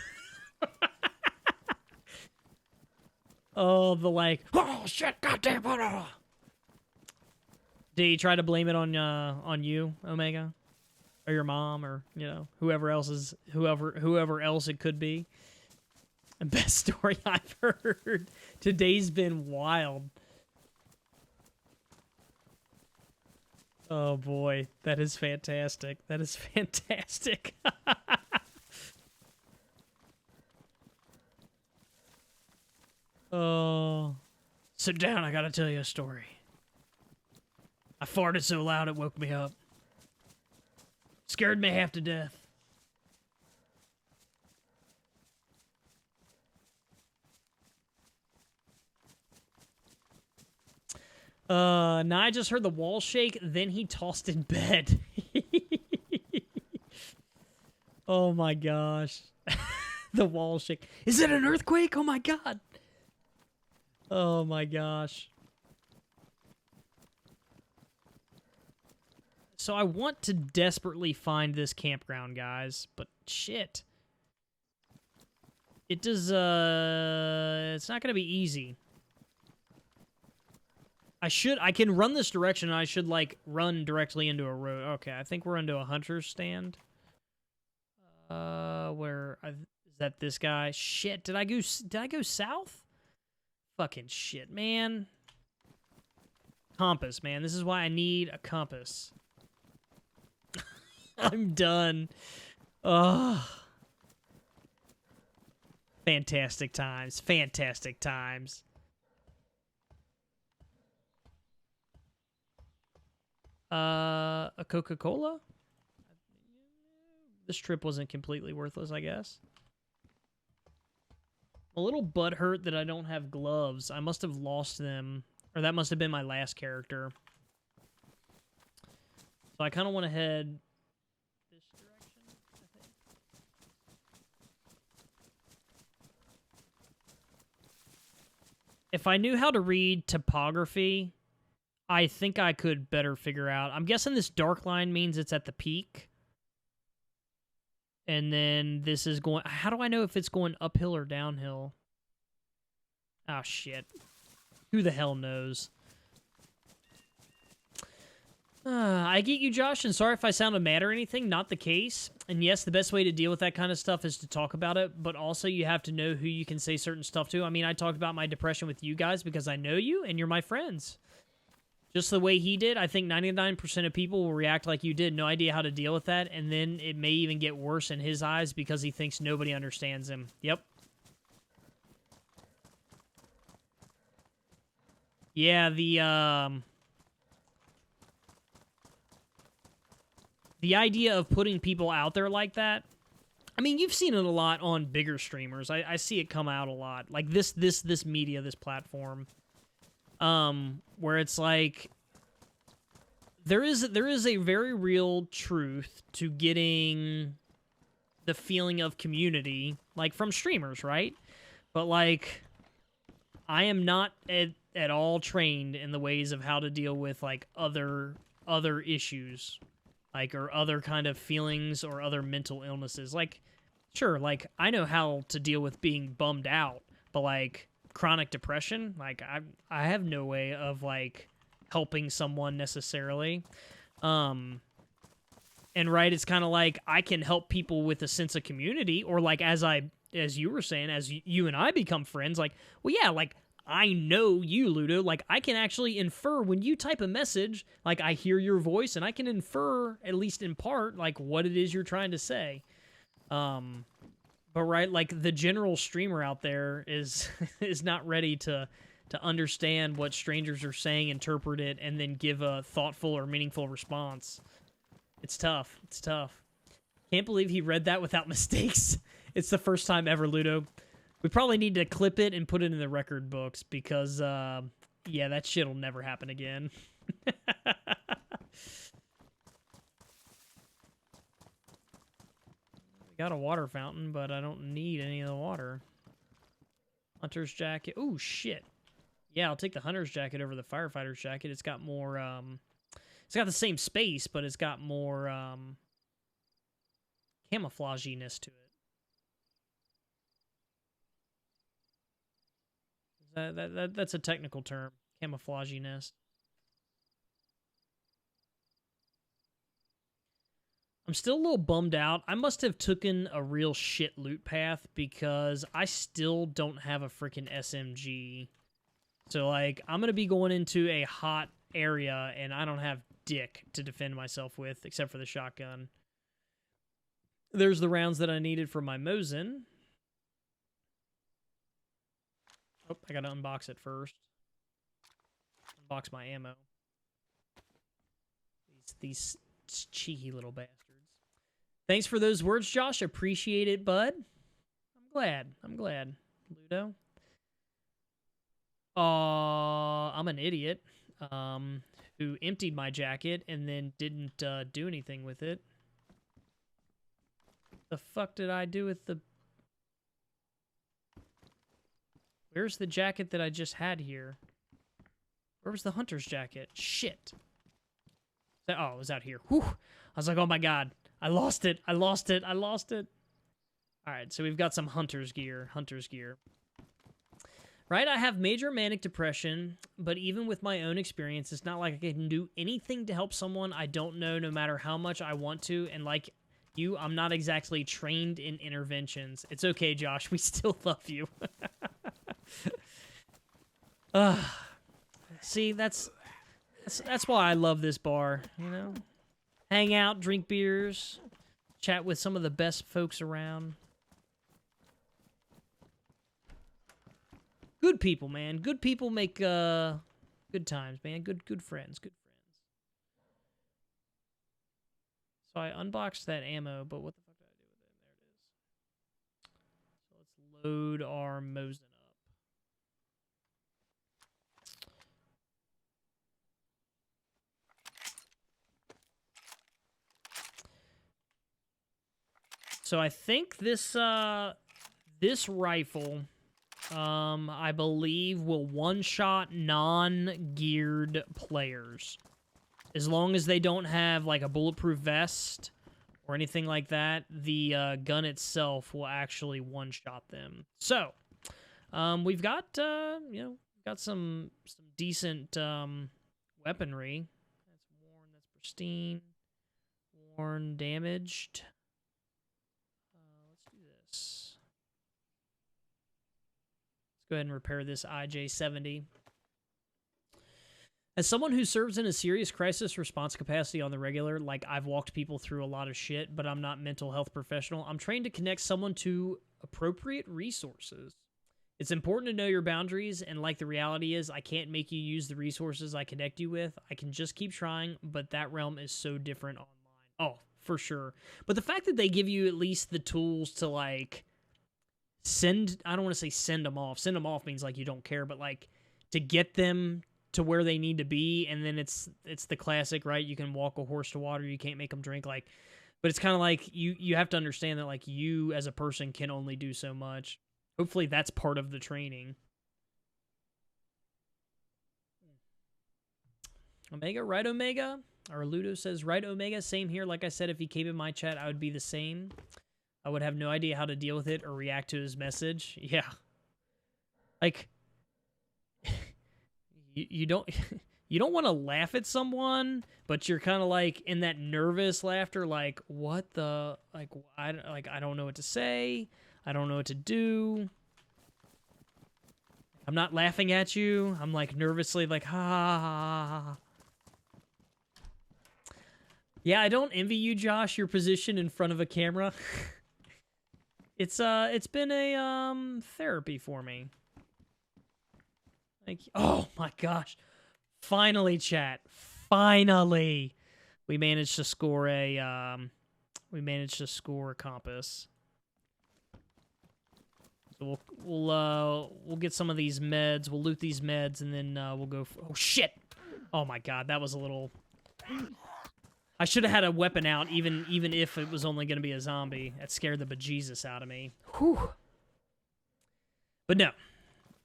Oh, the like, oh shit, goddamn, oh. Did he try to blame it on you, Omega, or your mom, or whoever else it could be? The best story I've heard. Today's been wild. Oh boy, that is fantastic. That is fantastic. Oh, Sit down, I gotta tell you a story. I farted so loud it woke me up. Scared me half to death. Now I just heard the wall shake, then he tossed in bed. Oh my gosh. The wall shake. Is it an earthquake? Oh my god. Oh my gosh. So I want to desperately find this campground, guys, but shit. It does, it's not gonna be easy. I can run this direction, and I should, like, run directly into a road. Okay, I think we're into a hunter's stand. Is that this guy? Shit, did I go south? Fucking shit, man. Compass, man. This is why I need a compass. I'm done. Ugh. Fantastic times. Fantastic times. A Coca-Cola? This trip wasn't completely worthless, I guess. I'm a little butthurt that I don't have gloves. I must have lost them. Or that must have been my last character. So I kind of want to head this direction, I think. If I knew how to read topography, I think I could better figure out. I'm guessing this dark line means it's at the peak. And then this is going... How do I know if it's going uphill or downhill? Oh, shit. Who the hell knows? I get you, Josh, and sorry if I sounded mad or anything. Not the case. And yes, the best way to deal with that kind of stuff is to talk about it, but also you have to know who you can say certain stuff to. I mean, I talked about my depression with you guys because I know you, and you're my friends. Just the way he did, I think 99% of people will react like you did. No idea how to deal with that, and then it may even get worse in his eyes because he thinks nobody understands him. Yep. Yeah, the idea of putting people out there like that, I mean, you've seen it a lot on bigger streamers. I see it come out a lot. Like this media, this platform. Where it's like there is a very real truth to getting the feeling of community, like from streamers, right? But like, I am not at all trained in the ways of how to deal with like other issues, like, or other kind of feelings or other mental illnesses. Like, sure, like I know how to deal with being bummed out, but like chronic depression, like I have no way of like helping someone necessarily. And right, it's kind of like I can help people with a sense of community, or like as you were saying, as you and I become friends, like, well, yeah, like I know you, Ludo, like I can actually infer when you type a message, like I hear your voice and I can infer, at least in part, like what it is you're trying to say. But right, like the general streamer out there is not ready to understand what strangers are saying, interpret it, and then give a thoughtful or meaningful response. It's tough. It's tough. Can't believe he read that without mistakes. It's the first time ever, Ludo. We probably need to clip it and put it in the record books because, yeah, that shit'll never happen again. Got a water fountain, but I don't need any of the water. Hunter's jacket. Oh, shit. Yeah, I'll take the hunter's jacket over the firefighter's jacket. It's got more, it's got the same space, but it's got more, camouflaginess to it. That's a technical term. Camouflaginess. I'm still a little bummed out. I must have taken a real shit loot path because I still don't have a freaking SMG. So, like, I'm going to be going into a hot area and I don't have dick to defend myself with except for the shotgun. There's the rounds that I needed for my Mosin. Oh, I got to unbox it first. Box my ammo. These cheeky little bastards. Thanks for those words, Josh. Appreciate it, bud. I'm glad. Ludo. I'm an idiot. Who emptied my jacket and then didn't do anything with it. The fuck did I do with the... Where's the jacket that I just had here? Where was the hunter's jacket? Shit. Oh, it was out here. Whew. I was like, oh my god. I lost it. I lost it. I lost it. Alright, so we've got some hunter's gear. Hunter's gear. Right, I have major manic depression, but even with my own experience, it's not like I can do anything to help someone I don't know no matter how much I want to, and like you, I'm not exactly trained in interventions. It's okay, Josh, we still love you. See, that's why I love this bar, you know? Hang out, drink beers, chat with some of the best folks around. Good people, man. Good people make good times, man. Good friends. Good friends. So I unboxed that ammo, but what the fuck did I do with it? There it is. So let's load our Mosin up. So I think this this rifle, I believe, will one-shot non-geared players. As long as they don't have, like, a bulletproof vest or anything like that, the gun itself will actually one-shot them. So, we've got, you know, got some decent weaponry. That's worn, that's pristine. Worn, damaged. Let's do this. Go ahead and repair this IJ-70. As someone who serves in a serious crisis response capacity on the regular, like I've walked people through a lot of shit, but I'm not mental health professional, I'm trained to connect someone to appropriate resources. It's important to know your boundaries, and like the reality is, I can't make you use the resources I connect you with. I can just keep trying, but that realm is so different online. Oh, for sure. But the fact that they give you at least the tools to, like, send, I don't want to say send them off. Send them off means like you don't care, but like to get them to where they need to be, and then it's the classic, right? You can walk a horse to water, you can't make them drink, like, but it's kind of like you have to understand that like you as a person can only do so much. Hopefully that's part of the training. Omega, right, Omega? Or Ludo says, right, Omega, same here. Like I said, if he came in my chat, I would be the same. I would have no idea how to deal with it or react to his message. Yeah. Like, you don't you don't want to laugh at someone, but you're kind of like in that nervous laughter, like, what the, like, I don't know what to say. I don't know what to do. I'm not laughing at you. I'm like nervously like, ha ha ha ha. Yeah, I don't envy you, Josh, your position in front of a camera. It's been a therapy for me. Like, oh my gosh. Finally, chat. Finally. We managed to score a compass. So we'll get some of these meds. We'll loot these meds, and then we'll go for, oh shit. Oh my god, that was a little, I should have had a weapon out, even if it was only going to be a zombie. That scared the bejesus out of me. Whew. But no.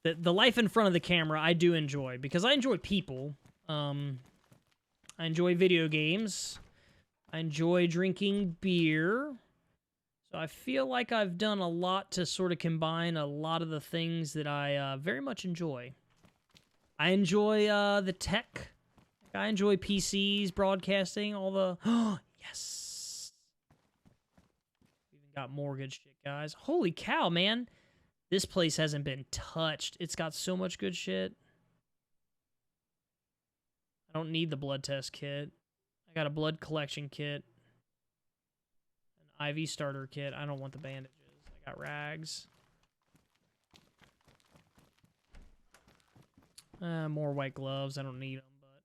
The life in front of the camera, I do enjoy, because I enjoy people. I enjoy video games. I enjoy drinking beer. So I feel like I've done a lot to sort of combine a lot of the things that I very much enjoy. I enjoy the tech. I enjoy PCs, broadcasting, all the... Oh, yes! We even got more good shit, guys. Holy cow, man! This place hasn't been touched. It's got so much good shit. I don't need the blood test kit. I got a blood collection kit. An IV starter kit. I don't want the bandages. I got rags. More white gloves. I don't need them, but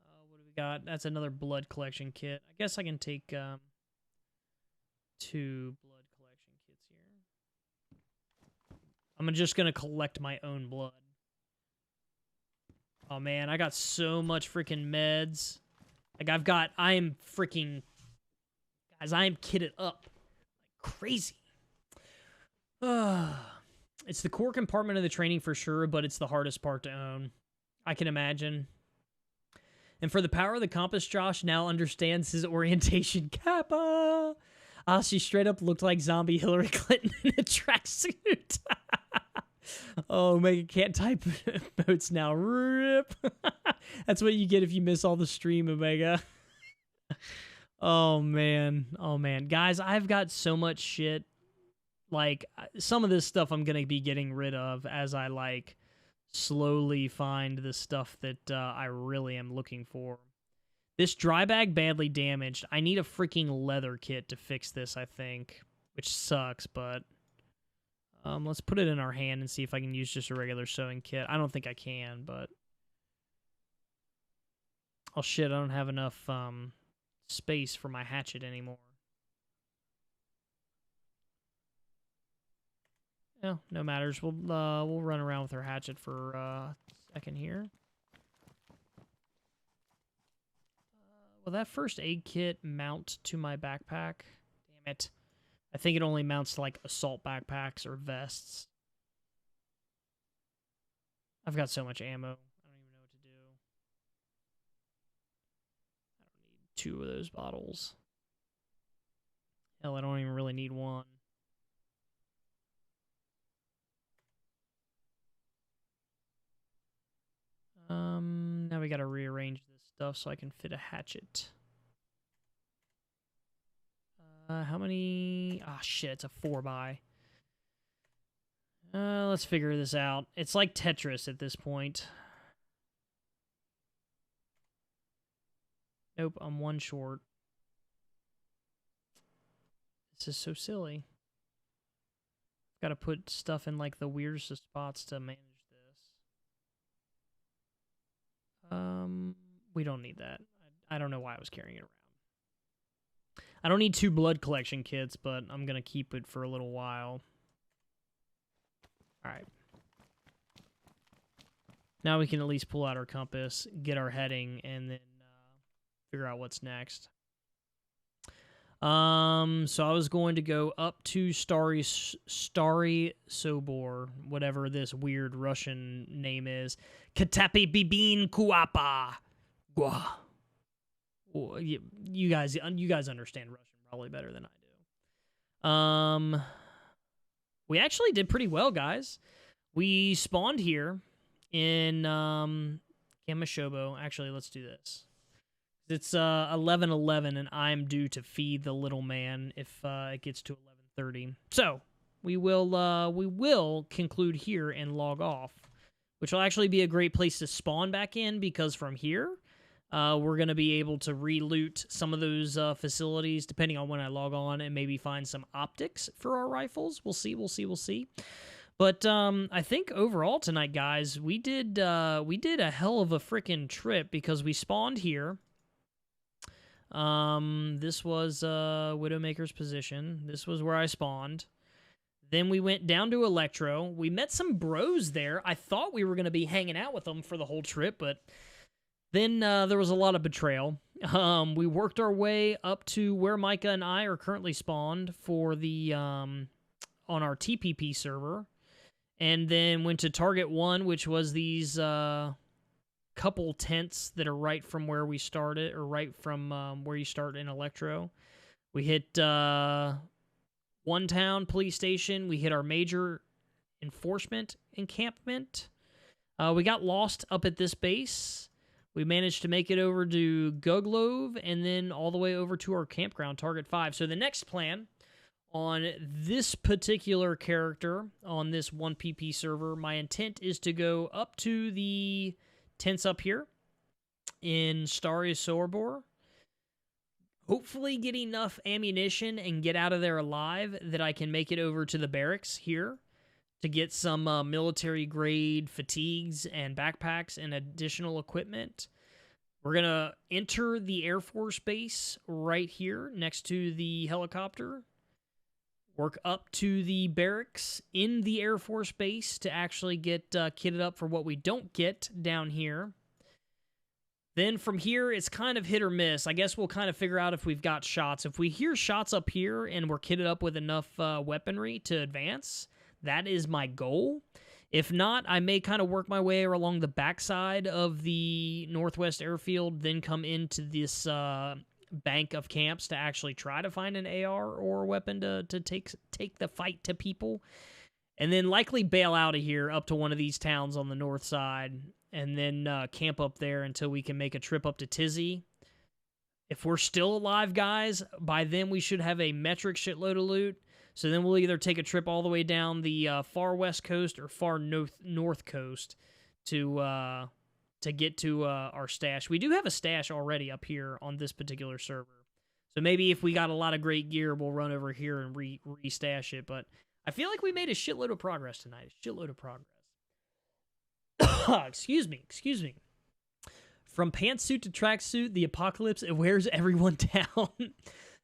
what do we got? That's another blood collection kit. I guess I can take 2 blood collection kits here. I'm just going to collect my own blood. Oh, man, I got so much freaking meds. Like, I am freaking... Guys, I am kitted up like crazy. It's the core compartment of the training for sure, but it's the hardest part to own. I can imagine. And for the power of the compass, Josh now understands his orientation. Kappa! Ah, she straight up looked like zombie Hillary Clinton in a tracksuit. Oh, Omega can't type notes now. Rip. That's what you get if you miss all the stream, Omega. Oh, man. Oh, man. Guys, I've got so much shit. Like, some of this stuff I'm going to be getting rid of as I, like, slowly find the stuff that I really am looking for. This dry bag badly damaged. I need a freaking leather kit to fix this, I think, which sucks, but let's put it in our hand and see if I can use just a regular sewing kit. I don't think I can, but... Oh, shit, I don't have enough space for my hatchet anymore. No, no matters. We'll run around with our hatchet for a second here. Will that first aid kit mount to my backpack? Damn it. I think it only mounts to, like, assault backpacks or vests. I've got so much ammo. I don't even know what to do. I don't need 2 of those bottles. Hell, I don't even really need 1. Now we gotta rearrange this stuff so I can fit a hatchet. How many? Ah, shit, it's a 4x. Let's figure this out. It's like Tetris at this point. Nope, I'm 1 short. This is so silly. Gotta put stuff in, like, the weirdest of spots to manage. We don't need that. I don't know why I was carrying it around. I don't need 2 blood collection kits, but I'm going to keep it for a little while. Alright. Now we can at least pull out our compass, get our heading, and then figure out what's next. So I was going to go up to Starry Sobor, whatever this weird Russian name is. Katapi Bibin Kuapa. You guys understand Russian probably better than I do. We actually did pretty well, guys. We spawned here in Kamashobo. Actually, let's do this. It's 11:11, and I'm due to feed the little man if it gets to 11:30. So we will conclude here and log off, which will actually be a great place to spawn back in, because from here we're going to be able to re-loot some of those facilities depending on when I log on, and maybe find some optics for our rifles. We'll see. But I think overall tonight, guys, we did a hell of a freaking trip, because we spawned here. This was Widowmaker's position. This was where I spawned. Then we went down to Electro. We met some bros there. I thought we were going to be hanging out with them for the whole trip, but then there was a lot of betrayal. We worked our way up to where Micah and I are currently spawned for the on our TPP server, and then went to Target 1, which was these couple tents that are right from where we started, or right from where you start in Electro. We hit One Town Police Station. We hit our major enforcement encampment. We got lost up at this base. We managed to make it over to Guglove, and then all the way over to our campground, Target 5. So the next plan on this particular character, on this 1PP server, my intent is to go up to the tents up here in Starry Sobor, hopefully get enough ammunition and get out of there alive that I can make it over to the barracks here to get some military-grade fatigues and backpacks and additional equipment. We're going to enter the Air Force Base right here next to the helicopter. Work up to the barracks in the Air Force Base to actually get kitted up for what we don't get down here. Then from here, it's kind of hit or miss. I guess we'll kind of figure out if we've got shots. If we hear shots up here and we're kitted up with enough weaponry to advance, that is my goal. If not, I may kind of work my way along the backside of the Northwest Airfield, then come into this bank of camps to actually try to find an AR or a weapon to take the fight to people. And then likely bail out of here up to one of these towns on the north side, and then camp up there until we can make a trip up to Tizzy. If we're still alive, guys, by then we should have a metric shitload of loot. So then we'll either take a trip all the way down the far west coast or far north coast to get to our stash. We do have a stash already up here on this particular server. So maybe if we got a lot of great gear, we'll run over here and re-stash it. But I feel like we made a shitload of progress tonight. A shitload of progress. Excuse me. From pantsuit to tracksuit, the apocalypse, it wears everyone down.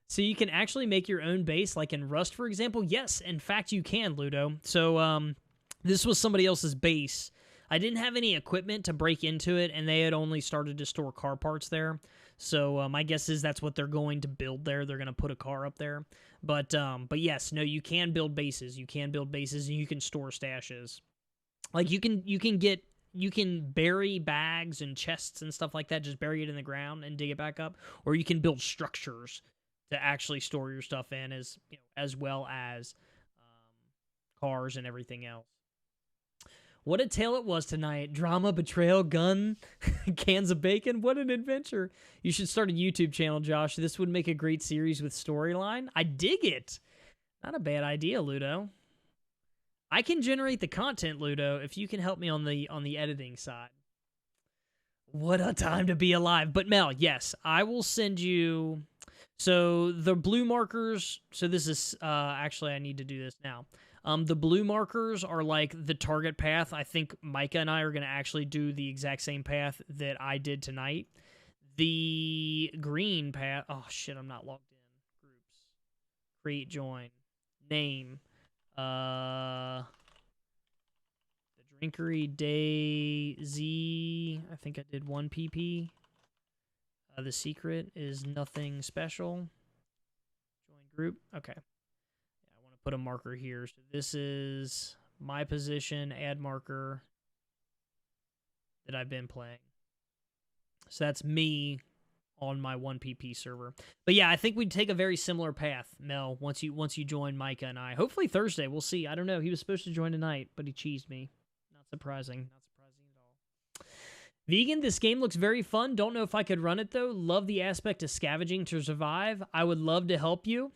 So you can actually make your own base, like in Rust, for example. Yes, in fact, you can, Ludo. So this was somebody else's base. I didn't have any equipment to break into it, and they had only started to store car parts there. So my guess is that's what they're going to build there. They're going to put a car up there. But yes, no, you can build bases. You can build bases, and you can store stashes. Like you can bury bags and chests and stuff like that. Just bury it in the ground and dig it back up, or you can build structures to actually store your stuff in, as well as cars and everything else. What a tale it was tonight. Drama, betrayal, gun, cans of bacon. What an adventure. You should start a YouTube channel, Josh. This would make a great series with storyline. I dig it. Not a bad idea, Ludo. I can generate the content, Ludo, if you can help me on the editing side. What a time to be alive. But Mel, yes, I will send you... So the blue markers, so this is, actually I need to do this now. The blue markers are like the target path. I think Micah and I are going to actually do the exact same path that I did tonight. The green path, oh shit, I'm not logged in. Groups, create, join, name, the Drinkery DayZ, I think I did 1 PP. The secret is nothing special. Join group. Okay. Yeah, I want to put a marker here. So this is my position, add marker that I've been playing. So that's me on my 1PP server. But yeah, I think we'd take a very similar path, Mel, once you join Micah and I. Hopefully Thursday. We'll see. I don't know. He was supposed to join tonight, but he cheesed me. Not surprising. Vegan, this game looks very fun. Don't know if I could run it, though. Love the aspect of scavenging to survive. I would love to help you.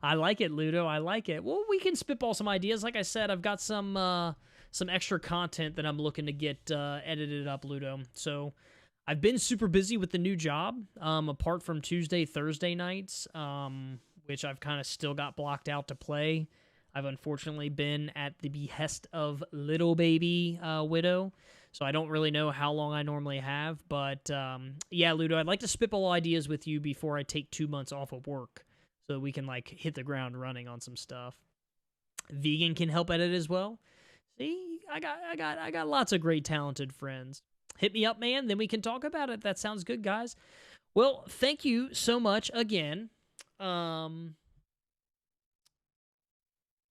I like it, Ludo. I like it. Well, we can spitball some ideas. Like I said, I've got some extra content that I'm looking to get edited up, Ludo. So I've been super busy with the new job, apart from Tuesday, Thursday nights, which I've kind of still got blocked out to play. I've unfortunately been at the behest of little baby Widow. So I don't really know how long I normally have, but yeah, Ludo, I'd like to spitball ideas with you before I take 2 months off of work, so we can like hit the ground running on some stuff. Vegan can help edit as well. See, I got lots of great talented friends. Hit me up, man. Then we can talk about it. That sounds good, guys. Well, thank you so much again.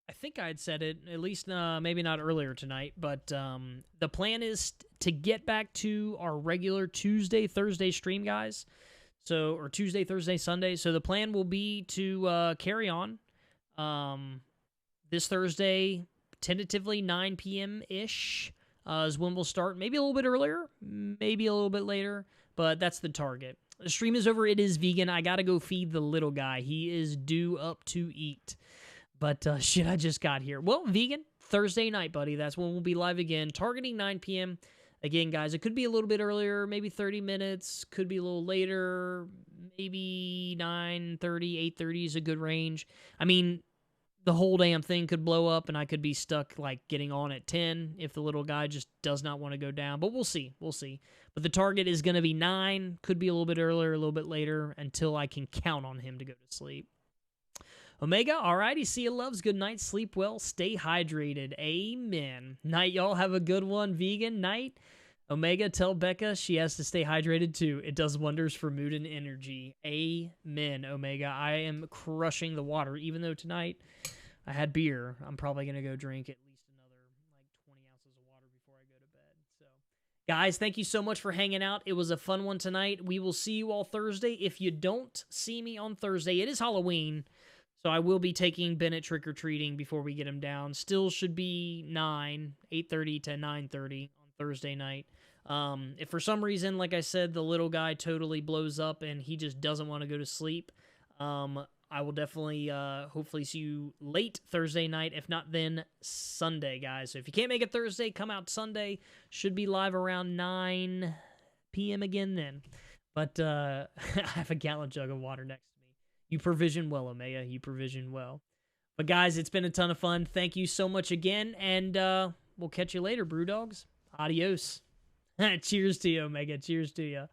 I think I had said it, at least maybe not earlier tonight, but the plan is to get back to our regular Tuesday, Thursday stream, guys. So, or Tuesday, Thursday, Sunday. So the plan will be to carry on this Thursday, tentatively 9 p.m.-ish is when we'll start. Maybe a little bit earlier, maybe a little bit later, but that's the target. The stream is over. It is vegan. I got to go feed the little guy. He is due up to eat. But shit, I just got here. Well, vegan, Thursday night, buddy. That's when we'll be live again, targeting 9 p.m. Again, guys, it could be a little bit earlier, maybe 30 minutes. Could be a little later, maybe 9:30, 8:30 is a good range. I mean, the whole damn thing could blow up and I could be stuck like getting on at 10 if the little guy just does not want to go down. But we'll see. We'll see. But the target is going to be 9. Could be a little bit earlier, a little bit later until I can count on him to go to sleep. Omega, alrighty. See you, loves. Good night. Sleep well. Stay hydrated. Amen. Night, y'all. Have a good one. Vegan night. Omega, tell Becca she has to stay hydrated too. It does wonders for mood and energy. Amen, Omega. I am crushing the water. Even though tonight I had beer, I'm probably going to go drink at least another like 20 ounces of water before I go to bed. So, guys, thank you so much for hanging out. It was a fun one tonight. We will see you all Thursday. If you don't see me on Thursday, it is Halloween. So I will be taking Bennett trick-or-treating before we get him down. Still should be 8:30 to 9:30 on Thursday night. If for some reason, like I said, the little guy totally blows up and he just doesn't want to go to sleep, I will definitely, hopefully see you late Thursday night. If not, then Sunday, guys. So if you can't make it Thursday, come out Sunday. Should be live around 9 p.m. again then. But I have a gallon jug of water next to me. You provision well, Omega. You provision well. But guys, it's been a ton of fun. Thank you so much again, and we'll catch you later, Brew Dogs. Adios. Cheers to you, Omega. Cheers to you.